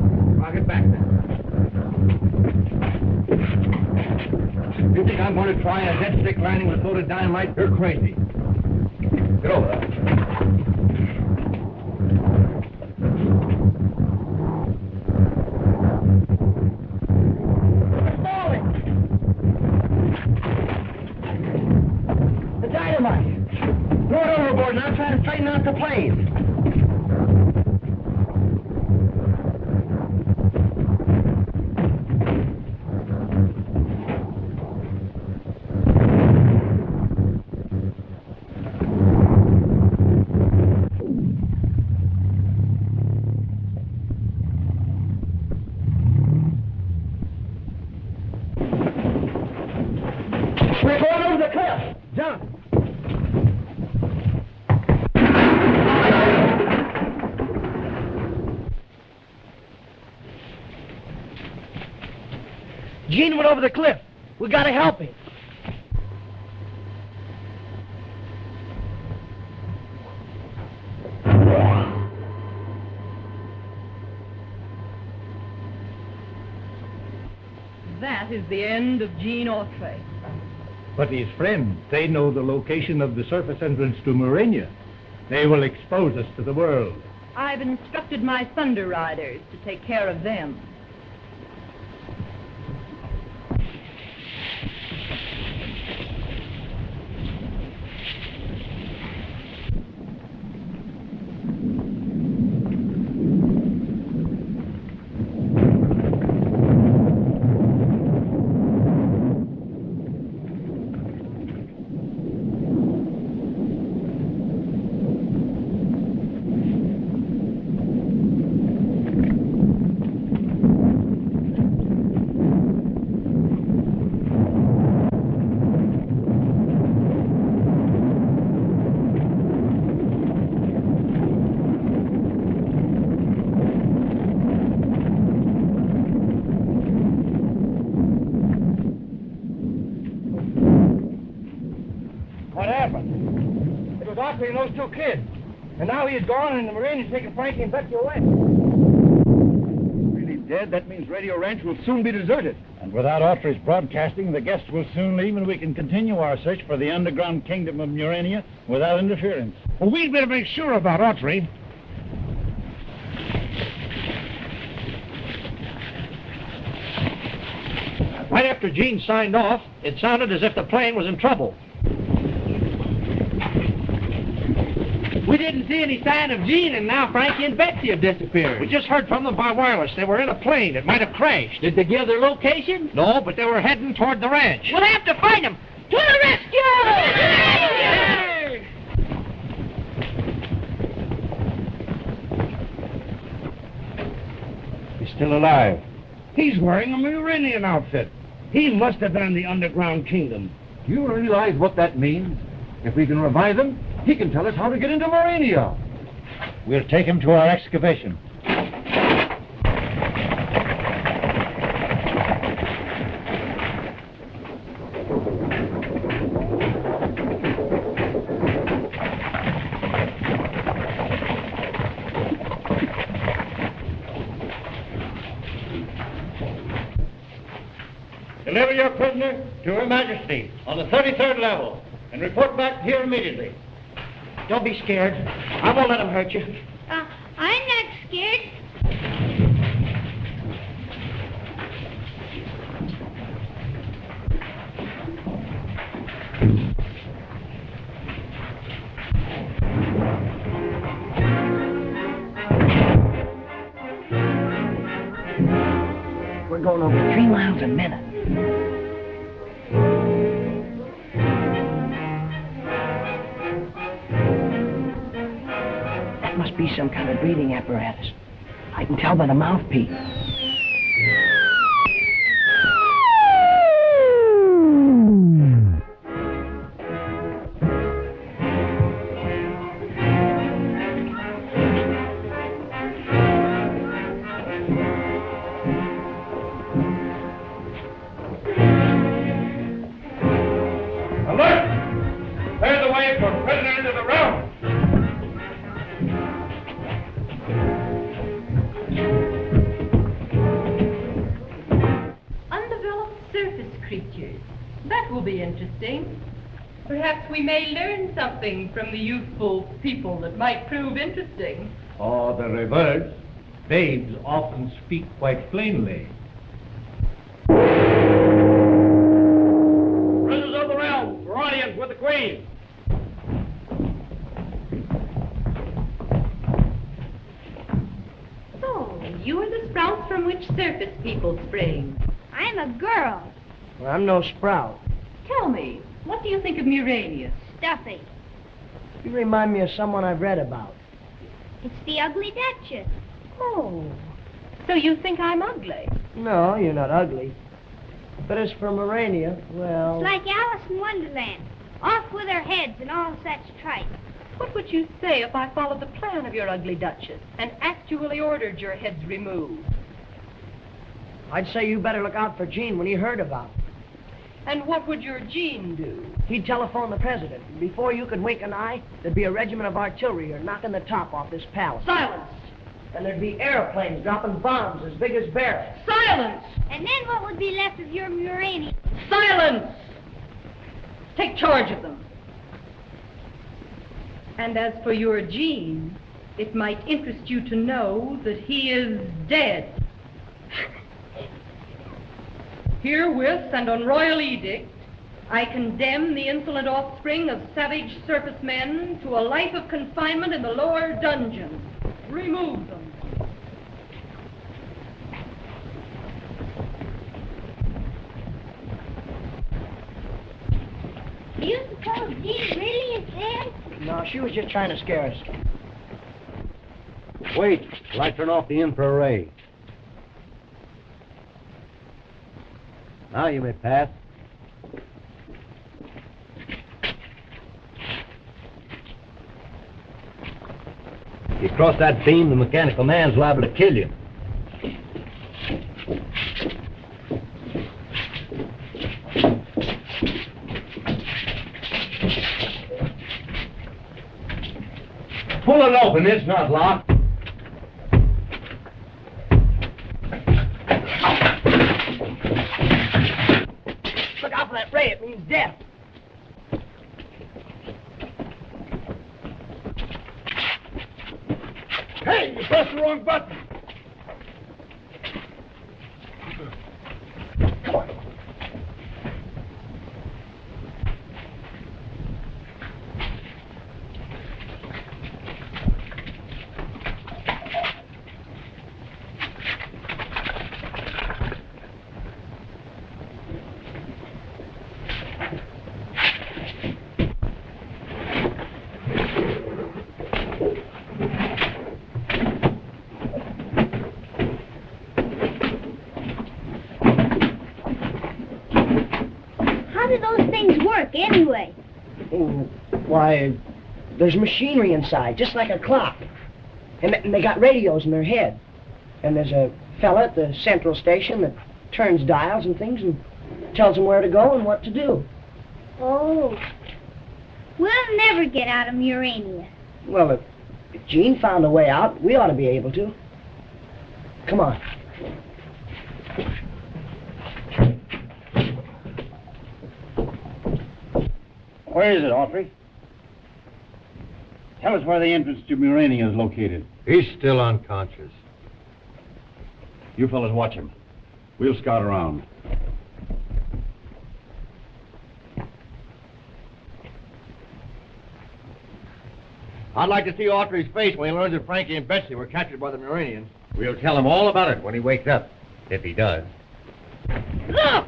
I'll get back now. You think I'm going to try a head stick landing with loaded dynamite? You're crazy. Get over there. The dynamite. Throw it overboard now. Try to straighten out the plane. We're going over the cliff. Jump. Gene went over the cliff. We gotta help him. That is the end of Gene Autry. But his friends, they know the location of the surface entrance to Murania. They will expose us to the world. I've instructed my Thunder Riders to take care of them. What happened? It was Autry and those two kids. And now he is gone and the Marines taking Frankie and Betsy away. Really dead? That means Radio Ranch will soon be deserted. And without Autry's broadcasting, the guests will soon leave and we can continue our search for the underground kingdom of Murania without interference. Well, we'd better make sure about Autry. Right after Gene signed off, it sounded as if the plane was in trouble. We didn't see any sign of Gene, and now Frankie and Betsy have disappeared. We just heard from them by wireless. They were in a plane. It might have crashed. Did they give their location? No, but they were heading toward the ranch. We'll have to find them. To the rescue! He's still alive. He's wearing a Muranian outfit. He must have been in the underground kingdom. Do you realize what that means? If we can revive him, he can tell us how to get into Murania. We'll take him to our excavation. Deliver your prisoner to Her Majesty on the 33rd level and report back here immediately. Don't be scared. I won't let him hurt you. I'm not scared. We're going over 3 miles a minute. That must be some kind of breathing apparatus. I can tell by the mouthpiece. Perhaps we may learn something from the youthful people that might prove interesting. Or the reverse. Babes often speak quite plainly. Prisoners of the realm, for audience with the Queen. So, you are the sprouts from which surface people spring. I'm a girl. Well, I'm no sprout. Tell me, what do you think of Murania? Stuffy. You remind me of someone I've read about. It's the ugly Duchess. Oh, so you think I'm ugly? No, you're not ugly. But as for Murania, well... It's like Alice in Wonderland. Off with her heads and all such tripe. What would you say if I followed the plan of your ugly Duchess and actually ordered your heads removed? I'd say you better look out for Gene when he heard about it. And what would your Gene do? He'd telephone the president. Before you could wink an eye, there'd be a regiment of artillery here knocking the top off this palace. Silence! And there'd be airplanes dropping bombs as big as barrels. Silence! And then what would be left of your Murania? Silence! Take charge of them. And as for your Gene, it might interest you to know that he is dead. Herewith and on royal edict, I condemn the insolent offspring of savage surface men to a life of confinement in the lower dungeon. Remove them. Do you suppose Gene really is dead? No, she was just trying to scare us. Wait till I turn off the infrared. Now you may pass. If you cross that beam, the mechanical man's liable to kill you. Pull it open, it's not locked. Look out for that ray, it means death. Hey, you pressed the wrong button. Come on. anyway? Oh, why, there's machinery inside, just like a clock. And they got radios in their head. And there's a fella at the central station that turns dials and things and tells them where to go and what to do. Oh. We'll never get out of Murania. Well, if Gene found a way out, we ought to be able to. Come on. Where is it, Autry? Tell us where the entrance to Murania is located. He's still unconscious. You fellas watch him. We'll scout around. I'd like to see Autry's face when he learns that Frankie and Betsy were captured by the Muranians. We'll tell him all about it when he wakes up, if he does. Look!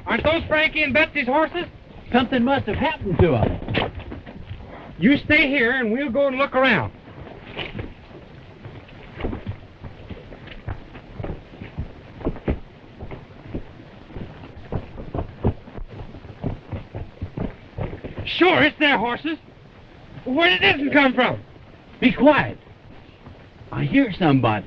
Aren't those Frankie and Betsy's horses? Something must have happened to them. You stay here and we'll go and look around. Sure, it's their horses. Where did this come from? Be quiet. I hear somebody.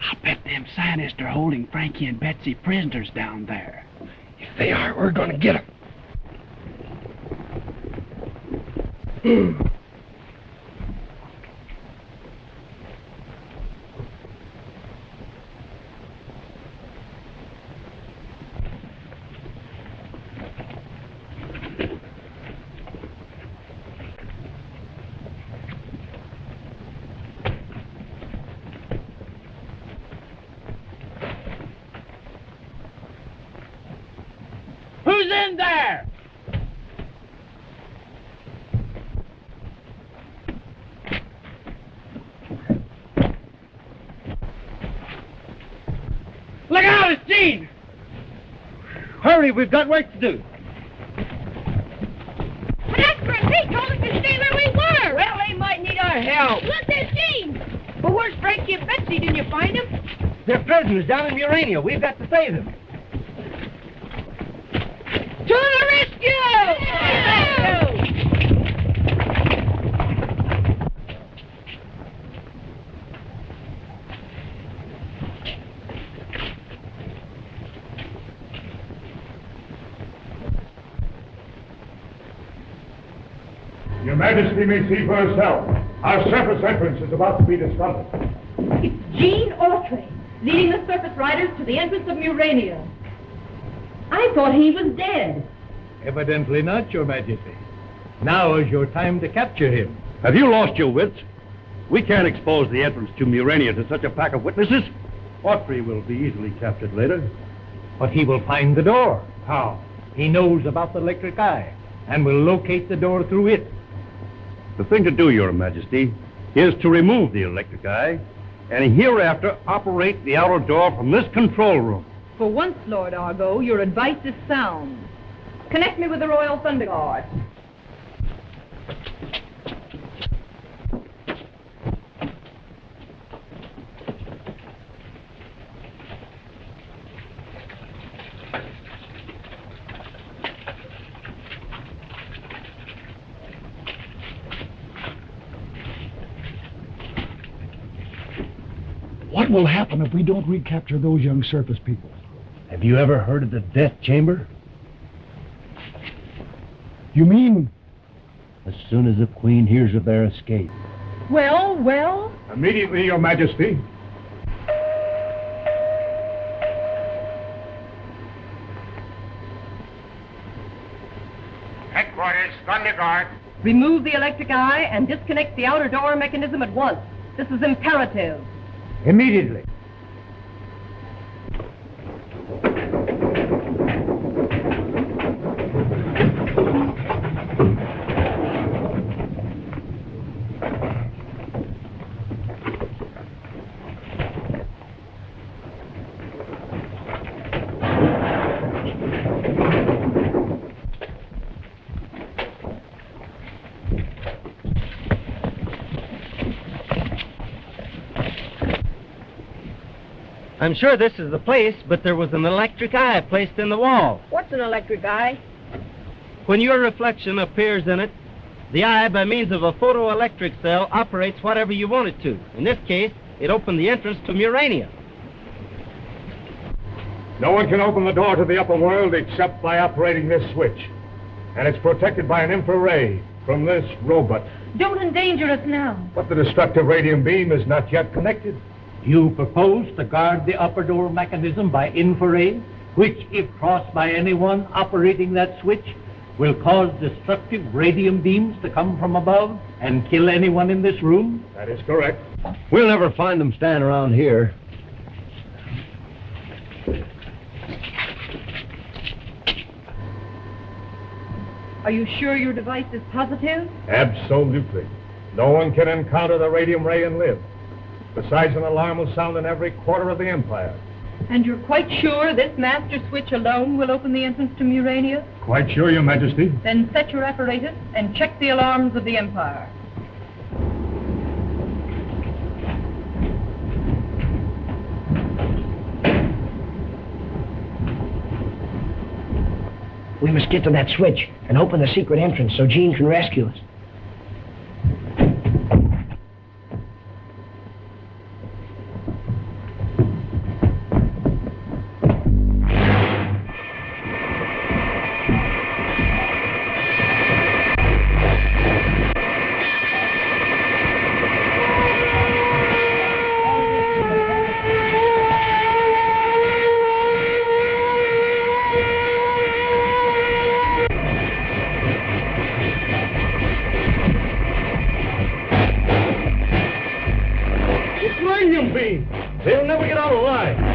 I bet them scientists are holding Frankie and Betsy prisoners down there. If they are, we're going to get them. Who's in there? Look out, it's Gene! Hurry, we've got work to do. That's Frankie told us to stay where we were. Well, they might need our help. Look, there's Gene. But where's Frankie and Betsy? Didn't you find them? They're prisoners down in Murania. We've got to save them. To the rescue! Yeah! Your Majesty may see for herself. Our surface entrance is about to be discovered. It's Gene Autry, leading the surface riders to the entrance of Murania. I thought he was dead. Evidently not, Your Majesty. Now is your time to capture him. Have you lost your wits? We can't expose the entrance to Murania to such a pack of witnesses. Autry will be easily captured later. But he will find the door. How? He knows about the electric eye and will locate the door through it. The thing to do, Your Majesty, is to remove the electric eye and hereafter operate the outer door from this control room. For once, Lord Argo, your advice is sound. Connect me with the Royal Thunder Guard. What will happen if we don't recapture those young surface people? Have you ever heard of the death chamber? You mean? As soon as the Queen hears of their escape. Well? Immediately, Your Majesty. Headquarters, Thunder Guard. Remove the electric eye and disconnect the outer door mechanism at once. This is imperative. Immediately. I'm sure this is the place, but there was an electric eye placed in the wall. What's an electric eye? When your reflection appears in it, the eye, by means of a photoelectric cell, operates whatever you want it to. In this case, it opened the entrance to Murania. No one can open the door to the upper world except by operating this switch. And it's protected by an infrared from this robot. Don't endanger us now. But the destructive radium beam is not yet connected. You propose to guard the upper door mechanism by infrared, which, if crossed by anyone operating that switch, will cause destructive radium beams to come from above and kill anyone in this room? That is correct. We'll never find them standing around here. Are you sure your device is positive? Absolutely. No one can encounter the radium ray and live. Besides, an alarm will sound in every quarter of the Empire. And you're quite sure this master switch alone will open the entrance to Murania? Quite sure, Your Majesty. Then set your apparatus and check the alarms of the Empire. We must get to that switch and open the secret entrance so Gene can rescue us. They'll never get out alive.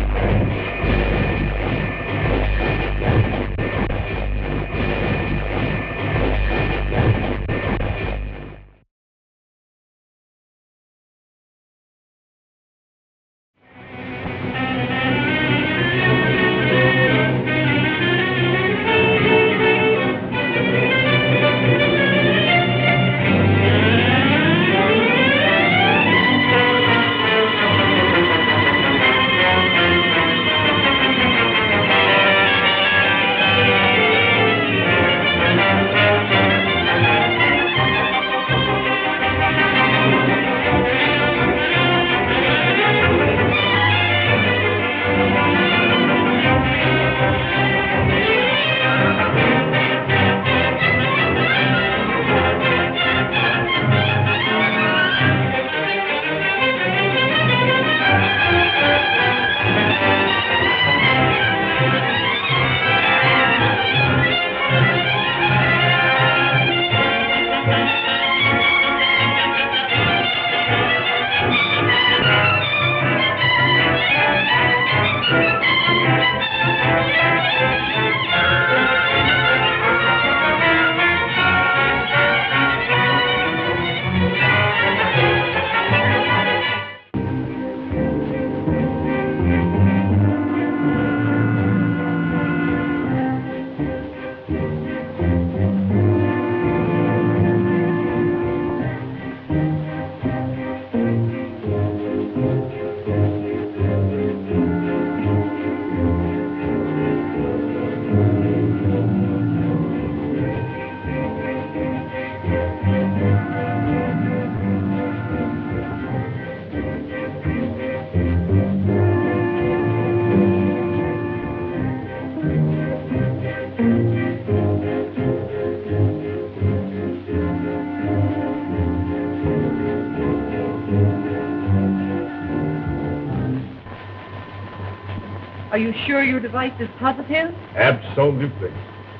Are you sure your device is positive? Absolutely.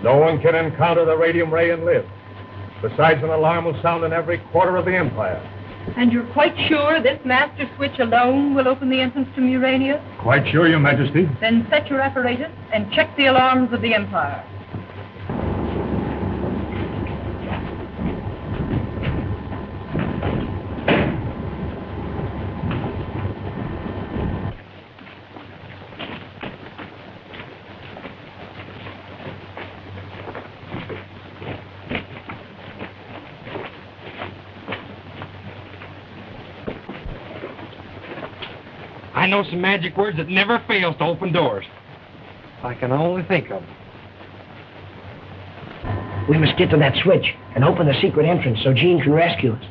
No one can encounter the radium ray and live. Besides, an alarm will sound in every quarter of the Empire. And you're quite sure this master switch alone will open the entrance to Murania? Quite sure, Your Majesty. Then set your apparatus and check the alarms of the Empire. I know some magic words that never fails to open doors. I can only think of them. We must get to that switch and open the secret entrance so Gene can rescue us.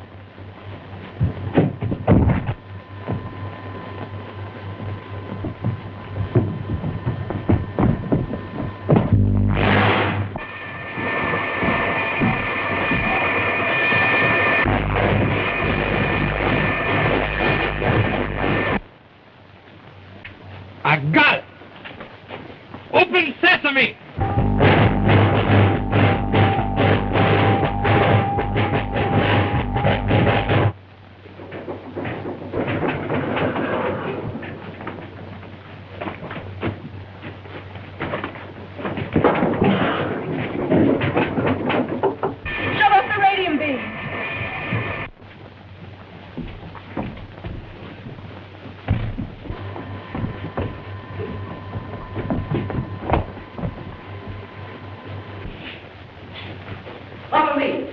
I got it! Open sesame! Shut off the radium beam. Follow me.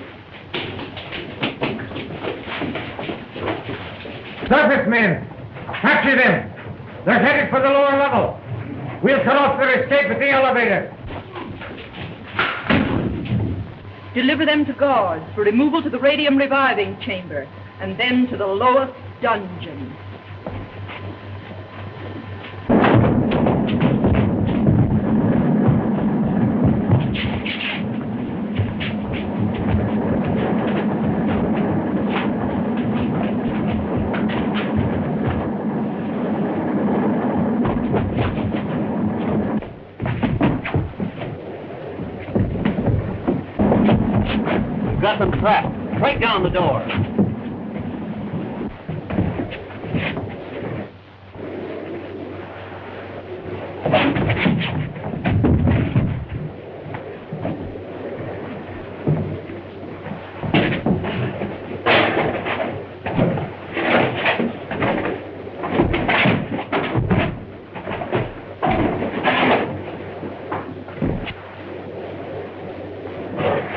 Surface men! Capture them! They're headed for the lower level. We'll cut off their escape at the elevator. Deliver them to guards for removal to the radium reviving chamber, and then to the lowest dungeon. We've got them trapped. Break down the door.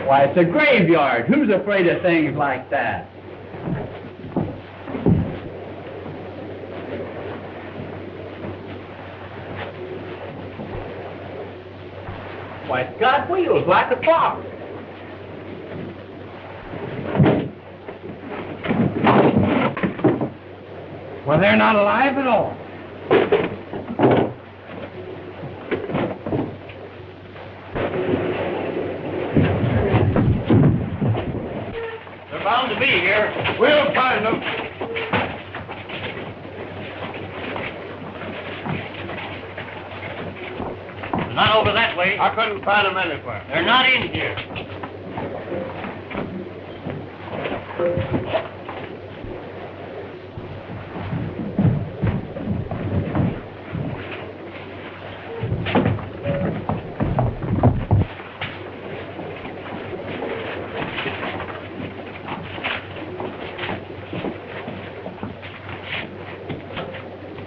Why, it's a graveyard. Who's afraid of things like that? Why, it's got wheels like a box. Well, they're not alive at all. They're bound to be here. We'll find them. They're not over that way. I couldn't find them anywhere. They're not in here.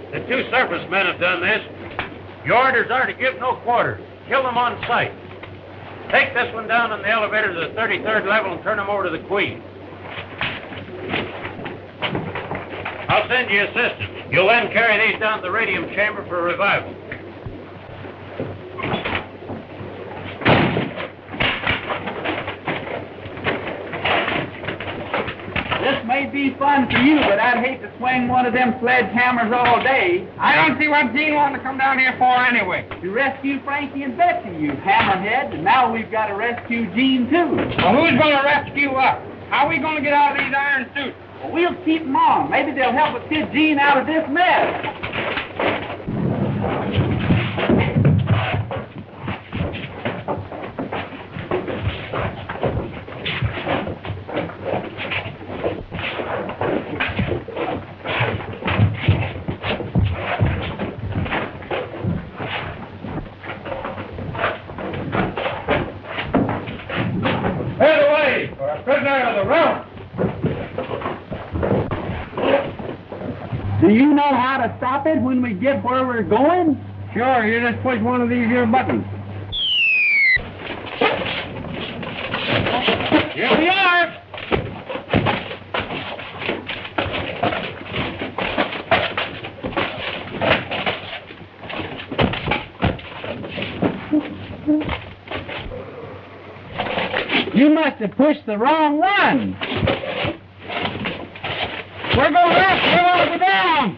The two surface men have done this. Your orders are to give no quarter. Kill them on sight. Take this one down on the elevator to the 33rd level and turn him over to the Queen. I'll send you a system. You'll then carry these down to the radium chamber for revival. This may be fun for you, but I'd hate to swing one of them sledgehammers all day. I don't see what Gene wanted to come down here for anyway. To rescue Frankie and Betsy, you hammerhead, and now we've got to rescue Gene, too. Well, who's going to rescue us? How are we going to get out of these iron suits? Well, we'll keep them on. Maybe they'll help us get Gene out of this mess. Head away for a prisoner of the realm. Do you know how to stop it when we get where we're going? Sure, you just push one of these here buttons. Here we are. must have pushed the wrong one. We're going up. We want to go down.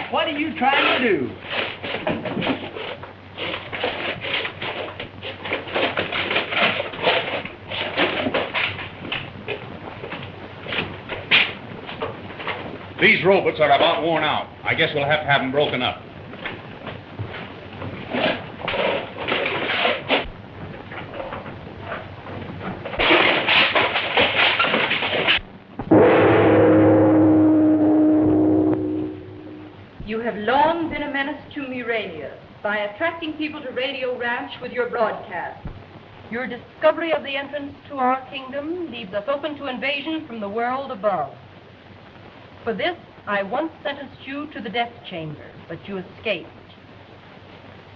What are you trying to do? These robots are about worn out. I guess we'll have to have them broken up. You have long been a menace to Murania by attracting people to Radio Ranch with your broadcast. Your discovery of the entrance to our kingdom leaves us open to invasion from the world above. For this, I once sentenced you to the death chamber, but you escaped.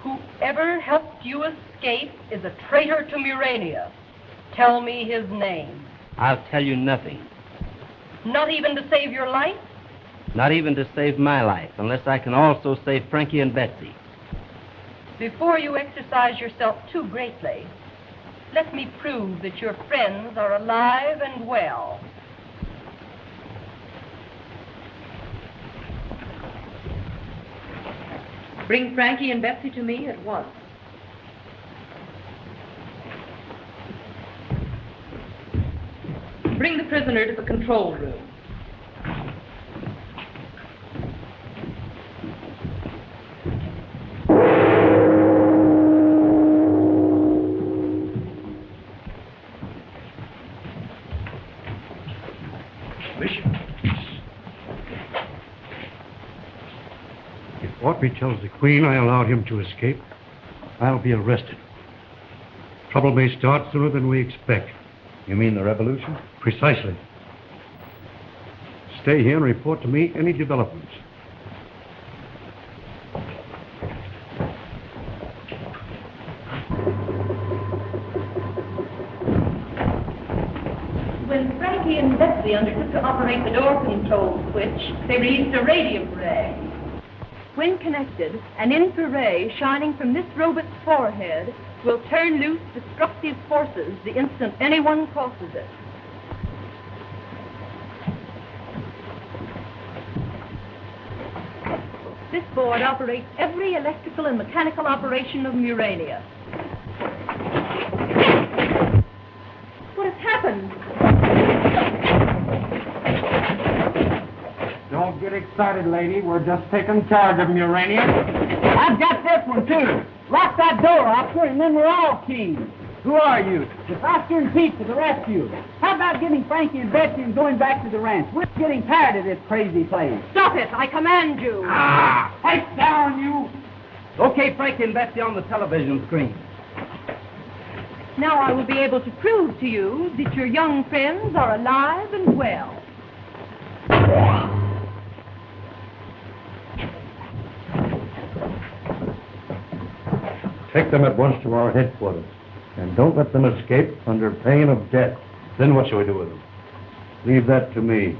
Whoever helped you escape is a traitor to Murania. Tell me his name. I'll tell you nothing. Not even to save your life? Not even to save my life, unless I can also save Frankie and Betsy. Before you exercise yourself too greatly, let me prove that your friends are alive and well. Bring Frankie and Betsy to me at once. Bring the prisoner to the control room. Autry tells the Queen I allowed him to escape, I'll be arrested. Trouble may start sooner than we expect. You mean the revolution? Precisely. Stay here and report to me any developments. When Frankie and Betsy undertook to operate the door control switch, they released a radium ray. When connected, an infrared shining from this robot's forehead will turn loose destructive forces the instant anyone crosses it. This board operates every electrical and mechanical operation of Murania. What has happened? Don't get excited, lady. We're just taking charge of Murania. I've got this one, too. Lock that door, officer, and then we're all keen. Who are you? It's Oscar and Pete to the rescue. How about getting Frankie and Betsy and going back to the ranch? We're getting tired of this crazy place. Stop it! I command you! Head down, you! Okay, Frankie and Betsy on the television screen. Now I will be able to prove to you that your young friends are alive and well. Take them at once to our headquarters. And don't let them escape under pain of death. Then what shall we do with them? Leave that to me.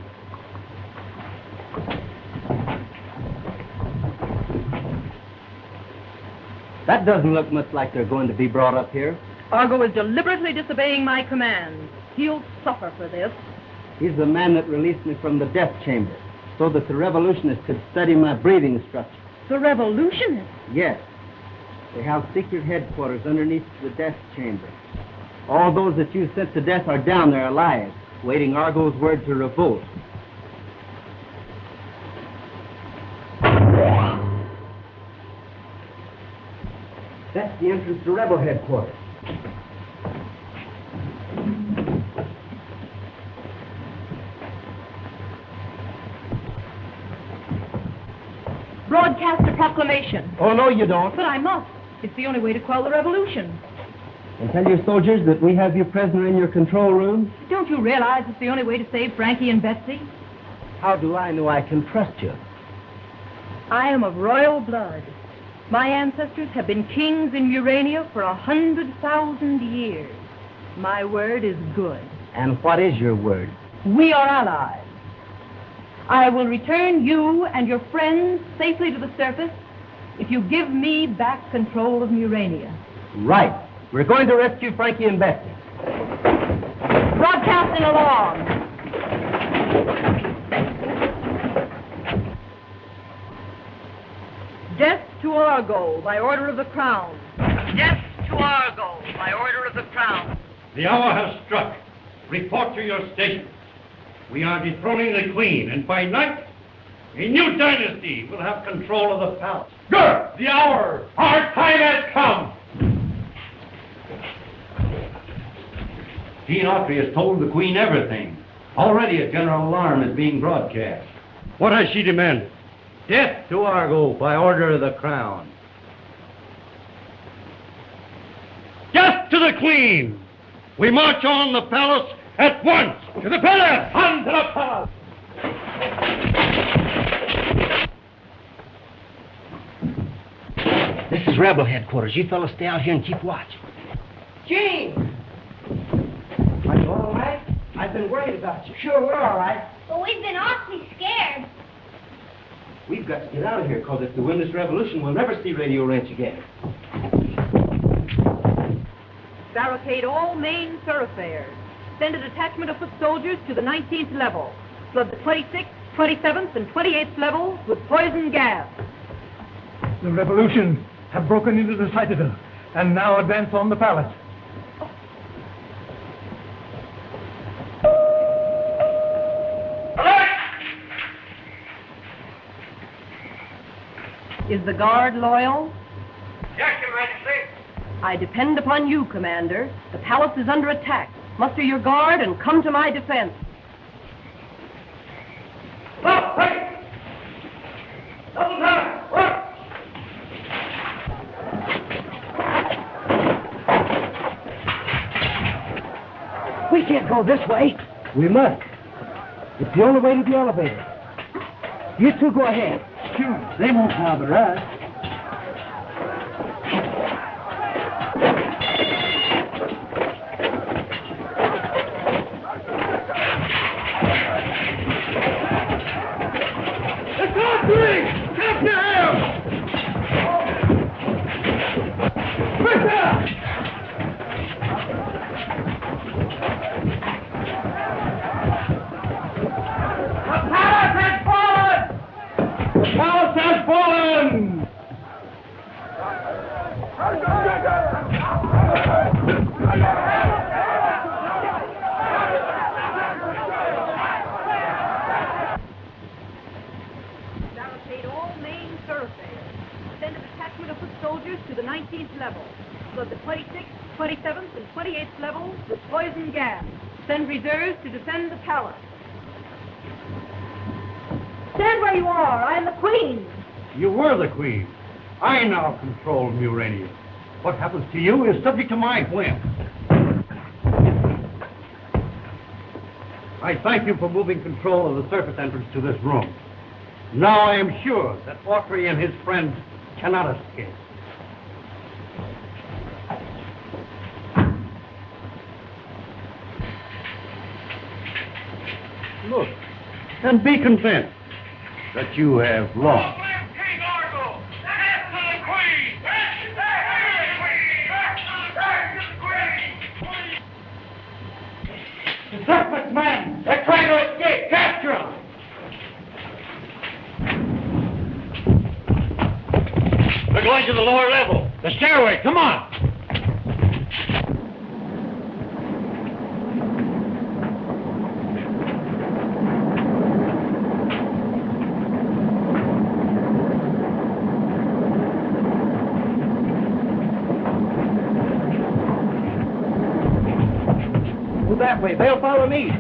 That doesn't look much like they're going to be brought up here. Argo is deliberately disobeying my commands. He'll suffer for this. He's the man that released me from the death chamber, so that the revolutionists could study my breathing structure. The revolutionists? Yes. They have secret headquarters underneath the death chamber. All those that you sent to death are down there alive, waiting Argo's word to revolt. That's the entrance to rebel headquarters. Broadcast a proclamation. Oh, no, you don't. But I must. It's the only way to quell the revolution. And tell your soldiers that we have you prisoner in your control room. Don't you realize it's the only way to save Frankie and Betsy? How do I know I can trust you? I am of royal blood. My ancestors have been kings in Urania for 100,000 years. My word is good. And what is your word? We are allies. I will return you and your friends safely to the surface if you give me back control of Murania. Right. We're going to rescue Frankie and Betsy. Broadcasting along. Death to Argo by order of the Crown. Death to Argo by order of the Crown. The hour has struck. Report to your station. We are dethroning the Queen, and by night, a new dynasty will have control of the palace. Good! The hour! Our time has come! Gene Autry has told the Queen everything. Already a general alarm is being broadcast. What has she demanded? Death to Argo by order of the Crown. Death to the Queen! We march on the palace at once! To the palace! On to the palace! This is rebel headquarters. You fellas stay out here and keep watch. Gene! Are you all right? I've been worried about you. Sure, we're all right. But we've been awfully scared. We've got to get out of here, because if we win this revolution, we'll never see Radio Ranch again. Barricade all main thoroughfares. Send a detachment of foot soldiers to the 19th level. Flood the 26th, 27th, and 28th levels with poison gas. The revolution have broken into the citadel and now advance on the palace. Is the guard loyal? Yes, Your Majesty. I depend upon you, Commander. The palace is under attack. Muster your guard and come to my defense. Stop! Hey! Double time! Work! We can't go this way. We must. It's the only way to the elevator. You two go ahead. Sure, they won't bother us. Barricade all main thoroughfares. Send a detachment of foot soldiers to the 19th level. Flood the 26th, 27th, and 28th levels with poison gas. Send reserves to defend the palace. Stand where you are. I am the Queen. You were the Queen. I now control Murania. What happens to you is subject to my whim. I thank you for moving control of the surface entrance to this room. Now I am sure that Autry and his friends cannot escape. Look, and be content that you have lost. The surface men! They're trying to way to the lower level. The stairway, come on. Move that way. They'll follow me.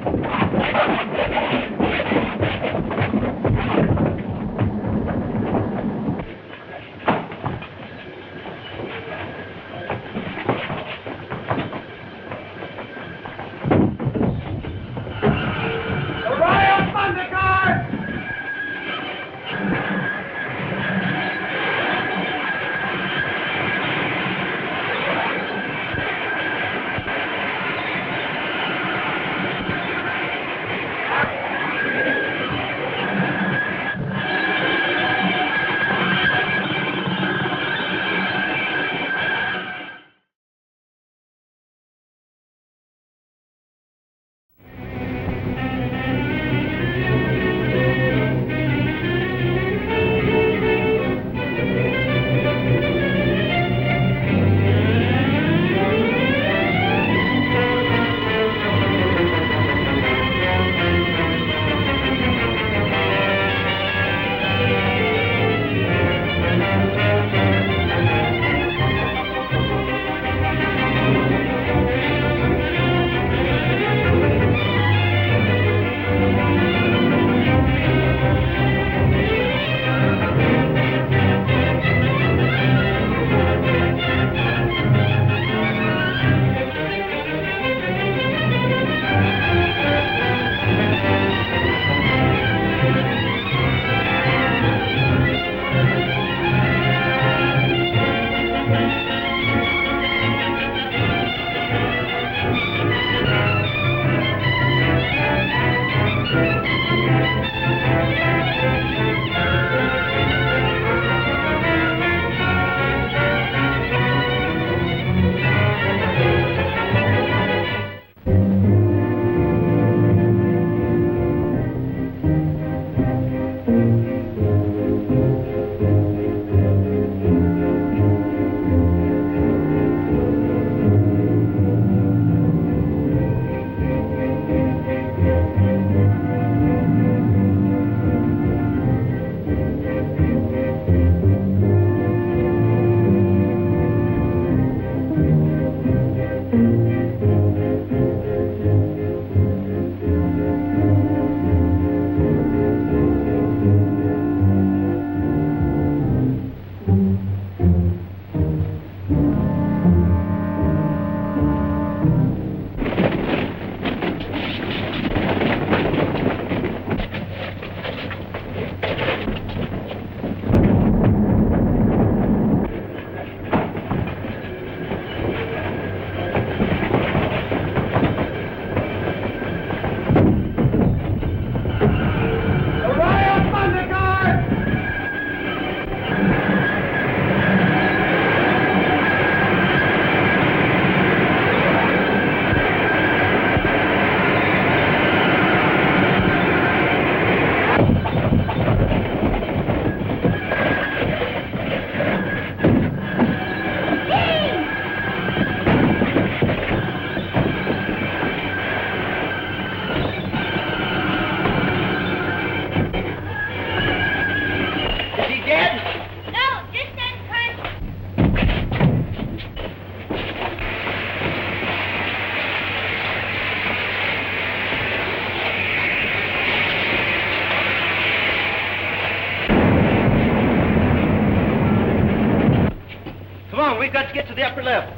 We've got to get to the upper level.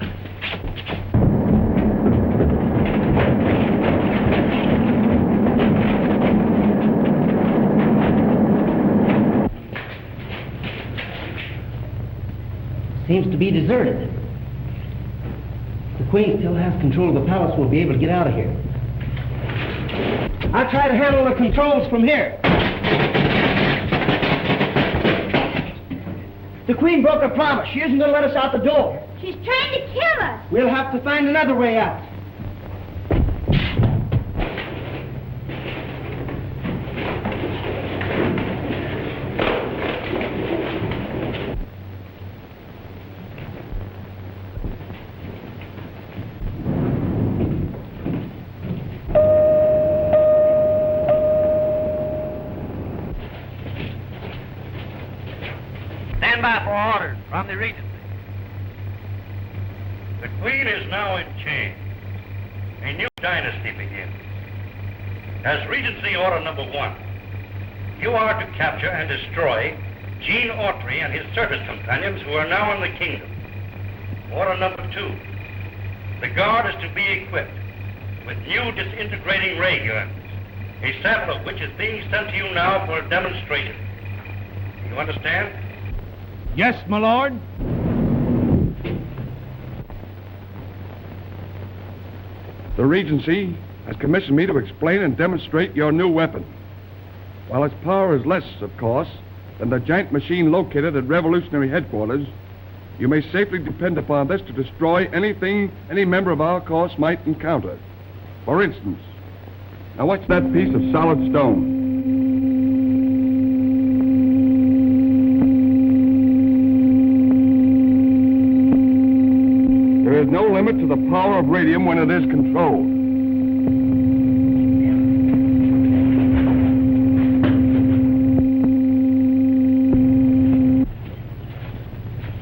Seems to be deserted. The Queen still has control of the palace. We'll be able to get out of here. I'll try to handle the controls from here. The Queen broke her promise. She isn't going to let us out the door. She's trying to kill us. We'll have to find another way out. by for orders from the Regency. The Queen is now in chains. A new dynasty begins. As Regency Order Number 1, you are to capture and destroy Gene Autry and his circus companions who are now in the kingdom. Order Number 2, the Guard is to be equipped with new disintegrating ray guns, a sample of which is being sent to you now for a demonstration. You understand? Yes, my lord. The Regency has commissioned me to explain and demonstrate your new weapon. While its power is less, of course, than the giant machine located at Revolutionary Headquarters, you may safely depend upon this to destroy anything any member of our corps might encounter. For instance, now watch that piece of solid stone. There is no limit to the power of radium when it is controlled.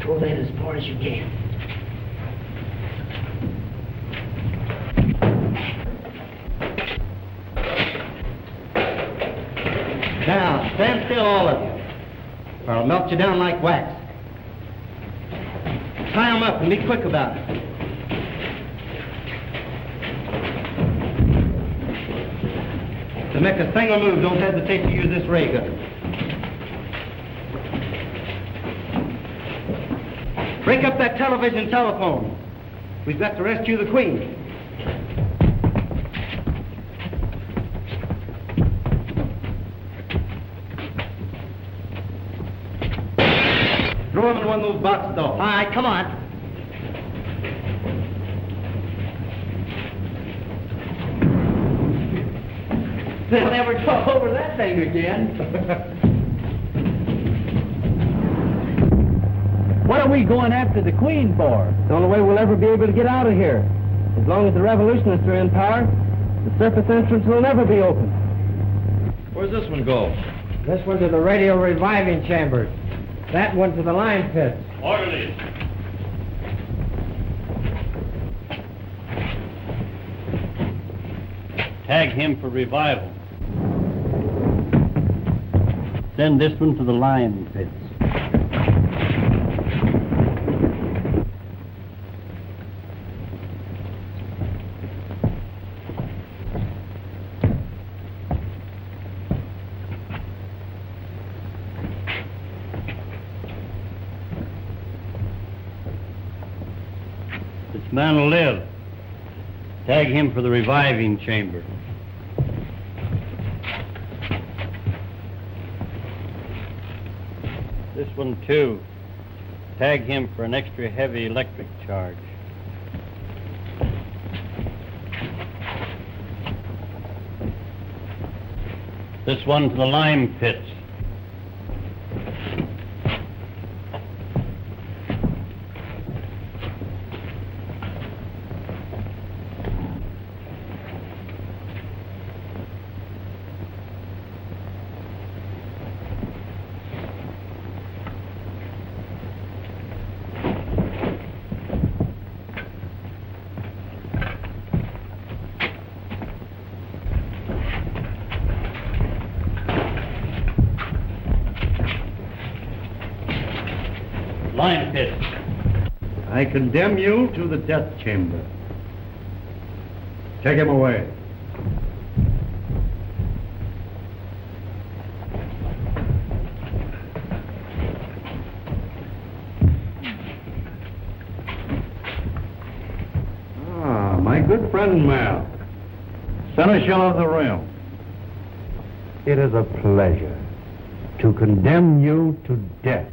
Throw that as far as you can. Now, stand still, all of you, or I'll melt you down like wax. Tie them up and be quick about it. To make a single move, don't hesitate to use this ray gun. Break up that television telephone. We've got to rescue the Queen. Throw him in one of those boxes, though. All right, come on. They'll never talk over that thing again. What are we going after the Queen for? It's the only way we'll ever be able to get out of here. As long as the revolutionists are in power, the surface entrance will never be open. Where's this one go? This one to the radio reviving chambers. That one to the line pits. Orderlies. Tag him for revival. Send this one to the lion pits. This man will live. Tag him for the reviving chamber. This one, too. Tag him for an extra heavy electric charge. This one to the lime pits. Lion pit. I condemn you to the death chamber. Take him away. Ah, my good friend Mal, Seneschal of the Realm. It is a pleasure to condemn you to death.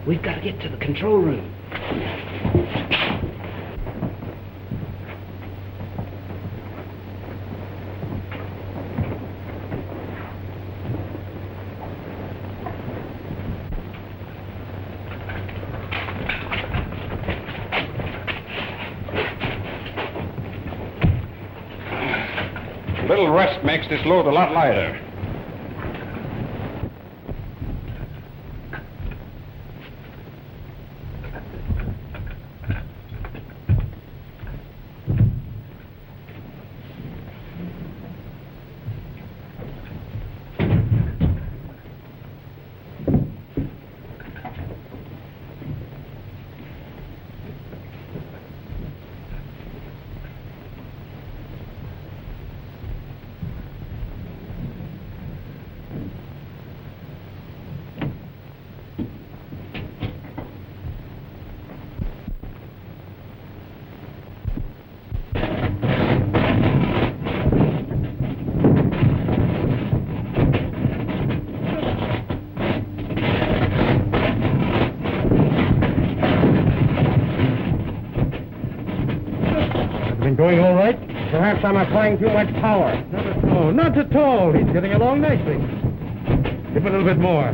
We've got to get to the control room. little rest makes this load a lot lighter. Going all right? Perhaps I'm applying too much power. Not at all. He's getting along nicely. Give him a little bit more.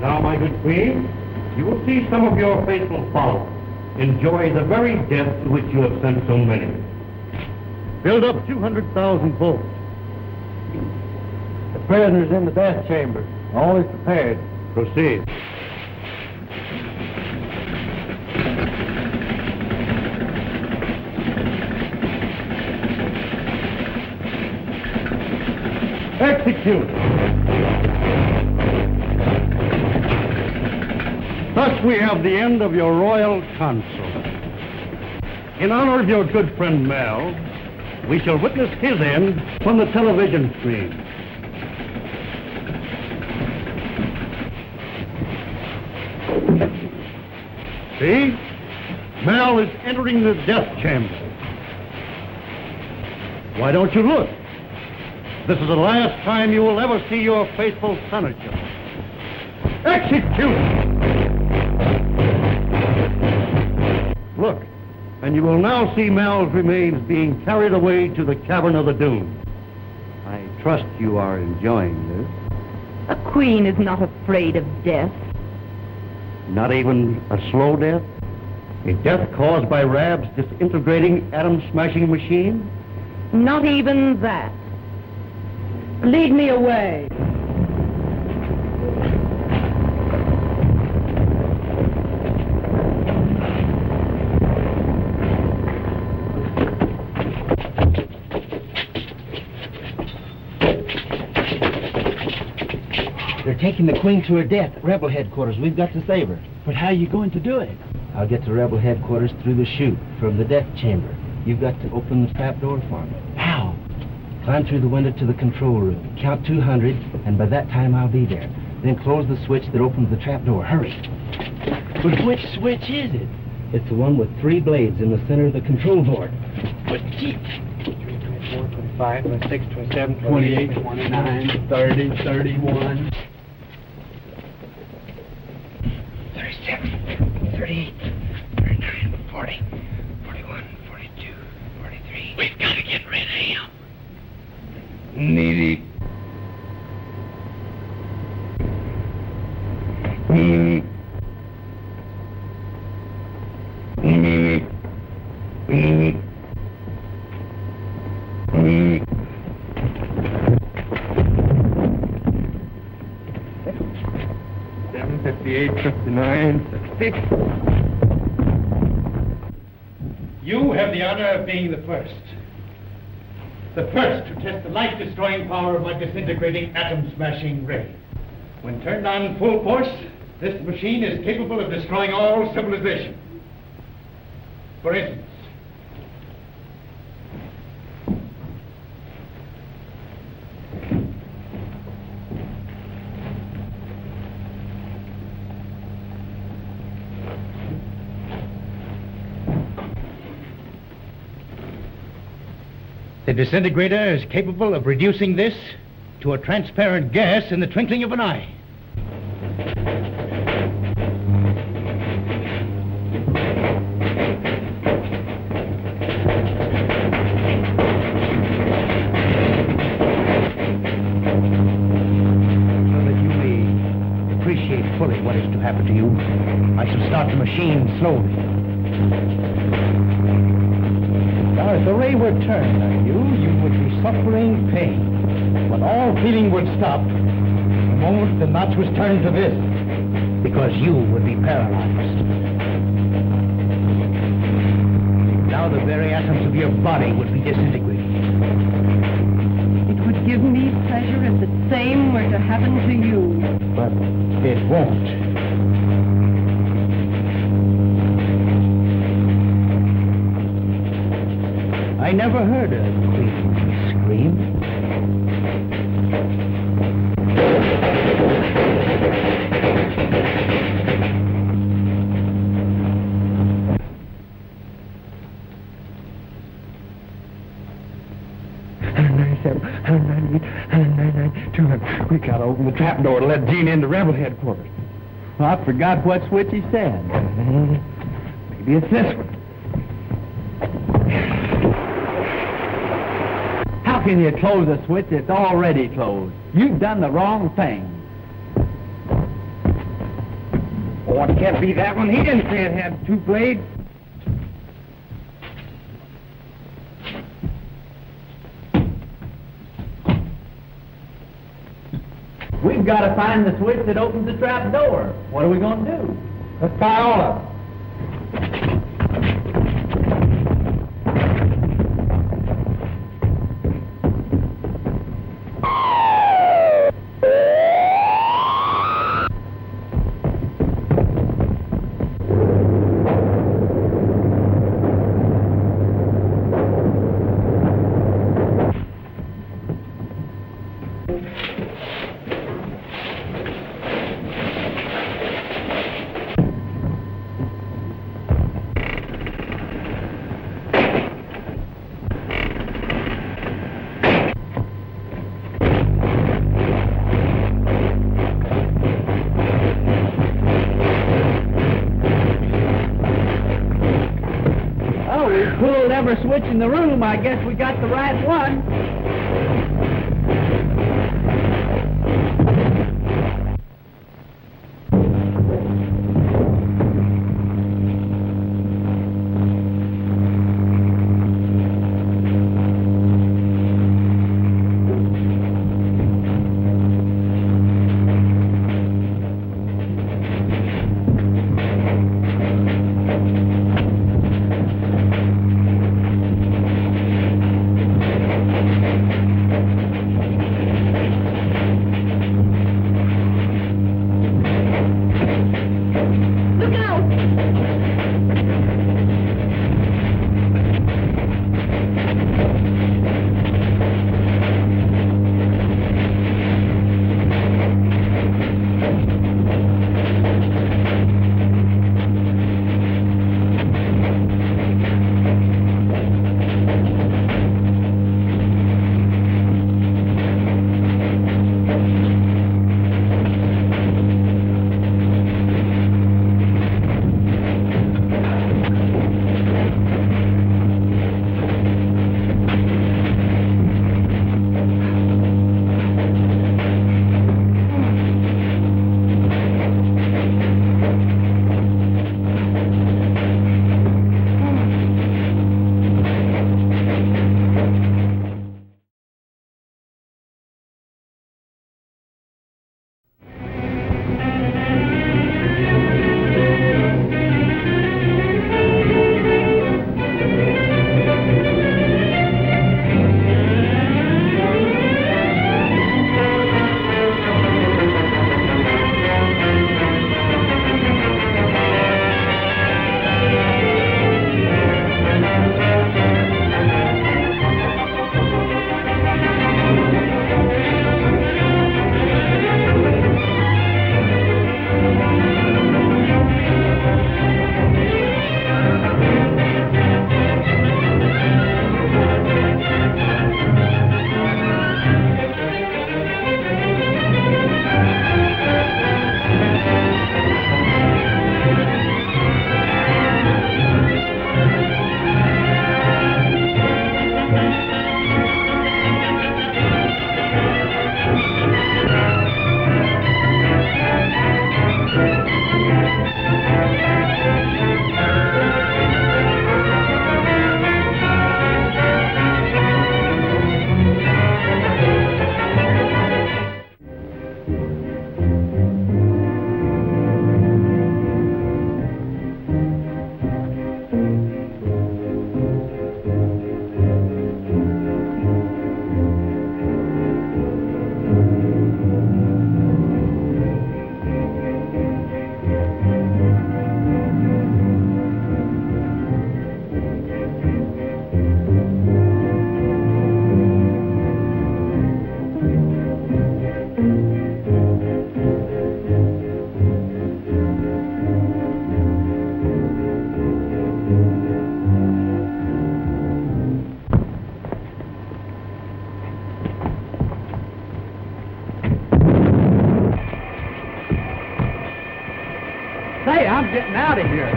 Now, my good queen, you will see some of your faithful followers enjoy the very death to which you have sent so many. Build up 200,000 volts. The prisoner's in the death chamber. All is prepared. Proceed. Execute. Thus we have the end of your royal consort. In honor of your good friend Mel, we shall witness his end from the television screen. See? Mel is entering the death chamber. Why don't you look? This is the last time you will ever see your faithful senator. Execute! Look, and you will now see Mel's remains being carried away to the cavern of the dune. I trust you are enjoying this. A queen is not afraid of death. Not even a slow death? A death caused by Rab's disintegrating atom-smashing machine? Not even that. Lead me away. They're taking the Queen to her death at Rebel headquarters. We've got to save her. But how are you going to do it? I'll get to Rebel headquarters through the chute from the death chamber. You've got to open the trap door for me. How? Climb through the window to the control room. Count 200, and by that time I'll be there. Then close the switch that opens the trap door. Hurry. But which switch is it? It's the one with 3 blades in the center of the control board. But gee. 24, 25, 26, 27, 28, 29, 30, 31. 37, 38, 39, 40, 41, 42, 43. We've got to get rid of him. Needy. Seven, 58, 59, 60. You have the honor of being the first. The first to test the life-destroying power of my disintegrating atom-smashing ray. When turned on full force, this machine is capable of destroying all civilization. For instance, the disintegrator is capable of reducing this to a transparent gas in the twinkling of an eye. Fully what is to happen to you, I shall start the machine slowly. Now, if the ray were turned on you, you would be suffering pain. But all feeling would stop the moment the notch was turned to this, because you would be paralyzed. Now the very atoms of your body would be disintegrated. It would give me pleasure if the same were to happen to you. But it won't. I never heard a queen scream. We gotta open the trap door to let Gene into rebel headquarters. Well, I forgot what switch he said. Maybe it's this one. How can you close a switch that's already closed? You've done the wrong thing. Oh, it can't be that one. He didn't say it had two blades. We've got to find the switch that opens the trap door. What are we going to do? Let's try all of them. Every switch in the room, I guess we got the right one. I'm getting out of here.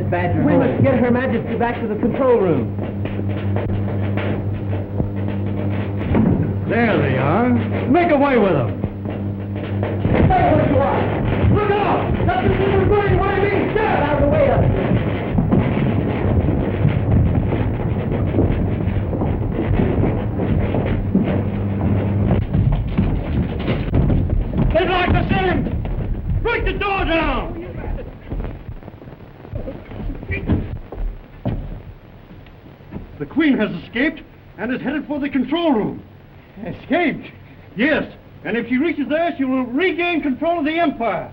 Badger we must get Her Majesty back to the control room. There they are. Make away with them. Hey, what you want? Look out! Nothing to do with what I mean. Get out of the way of it. They'd like to see him. Break the door down. The Queen has escaped and is headed for the control room. Escaped? Yes, and if she reaches there, she will regain control of the Empire.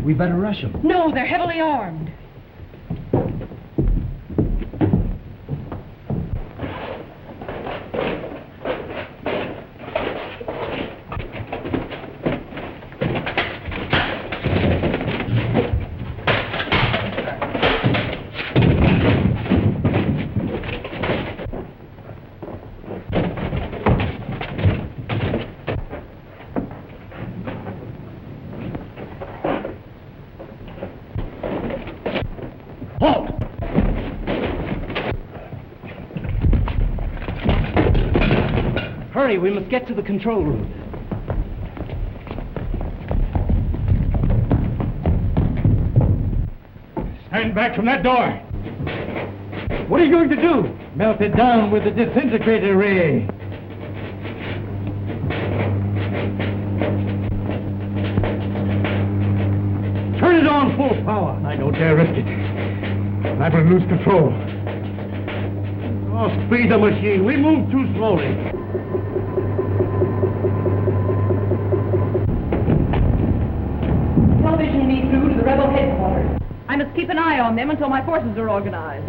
We better rush them. No, they're heavily armed. Hurry, we must get to the control room. Stand back from that door. What are you going to do? Melt it down with the disintegrator ray. Turn it on full power. I don't dare risk it. I will lose control. Oh, speed the machine. We move too slowly. Television me through to the rebel headquarters. I must keep an eye on them until my forces are organized.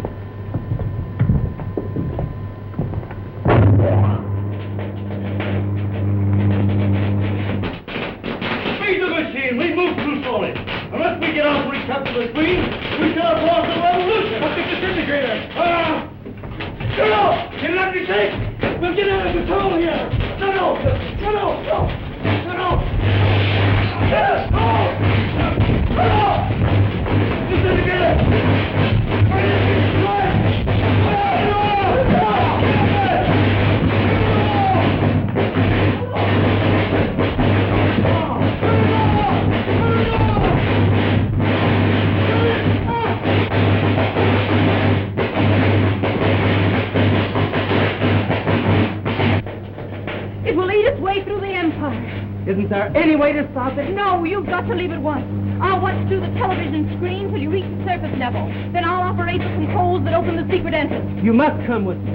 Speed the machine! We move too slowly. Unless we get out and recapture the Queen, we shall have lost the revolution. What's the disintegrator? No! Get it up your safe! We'll get out of control here! No! Yes! It will eat its way through the Empire. Isn't there any way to stop it? No, you've got to leave at once. I'll watch through the television screen till you reach the surface level. Then I'll operate the controls that open the secret entrance. You must come with me.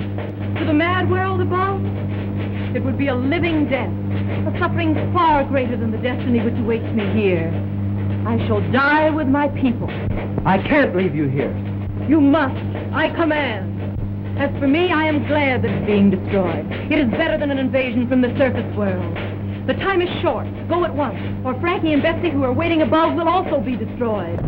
To the mad world above, it would be a living death, a suffering far greater than the destiny which awaits me here. I shall die with my people. I can't leave you here. You must. I command. As for me, I am glad that it's being destroyed. It is better than an invasion from the surface world. The time is short. Go at once, or Frankie and Betsy, who are waiting above, will also be destroyed.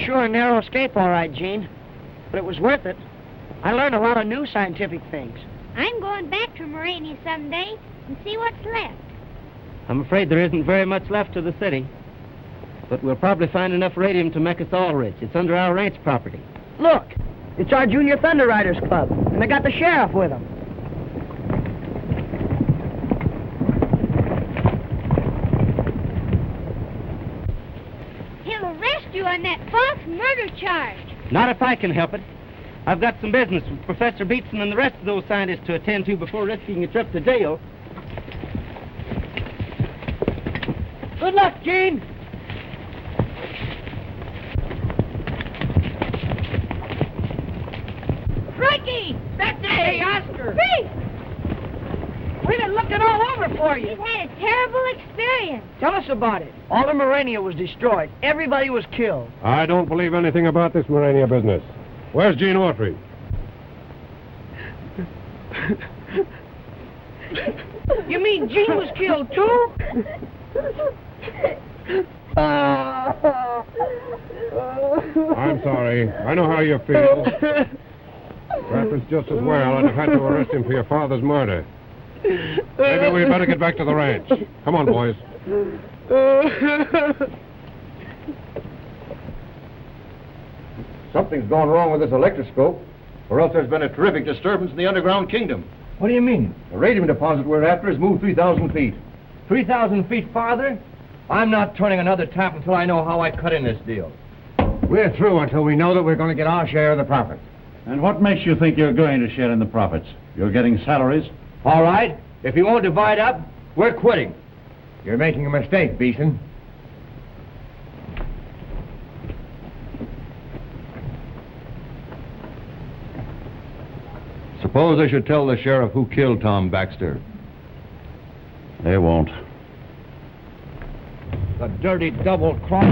Sure a narrow escape, all right, Gene. But it was worth it. I learned a lot of new scientific things. I'm going back to Murania someday and see what's left. I'm afraid there isn't very much left to the city. But we'll probably find enough radium to make us all rich. It's under our ranch property. Look, it's our Junior Thunder Riders Club, and they got the sheriff with them. He'll arrest you on that false murder charge. Not if I can help it. I've got some business with Professor Beatson and the rest of those scientists to attend to before risking a trip to jail. Good luck, Gene. Frankie! Betsy! Hey, Oscar! Reeves! We've been looking all over for you. We've had a terrible experience. Tell us about it. All of Murania was destroyed. Everybody was killed. I don't believe anything about this Murania business. Where's Gene Autry? You mean Gene was killed, too? I'm sorry. I know how you feel. Perhaps it's just as well I'd have had to arrest him for your father's murder. Maybe we'd better get back to the ranch. Come on, boys. Something's gone wrong with this electroscope, or else there's been a terrific disturbance in the underground kingdom. What do you mean? The radium deposit we're after has moved 3,000 feet. 3,000 feet farther? I'm not turning another tap until I know how I cut in this deal. We're through until we know that we're going to get our share of the profits. And what makes you think you're going to share in the profits? You're getting salaries? All right. If you won't divide up, we're quitting. You're making a mistake, Beeson. Suppose Suppose I should tell the sheriff who killed Tom Baxter. They won't. The dirty double-cross.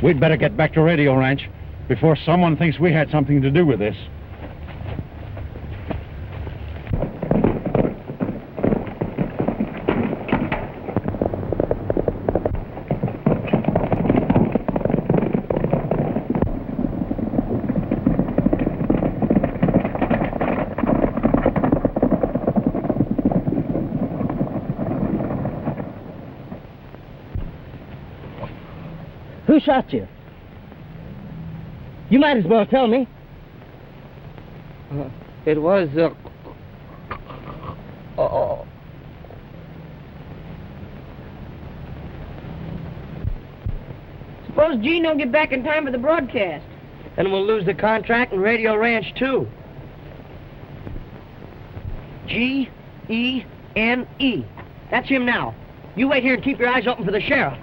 We'd better get back to Radio Ranch before someone thinks we had something to do with this. Who shot you? You might as well tell me. It was, Suppose Gene don't get back in time for the broadcast. Then we'll lose the contract and Radio Ranch, too. Gene. That's him now. You wait here and keep your eyes open for the sheriff.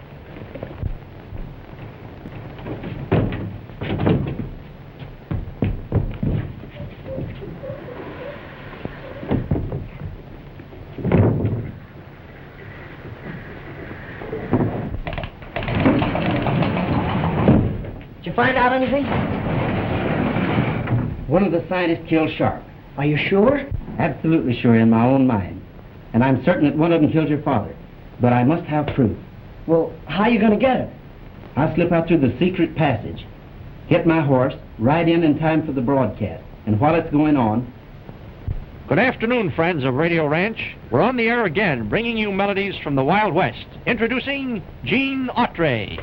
Find out anything? One of the scientists killed Sharp. Are you sure? Absolutely sure in my own mind. And I'm certain that one of them killed your father. But I must have proof. Well, how are you going to get it? I'll slip out through the secret passage, get my horse, ride in time for the broadcast. And while it's going on... Good afternoon, friends of Radio Ranch. We're on the air again, bringing you melodies from the Wild West. Introducing Gene Autry.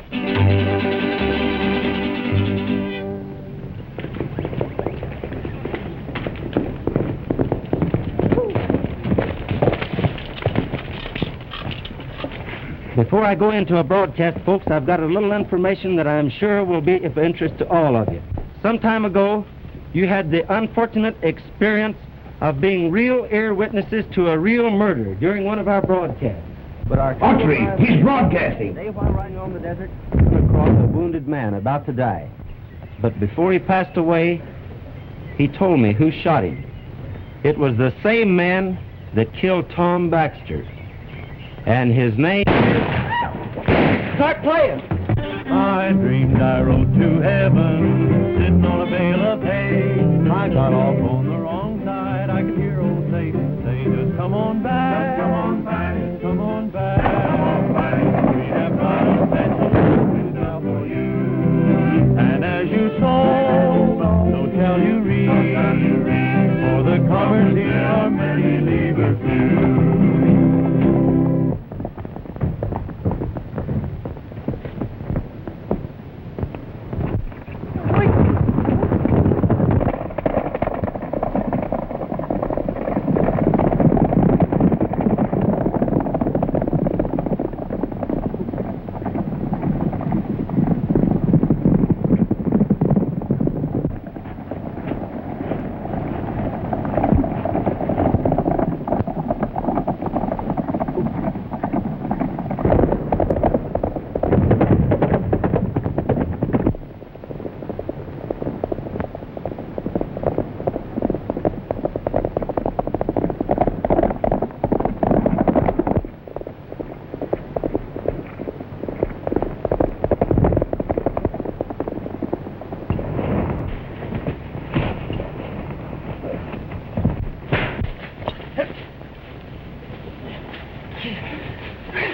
Before I go into a broadcast, folks, I've got a little information that I'm sure will be of interest to all of you. Some time ago, you had the unfortunate experience of being real ear witnesses to a real murder during one of our broadcasts. But our Autry, he's broadcasting. They, while riding on the desert, came across a wounded man about to die. But before he passed away, he told me who shot him. It was the same man that killed Tom Baxter. And his name... Start playing! I dreamed I rode to heaven, sitting on a bale of hay. I got off on the wrong side, I could hear old Satan say, just come on back, come on back, come on back, come on back. We have got a special message now for you. And as you saw, so shall you read, for the comers here are many leavers too.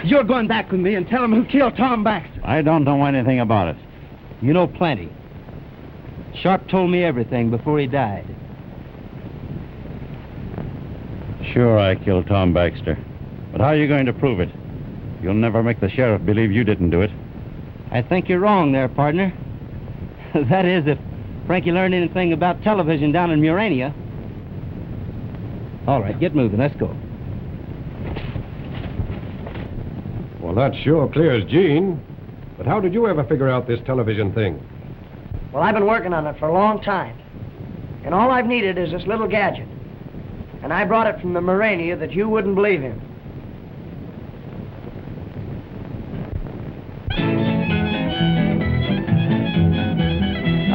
You're going back with me and tell him who killed Tom Baxter. I don't know anything about it. You know plenty. Sharp told me everything before he died. Sure, I killed Tom Baxter. But how are you going to prove it? You'll never make the sheriff believe you didn't do it. I think you're wrong there, partner. That is, if Frankie learned anything about television down in Murania. All right, get moving. Let's go. Well, that sure clears Gene. But how did you ever figure out this television thing? Well, I've been working on it for a long time. And all I've needed is this little gadget. And I brought it from the Murania that you wouldn't believe in.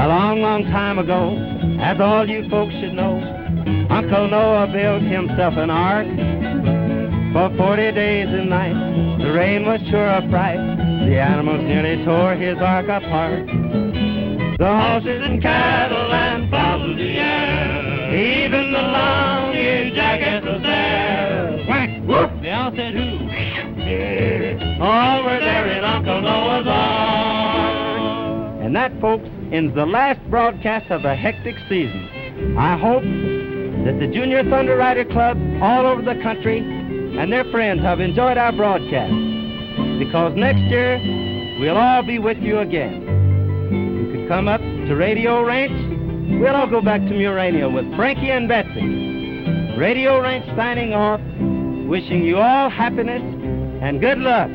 A long, long time ago, as all you folks should know, Uncle Noah built himself an ark. For 40 days and nights, the rain was sure a fright. The animals nearly tore his ark apart. The horses and cattle and fowls of the air, even the long-eared jackets was there. Quack, whoop, they all said who? All were there in Uncle Noah's ark. And that, folks, ends the last broadcast of a hectic season. I hope that the Junior Thunder Rider Club all over the country and their friends have enjoyed our broadcast, because next year we'll all be with you again. You could come up to Radio Ranch. We'll all go back to Murania with Frankie and Betsy. Radio Ranch signing off, wishing you all happiness and good luck.